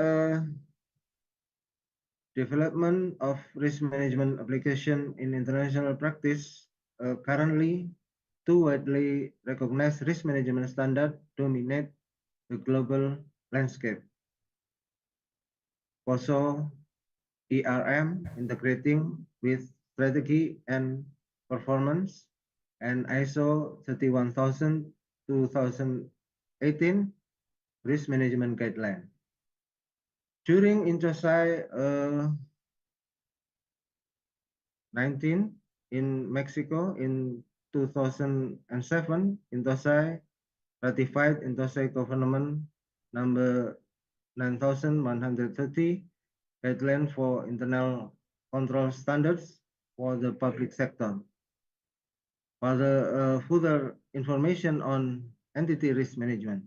development of risk management application in international practice. Currently, two widely recognized risk management standards dominate the global landscape. COSO ERM, integrating with strategy and performance, and ISO 31000 2018 risk management guideline. During Intosai 19 in Mexico in 2007, Intosai ratified Intosai Government number 9130 guideline for internal control standards for the public sector. Further information on entity risk management,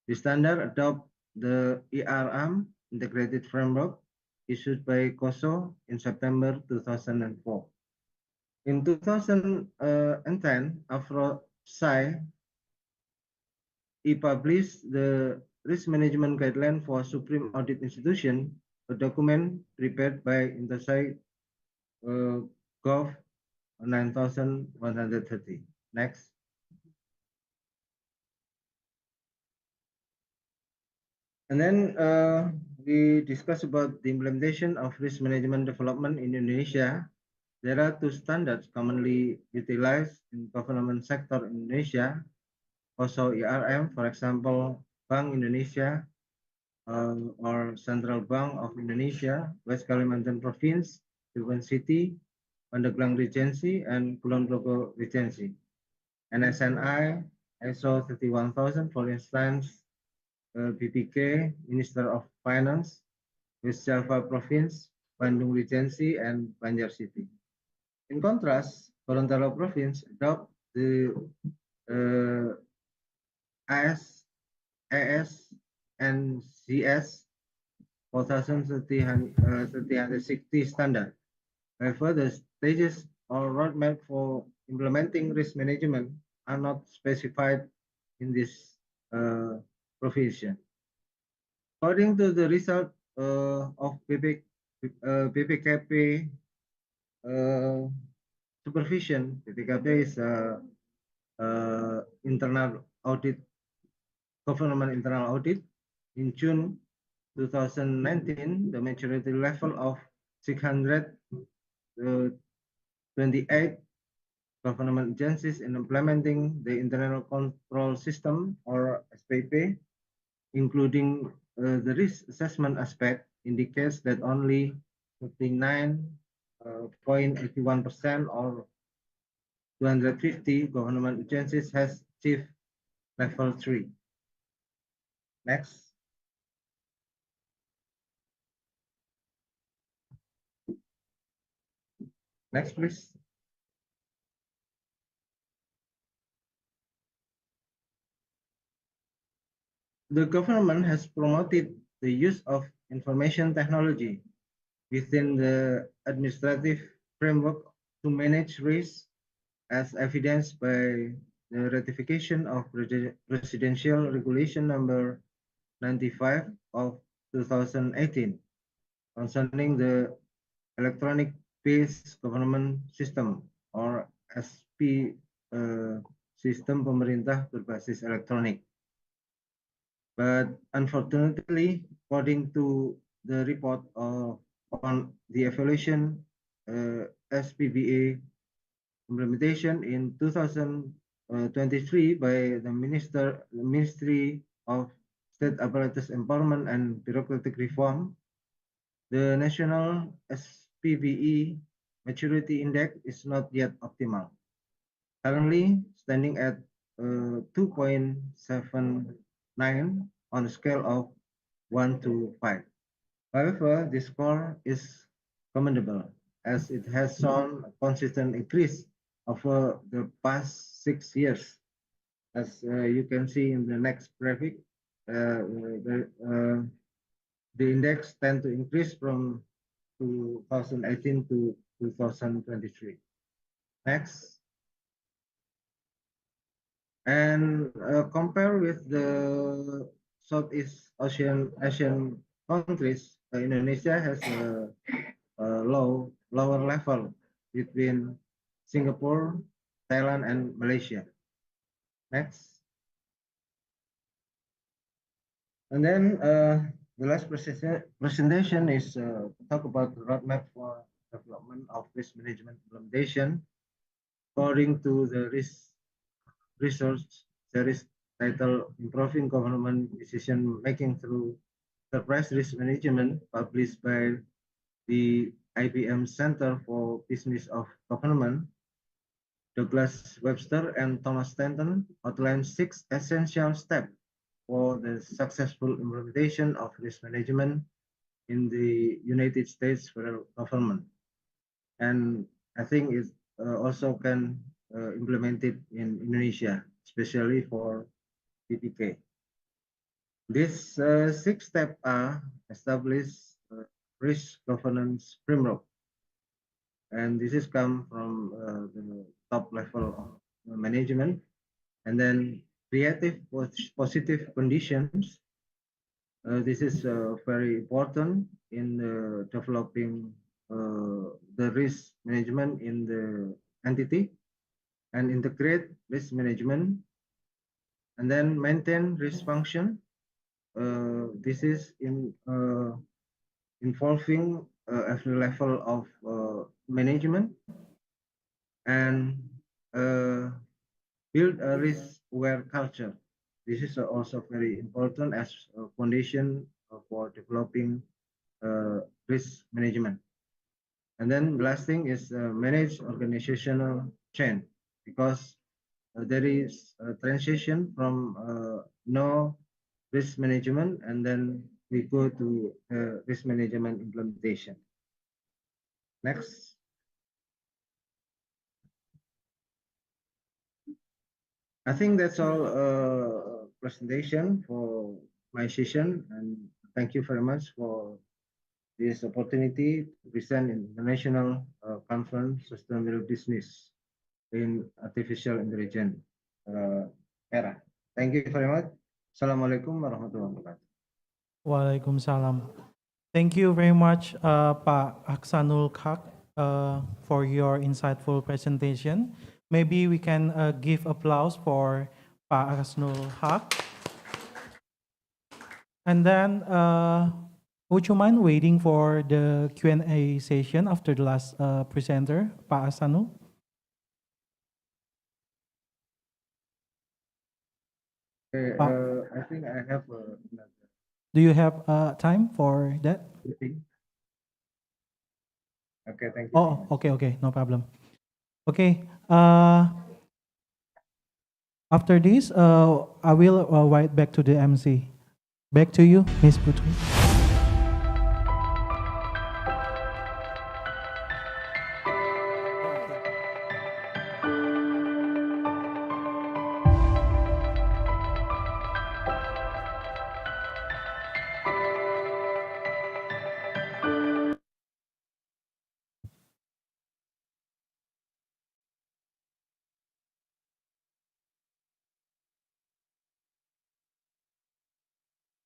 the standard adopt the ERM integrated framework issued by COSO in September 2004. In 2010, AfroSci published the risk management guideline for Supreme Audit Institution, a document prepared by Intosai Gov 9130. Next. And then we discuss about the implementation of risk management development in Indonesia. There are two standards commonly utilized in government sector in Indonesia. Also ERM, for example, Bank Indonesia or Central Bank of Indonesia, West Kalimantan Province, Cirebon City, Pandeglang Regency, and Kulon Progo Regency. And SNI, ISO 31000, for instance, BPK, Minister of Finance, West Java Province, Bandung Regency, and Banjar City. In contrast, Gorontalo Province adopt the AS and CS 4360 standard. However, the stages or roadmap for implementing risk management are not specified in this provision. According to the result of BPKP supervision, BPKP is internal audit, government internal audit. In June 2019, the maturity level of 628 government agencies in implementing the internal control system, or SPP, including the risk assessment aspect, indicates that only 59.81% or 250 government agencies has achieved level 3. Next. Next, please. the government has promoted the use of information technology within the administrative framework to manage risk, as evidenced by the ratification of Presidential Regulation number 95 of 2018 concerning the electronic based government system, or SP, sistem pemerintah berbasis elektronik. But unfortunately, according to the report on the evaluation, SPBA implementation in 2023 by the Ministry of State Apparatus Empowerment and Bureaucratic Reform, the national SPBE maturity index is not yet optimal, currently standing at 2.79 on a scale of 1 to 5. However, this score is commendable as it has shown a consistent increase over the past 6 years. As you can see in the next graphic, the index tend to increase from 2018 to 2023. Next. And compare with the Southeast Asian countries, Indonesia has a lower level between Singapore, Thailand, and Malaysia. Next. And then the last presentation is talk about the roadmap for development of risk management implementation according to the research series titled Improving Government Decision Making Through Enterprise Risk Management, published by the IBM Center for Business of Government. Douglas Webster and Thomas Stanton outline 6 essential steps for the successful implementation of risk management in the United States federal government. And I think it also can implement it in Indonesia, especially for PPK. These 6 steps are establish risk governance framework, and this is come from the top level of management, and then creative positive conditions. This is very important in developing the risk management in the entity, and integrate risk management, and then maintain risk function. This is involving every level of management, and build a risk-aware culture. This is also very important as a foundation for developing risk management. And then the last thing is manage organizational change, because there is a transition from no risk management, and then we go to risk management implementation. Next. I think that's all presentation for my session, and thank you very much for this opportunity to present in the National Conference Sustainable Business in Artificial Intelligence era. Thank you very much. Assalamualaikum warahmatullahi wabarakatuh. Waalaikumsalam. Thank you very much, Pak Aksanul Haq, for your insightful presentation. Maybe we can give applause for Pak Aksanul Haq. And then, would you mind waiting for the Q&A session after the last presenter, Pak Aksanul? Okay, I think I have another. Do you have time for that? Okay, thank you. Oh, okay, no problem. Okay, after this, I will write back to the MC. Back to you, Ms. Putri.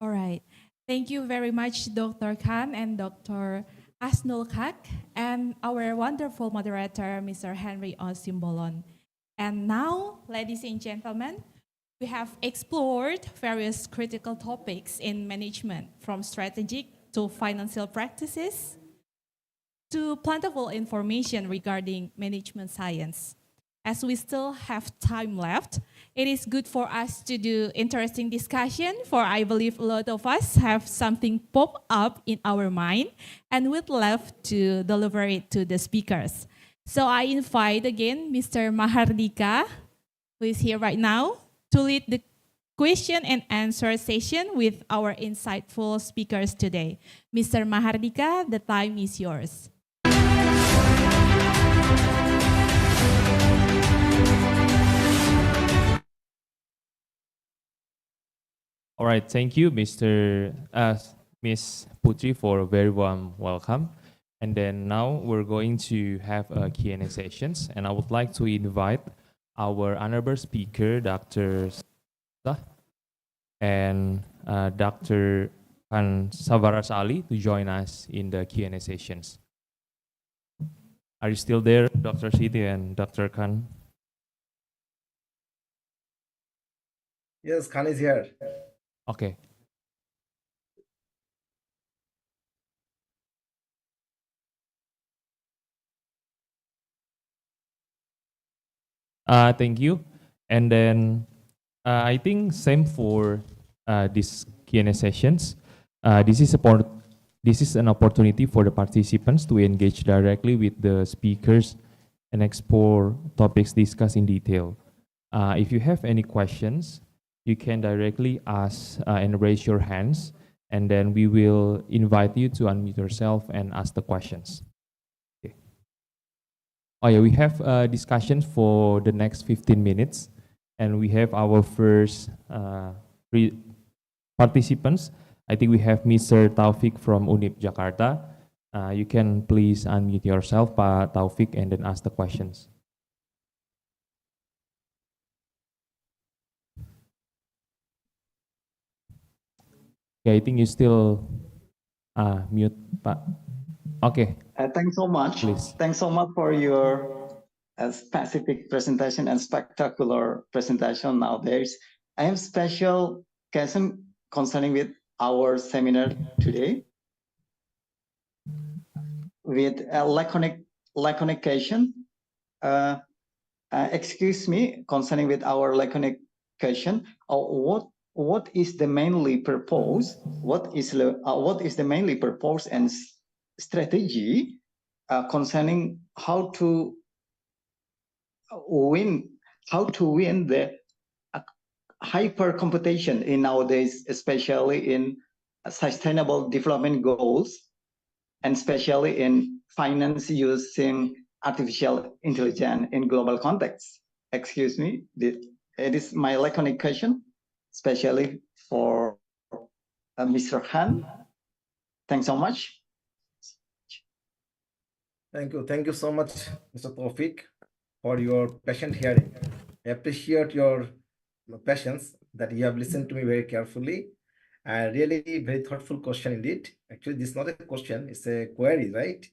All right. Thank you very much, Dr. Khan and Dr. Asnul Kak, and our wonderful moderator, Mr. Henry Osimbolon. And now, ladies and gentlemen, we have explored various critical topics in management, from strategic to financial practices to plentiful information regarding management science. As we still have time left, it is good for us to do interesting discussion, for I believe a lot of us have something pop up in our mind and would love to deliver it to the speakers. So I invite again Mr. Mahardika, who is here right now, to lead the question and answer session with our insightful speakers today. Mr. Mahardika, the time is yours. All right, thank you, Miss Putri, for a very warm welcome. And then now we're going to have a Q&A sessions, and I would like to invite our honorable speaker, Dr. Sah and Dr. Khan Savaras Ali, to join us in the Q&A sessions. Are you still there, Dr. Siti and Dr. Khan? Yes, Khan is here. Okay. Thank you. And then I think same for this Q&A sessions. This is an opportunity for the participants to engage directly with the speakers and explore topics discussed in detail. If you have any questions, you can directly ask and raise your hands, and then we will invite you to unmute yourself and ask the questions. Okay. Oh yeah, we have discussions for the next 15 minutes, and we have our first participants. I think we have Mr. Taufik from UNIP Jakarta. You can please unmute yourself, Pak Taufik, and then ask the questions. Yeah, I think you still mute, Pak. Okay. Thanks so much. Please. Thanks so much for your specific presentation and spectacular presentation nowadays. I have special question concerning with our seminar today with a laconic question. Excuse me, concerning with our laconic question. What is the mainly purpose? What is the mainly purpose and strategy concerning how to win the hyper competition in nowadays, especially in sustainable development goals, and especially in finance using artificial intelligence in global context. Excuse me, it is my laconic question, especially for Mr. Han. Thanks so much. Thank you. Thank you so much, Mr. Taufik, for your patient hearing. I appreciate your patience that you have listened to me very carefully. And really very thoughtful question indeed. Actually, this is not a question, it's a query, right?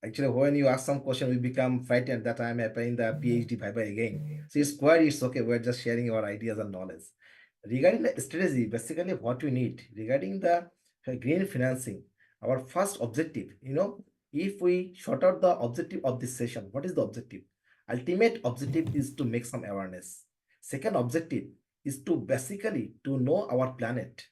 Actually, when you ask some question, we become frightened that I'm applying the PhD Viva again. So it's query, it's okay. We're just sharing our ideas and knowledge. Regarding the strategy, basically what we need regarding the green financing, our first objective, if we short out the objective of this session, what is the objective? Ultimate objective is to make some awareness. Second objective is to basically to know our planet,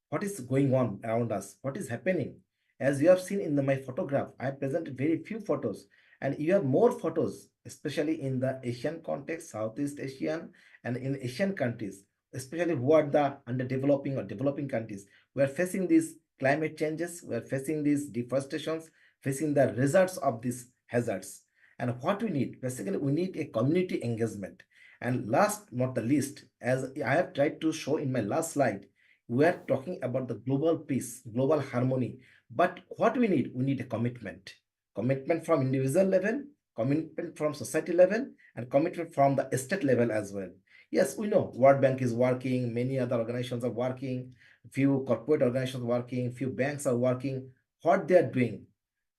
what is going on around us, what is happening. As you have seen in my photograph, I presented very few photos, and you have more photos, especially in the Asian context, Southeast Asian, and in Asian countries, especially who are the underdeveloping or developing countries. We are facing these climate changes, we are facing these deforestations, facing the results of these hazards. And what we need, basically, we need a community engagement. And last not the least, as I have tried to show in my last slide, we are talking about the global peace, global harmony. But what we need a commitment. Commitment from individual level, commitment from society level, and commitment from the state level as well. Yes, we know World Bank is working, many other organizations are working. few corporate organizations working, few banks are working, what they are doing.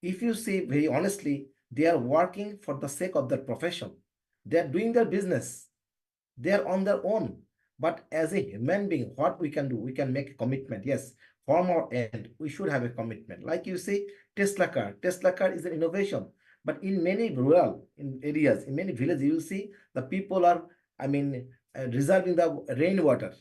If you see very honestly, they are working for the sake of their profession. They are doing their business. They are on their own. But as a human being, what we can do, we can make a commitment. Yes, from our end, we should have a commitment. Like you say, Tesla car. Tesla car is an innovation. But in many rural areas, in many villages, you will see the people are, reserving the rainwater.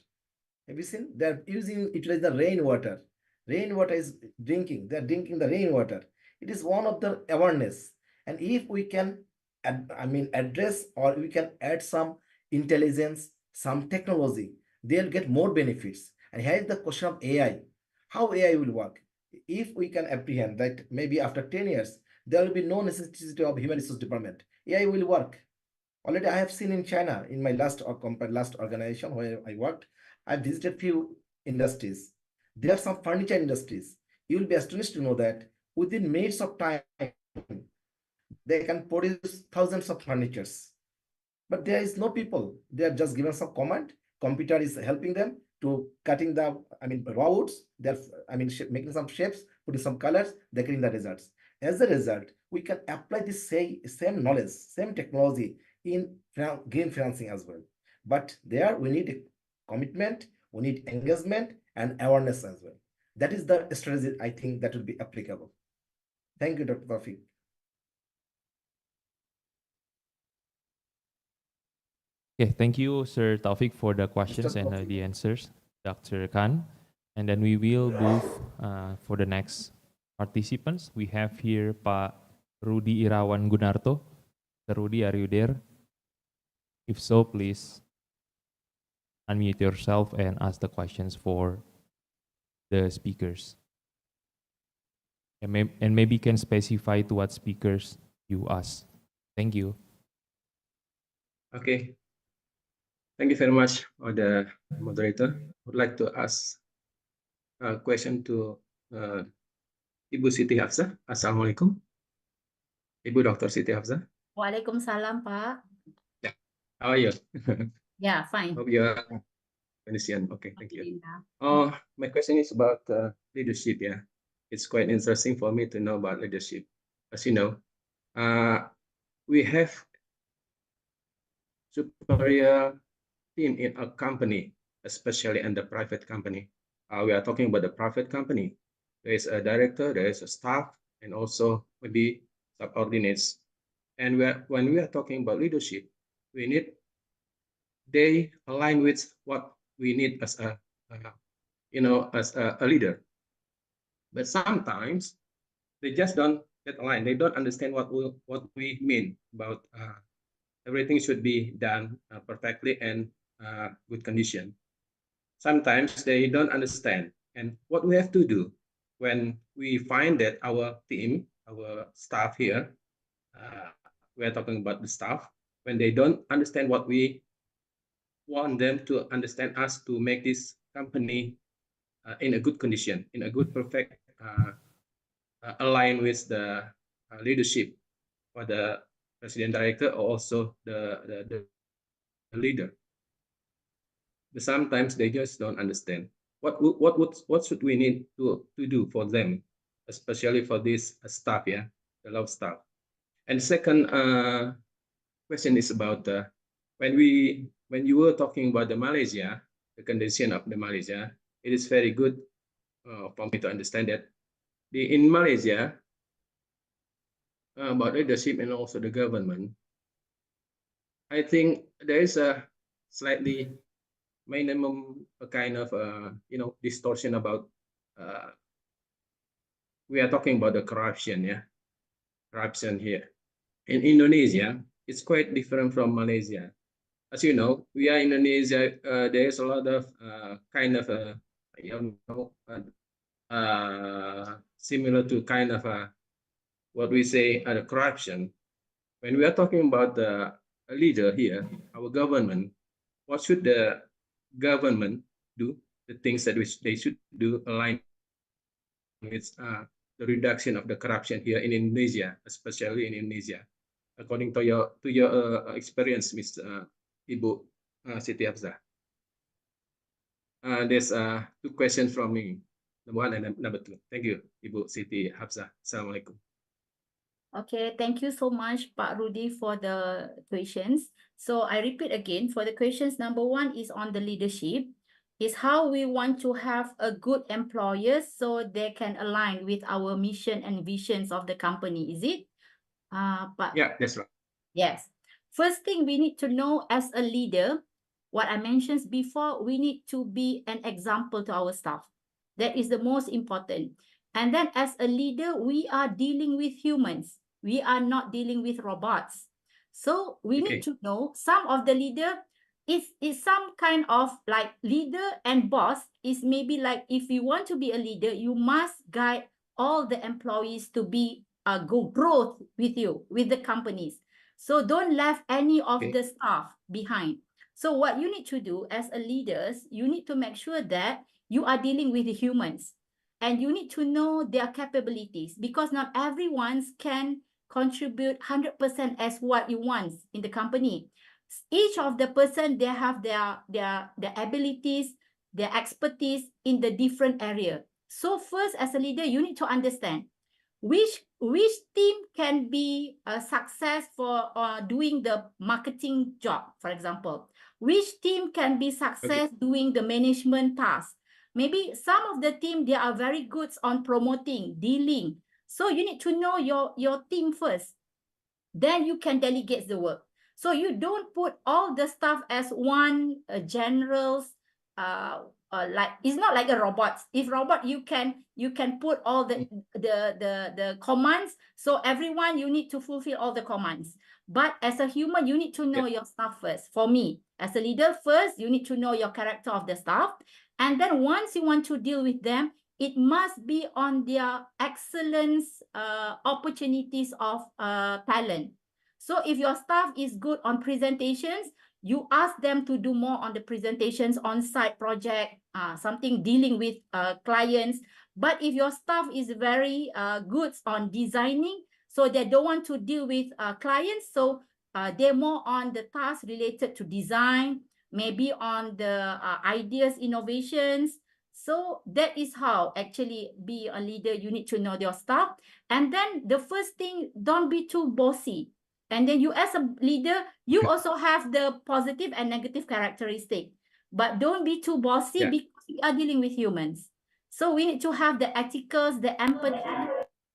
Have you seen? They're utilize the rainwater. Rainwater is drinking. They're drinking the rainwater. It is one of the awareness. And if we can, address or we can add some intelligence, some technology, they'll get more benefits. And here is the question of AI. How AI will work? If we can apprehend that maybe after 10 years, there will be no necessity of human resource department. AI will work. Already I have seen in China, in my last organization where I worked, I visited few industries. There are some furniture industries. You will be astonished to know that within minutes of time, they can produce thousands of furnitures. But there is no people. They are just given some command. Computer is helping them to cutting the, raw woods. They're, making some shapes, putting some colors, they're getting the results. As a result, we can apply this same knowledge, same technology in green financing as well. But there we need a commitment, we need engagement and awareness as well. That is the strategy I think that will be applicable. Thank you, Dr. Tawfiq. Okay, thank you, Sir Taufik, for the questions and the answers, Dr. Khan. And then we will move for the next participants. We have here Pak Rudi Irawan Gunarto. Sir Rudi, are you there? If so, please unmute yourself and ask the questions for the speakers. And maybe can specify to what speakers you ask. Thank you. Okay. Thank you very much, the moderator. I would like to ask a question to Ibu Siti Hafsah. Assalamualaikum. Ibu Dr. Siti Hafsah. Waalaikumsalam, Pak. Yeah. How are you? Yeah, fine. Hope you are condition. Okay, thank you. My question is about leadership. Yeah, it's quite interesting for me to know about leadership. As you know, we have superior team in a company, especially in the private company. We are talking about the private company. There is a director, there is a staff, and also maybe subordinates. And when we are talking about leadership, we need they align with what we need as a leader. But sometimes they just don't get aligned. They don't understand what we mean about everything should be done perfectly and good condition. Sometimes they don't understand. And what we have to do when we find that our team, our staff here, we are talking about the staff, when they don't understand what we want them to understand us to make this company in a good condition, in a good, perfect, align with the leadership for the president director or also the leader. But sometimes they just don't understand what should we need to do for them, especially for this staff, yeah, the law staff. And second question is about when you were talking about the Malaysia, the condition of the Malaysia, it is very good for me to understand that in Malaysia about leadership and also the government, I think there is a slightly minimum kind of distortion about we are talking about the corruption, yeah, corruption here in Indonesia. It's quite different from Malaysia. As you know, we are Indonesia. There's a lot of kind of similar to kind of what we say corruption. When we are talking about the leader here, our government, what should the government do? The things that they should do align with the reduction of the corruption here in Indonesia, especially in Indonesia, according to your experience, Ms. Ibu Siti Hafsah. there's two questions from me, number one and number two. Thank you, Ibu Siti Hafsah. Assalamualaikum. Okay, thank you so much, Pak Rudy, for the questions. So I repeat again, for the questions, number one is on the leadership, is how we want to have a good employers so they can align with our mission and visions of the company, is it? Pak Yeah, that's right. Yes. First thing we need to know as a leader, what I mentioned before, we need to be an example to our staff. That is the most important. And then as a leader, we are dealing with humans. We are not dealing with robots. So we need to know some of the leader is some kind of like leader and boss is maybe like if you want to be a leader, you must guide all the employees to be go growth with you, with the companies. So don't leave any of the staff behind. So what you need to do as a leaders, you need to make sure that you are dealing with the humans and you need to know their capabilities because not everyone can contribute 100% as what you want in the company. Each of the person, they have their abilities, their expertise in the different area. So first, as a leader, you need to understand which team can be a success for doing the marketing job, for example. Which team can be success doing the management task. Maybe some of the team, they are very good on promoting, dealing. So you need to know your team first. Then you can delegate the work. So you don't put all the stuff as one generals, like it's not like a robot. If robot, you can put all the commands. So everyone, you need to fulfill all the commands. But as a human, you need to know your staff first. For me, as a leader, first you need to know your character of the staff, and then once you want to deal with them, it must be on their excellence opportunities of talent. So if your staff is good on presentations, you ask them to do more on the presentations, on-site project, something dealing with clients. But if your staff is very good on designing, so they don't want to deal with clients, so they're more on the task related to design, maybe on the ideas, innovations. So that is how actually be a leader. You need to know your staff. And then the first thing, don't be too bossy. And then you as a leader, you also have the positive and negative characteristic. But don't be too bossy because we are dealing with humans. So we need to have the ethicals, the empathy,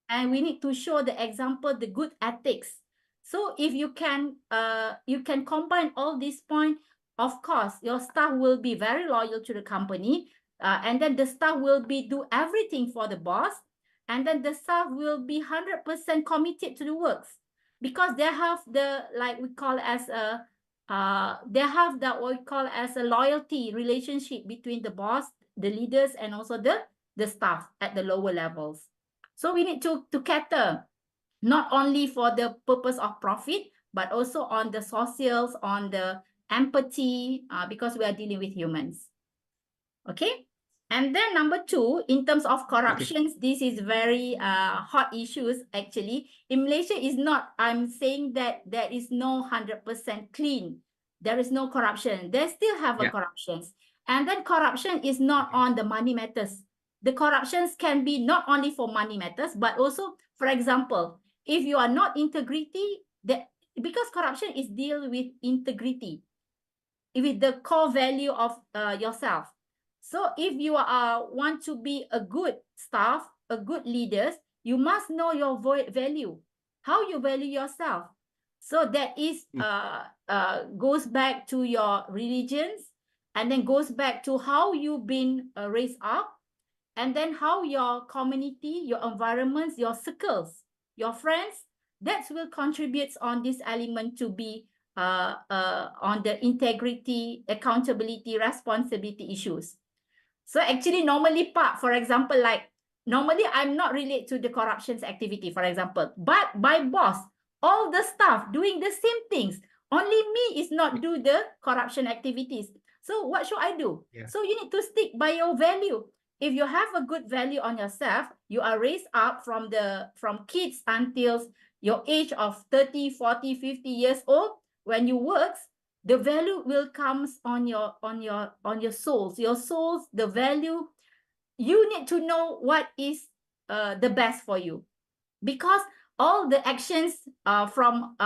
and we need to show the example, the good ethics. So if you can combine all these points, of course, your staff will be very loyal to the company. And then the staff will be do everything for the boss. And then the staff will be 100% committed to the works because they have the, like we call as a, they have that what we call as a loyalty relationship between the boss, the leaders, and also the staff at the lower levels. So we need to cater not only for the purpose of profit, but also on the socials, on the empathy, because we are dealing with humans. Okay. And then number two, in terms of corruptions, this is very hot issues actually. In Malaysia is not, I'm saying that there is no 100% clean. There is no corruption. They still have a corruptions. And then corruption is not on the money matters. The corruptions can be not only for money matters, but also, for example, if you are not integrity, because corruption is deal with integrity, with the core value of yourself. So if you want to be a good staff, a good leaders, you must know your value, how you value yourself. So that is goes back to your religions, and then goes back to how you've been raised up, and then how your community, your environments, your circles, your friends, that will contribute on this element to be on the integrity, accountability, responsibility issues. So actually, normally, for example, like normally I'm not related to the corruptions activity, for example, but my boss, all the staff doing the same things. Only me is not do the corruption activities. So what should I do? So you need to stick by your value. If you have a good value on yourself, you are raised up from kids until your age of 30, 40, 50 years old. When you work, the value will comes on your souls. Your souls, the value, you need to know what is the best for you, because all the actions from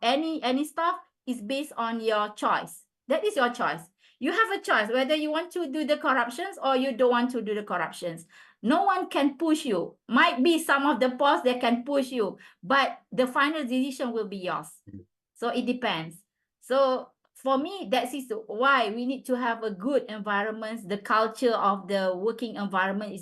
any stuff is based on your choice. That is your choice. You have a choice whether you want to do the corruptions or you don't want to do the corruptions. No one can push you. Might be some of the posts that can push you, but the final decision will be yours. So it depends. So for me, that is why we need to have a good environment. The culture of the working environment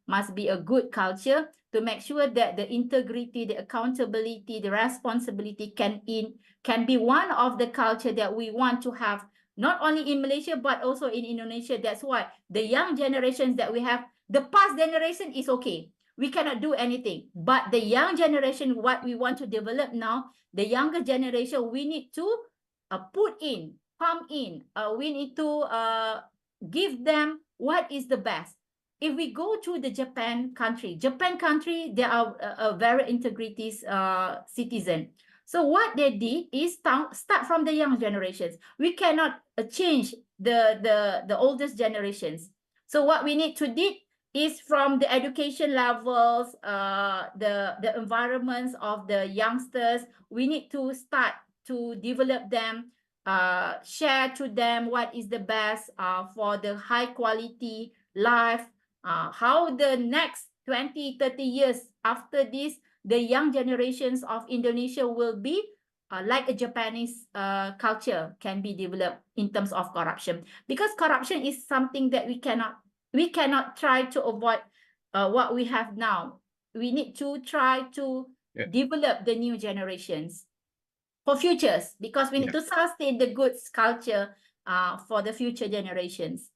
must be a good culture to make sure that the integrity, the accountability, the responsibility can be one of the culture that we want to have, not only in Malaysia but also in Indonesia. That's why the young generations that we have, the past generation is okay. We cannot do anything, but the young generation, what we want to develop now, the younger generation, we need to pump in. We need to give them what is the best. If we go to the Japan country, they are a very integrity citizen. So what they did is start from the young generations. We cannot change the oldest generations. So what we need to do is from the education levels, the environments of the youngsters, we need to start to develop them, share to them what is the best for the high quality life, how the next 20, 30 years after this, the young generations of Indonesia will be like a Japanese culture can be developed in terms of corruption. Because corruption is something that we cannot try to avoid what we have now. We need to try to develop the new generations for futures, because we need to sustain the good culture for the future generations.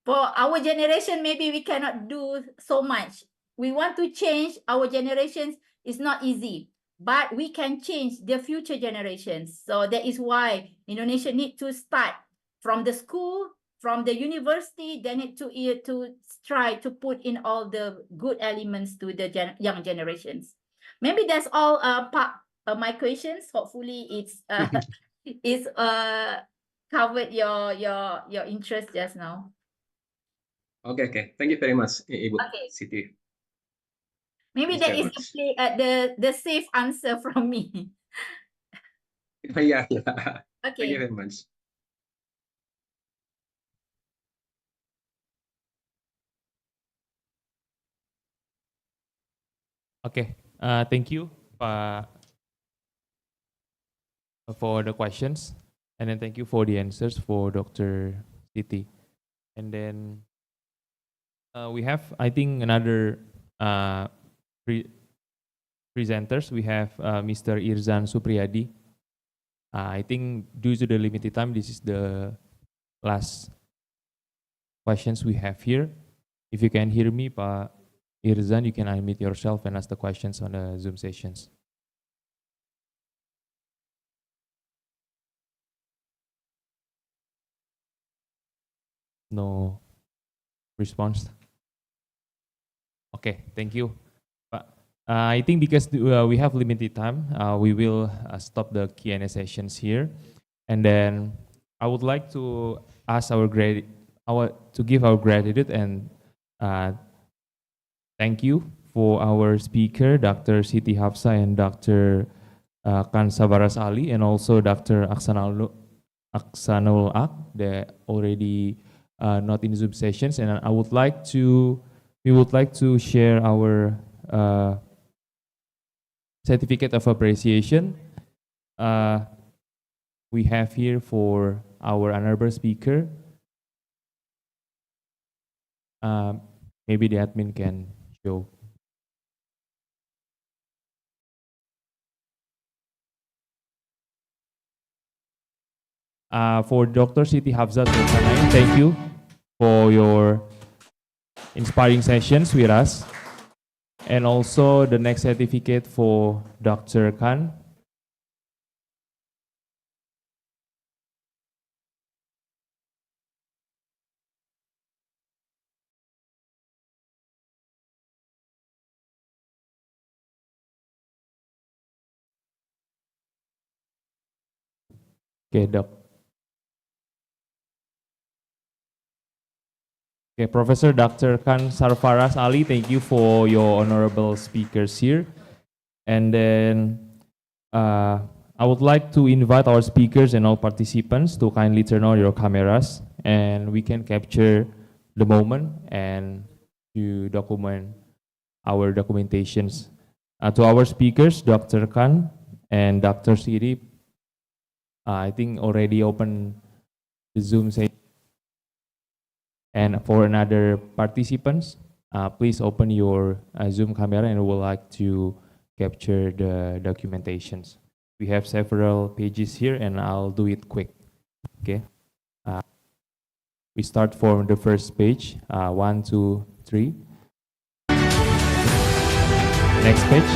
For our generation, maybe we cannot do so much. We want to change our generations. It's not easy, but we can change the future generations. So that is why Indonesia need to start from the school, from the university. They need to try to put in all the good elements to the young generations. Maybe that's all part of my questions. Hopefully it's it's covered your interest just now. Okay. Thank you very much, Ibu Okay. Siti. Maybe Thanks that very is much. actually the safe answer from me. Yeah. Thank you Okay. very much. Okay, thank you for the questions, and then thank you for the answers for Dr. Siti. And then we have, I think, another presenters. We have Mr. Irzan Supriyadi. I think due to the limited time, this is the last questions we have here. If you can hear me, Pak Irzan, you can unmute yourself and ask the questions on the Zoom sessions. No response. Okay, thank you. But I think because we have limited time, we will stop the Q&A sessions here, and then I would like to ask to give our gratitude and thank you for our speaker, Dr. Siti Hafsa and Dr. Kan Sabaras Ali, and also Dr. Aksanul Ak. They already not in Zoom sessions, and we would like to share our certificate of appreciation we have here for our honorable speaker. Maybe the admin can show. For Dr. Siti Hafsa Sultanai, thank you for your inspiring sessions with us. And also the next certificate for Dr. Khan. Okay, Doc. Okay, Professor Dr. Khan Sarfaraz Ali, thank you for your honorable speakers here. And then I would like to invite our speakers and all participants to kindly turn on your cameras and we can capture the moment and to document our documentations. To our speakers, Dr. Khan and Dr. Siri, I think already open the Zoom session. And for another participants, please open your Zoom camera and we would like to capture the documentations. We have several pages here and I'll do it quick, okay? We start from the first page, 1, 2, 3. Next page.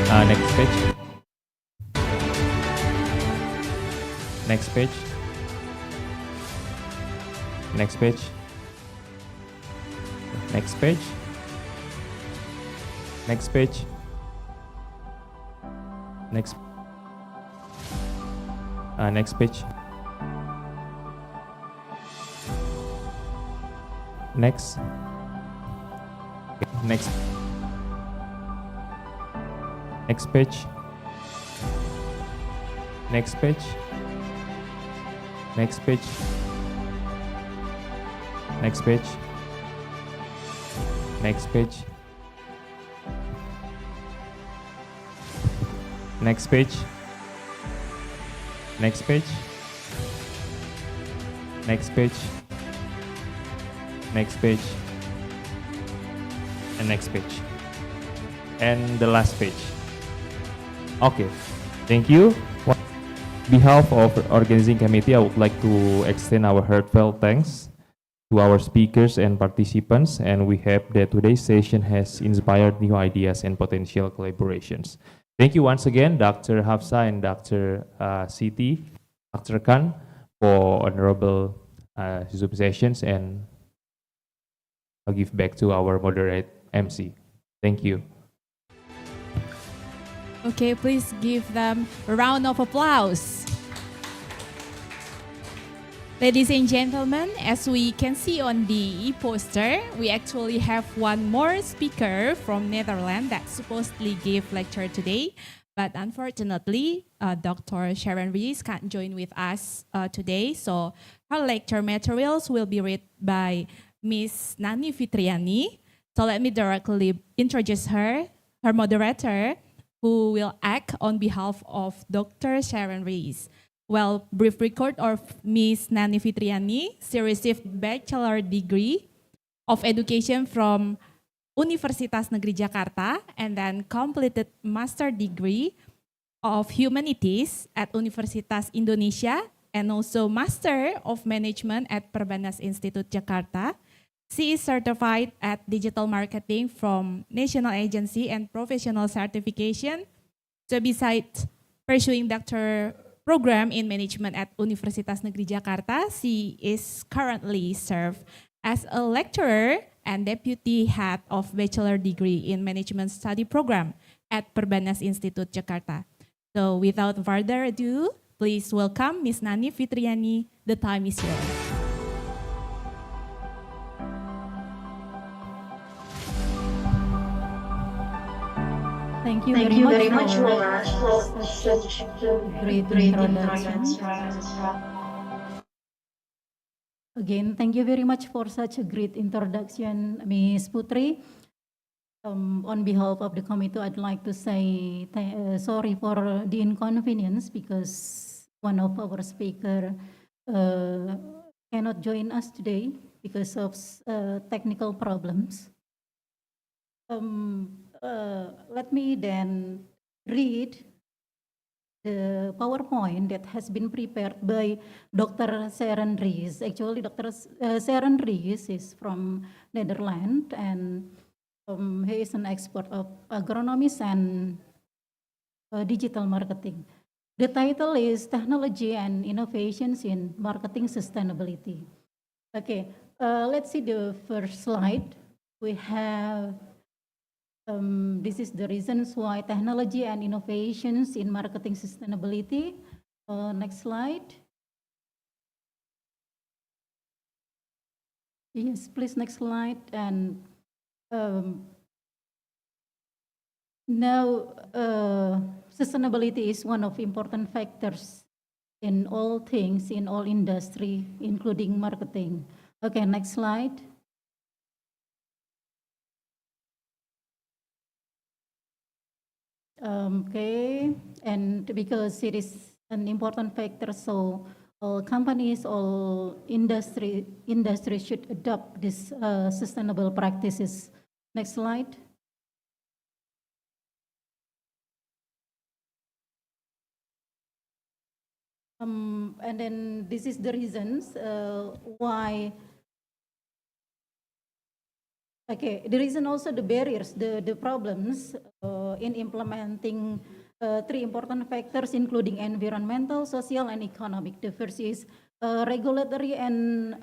Next page. Next page. Next page. Next page. Next page. Next. Next page. Next. Next. Next page. Next page. Next page. Next page. Next page. Next page. Next page. Next page. Next page. And next page. And the last page. Okay. Thank you. On behalf of the organizing committee, I would like to extend our heartfelt thanks to our speakers and participants, and we hope that today's session has inspired new ideas and potential collaborations. Thank you once again, Dr. Hafsa and Dr. Siti, Dr. Khan, for honorable Zoom sessions, and I'll give back to our moderate MC. Thank you. Okay, please give them a round of applause. Ladies and gentlemen, as we can see on the poster, we actually have one more speaker from Netherlands that supposedly gave lecture today. But unfortunately, Dr. Sharon Rees can't join with us today. So her lecture materials will be read by Miss Nani Fitriani. So let me directly introduce her moderator, who will act on behalf of Dr. Sharon Rees. Well, brief record of Miss Nani Fitriani. She received bachelor degree of education from Universitas Negeri Jakarta and then completed master degree of humanities at Universitas Indonesia and also master of management at Perbanas Institute Jakarta. She is certified at digital marketing from National Agency and professional certification. So besides pursuing doctor program in management at Universitas Negeri Jakarta, she is currently served as a lecturer and deputy head of bachelor degree in management study program at Perbanas Institute Jakarta. So without further ado, please welcome Miss Nani Fitriani. The time is yours. Thank you very much for such a great introduction. Again, thank you very much for such a great introduction, Ms. Putri. On behalf of the committee, I'd like to say sorry for the inconvenience because one of our speakers cannot join us today because of technical problems. Let me then read the PowerPoint that has been prepared by Dr. Sharon Rees. Actually, Dr. Sharon Rees is from Netherlands and he is an expert of agronomist and digital marketing. The title is Technology and Innovations in Marketing Sustainability. Okay, let's see the first slide. We have this is the reasons why technology and innovations in marketing sustainability. Next slide. Yes, please next slide. And now sustainability is one of important factors in all things, in all industry, including marketing. Okay, next slide. Okay, and because it is an important factor, so all companies, all industry should adopt this sustainable practices. Next slide. And then this is the reasons why. Okay, the reason also the barriers, the problems in implementing three important factors, including environmental, social, and economic. The first is regulatory and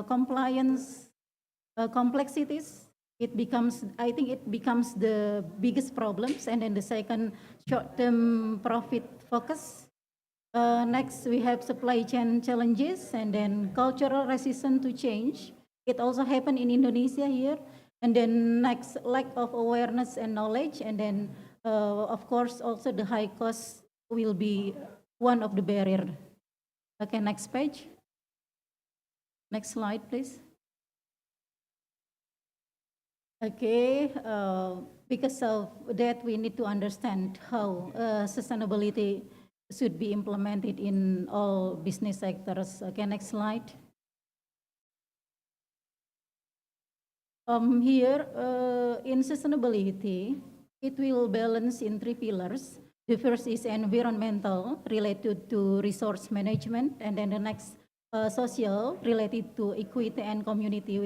compliance complexities. It becomes, I think it becomes the biggest problems. And then the second, short-term profit focus. Next, we have supply chain challenges and then cultural resistance to change. It also happened in Indonesia here. And then next, lack of awareness and knowledge. And then, of course, also the high cost will be one of the barrier. Okay, next page. Next slide, please. Okay, because of that, we need to understand how sustainability should be implemented in all business sectors. Okay, next slide. Here, in sustainability, it will balance in three pillars. The first is environmental, related to resource management, and then the next social, related to equity and community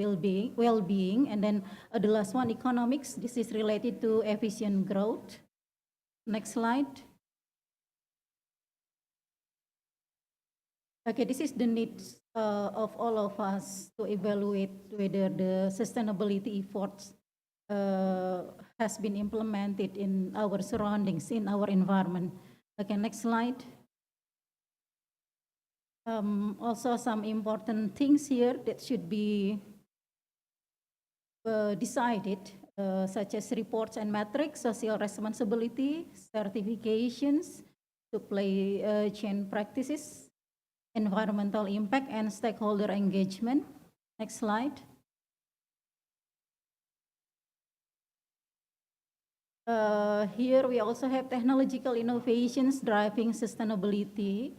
well-being, and then the last one, economics. This is related to efficient growth. Next slide. Okay, this is the needs of all of us to evaluate whether the sustainability efforts has been implemented in our surroundings, in our environment. Okay, next slide. Also some important things here that should be decided, such as reports and metrics, social responsibility, certifications, supply chain practices, environmental impact, and stakeholder engagement. Next slide. Here we also have technological innovations driving sustainability.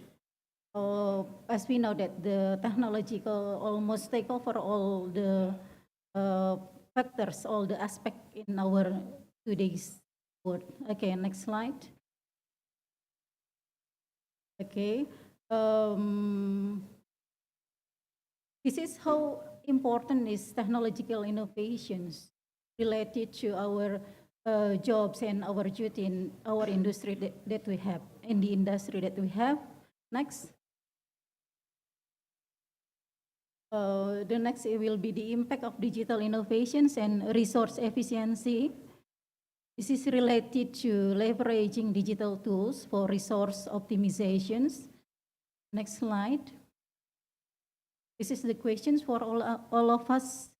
As we know that the technological almost take over all the factors, all the aspects in our today's world. Okay, next slide. Okay. This is how important is technological innovations related to our jobs and our duty in our industry that we have, in the industry that we have. Next. The next will be the impact of digital innovations and resource efficiency. This is related to leveraging digital tools for resource optimizations. Next slide. This is the questions for all of us.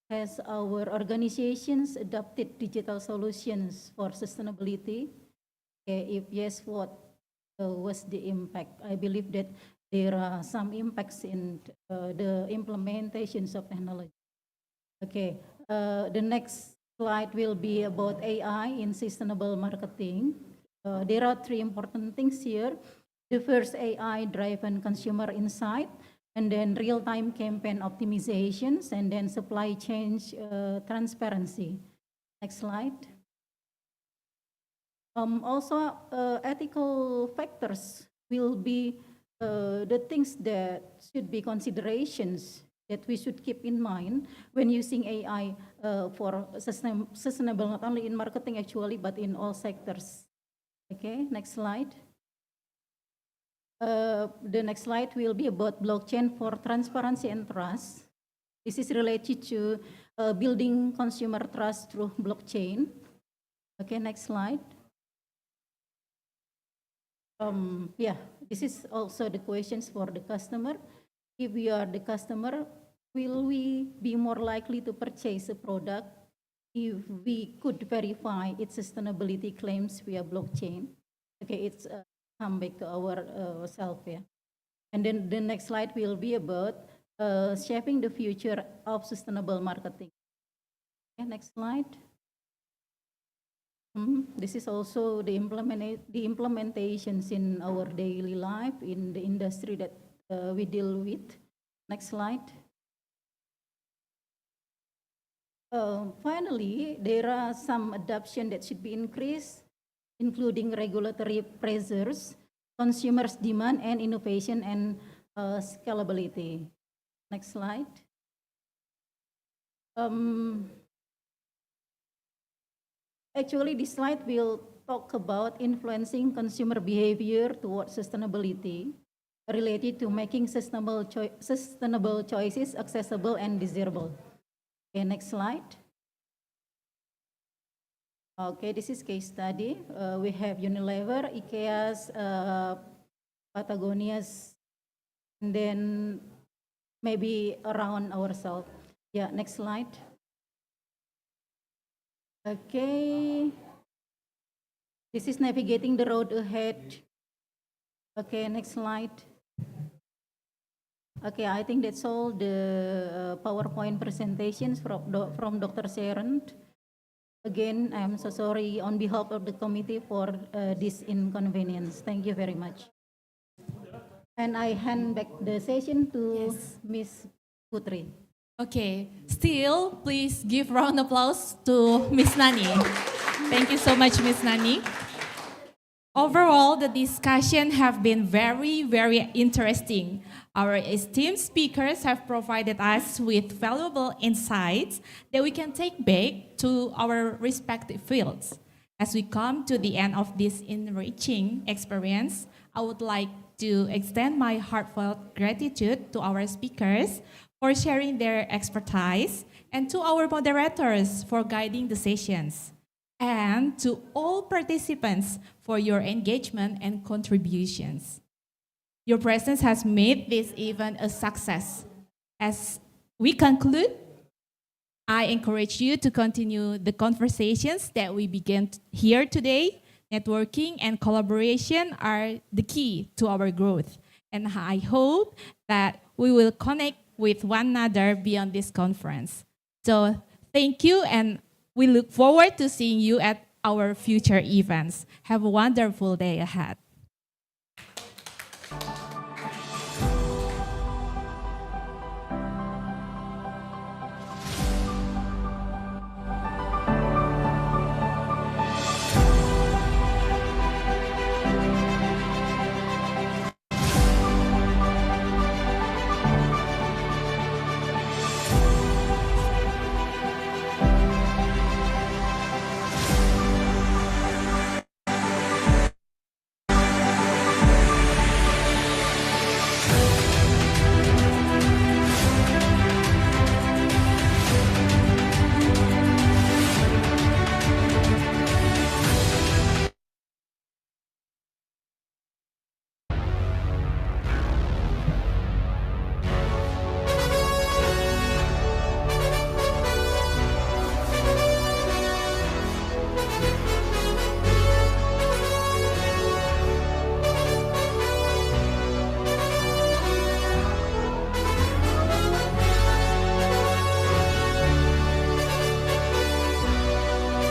Has our organizations adopted digital solutions for sustainability? Okay, if yes, what was the impact? I believe that there are some impacts in the implementations of technology. Okay, the next slide will be about AI in sustainable marketing. There are three important things here. The first, AI-driven consumer insight, and then real-time campaign optimizations, and then supply chain transparency. Next slide. Also, ethical factors will be the things that should be considerations that we should keep in mind when using AI for sustainable, not only in marketing actually, but in all sectors. Okay, next slide. The next slide will be about blockchain for transparency and trust. This is related to building consumer trust through blockchain. Okay, next slide. Yeah, this is also the questions for the customer. If we are the customer, will we be more likely to purchase a product if we could verify its sustainability claims via blockchain? Okay, it's come back to our self here. And then the next slide will be about shaping the future of sustainable marketing. Okay, next slide. This is also the implementations in our daily life in the industry that we deal with. Next slide. Finally, there are some adoption that should be increased, including regulatory pressures, consumers' demand, and innovation and scalability. Next slide. Actually, this slide will talk about influencing consumer behavior towards sustainability related to making sustainable choices accessible and desirable. Okay, next slide. Okay, this is case study. We have Unilever, IKEA's, Patagonia's, and then maybe around ourselves. Yeah, next slide. Okay. This is navigating the road ahead. Okay, next slide. Okay, I think that's all the PowerPoint presentations from Dr. Sharon. Again, I'm so sorry on behalf of the committee for this inconvenience. Thank you very much. And I hand back the session to Ms. Putri. Okay, still, please give round of applause to Ms. Nani. Thank you so much, Ms. Nani. Overall, the discussion have been very, very interesting. Our esteemed speakers have provided us with valuable insights that we can take back to our respective fields. As we come to the end of this enriching experience, I would like to extend my heartfelt gratitude to our speakers for sharing their expertise, and to our moderators for guiding the sessions, and to all participants for your engagement and contributions. Your presence has made this event a success. As we conclude, I encourage you to continue the conversations that we began here today. Networking and collaboration are the key to our growth. And I hope that we will connect with one another beyond this conference. So thank you, and we look forward to seeing you at our future events. Have a wonderful day ahead.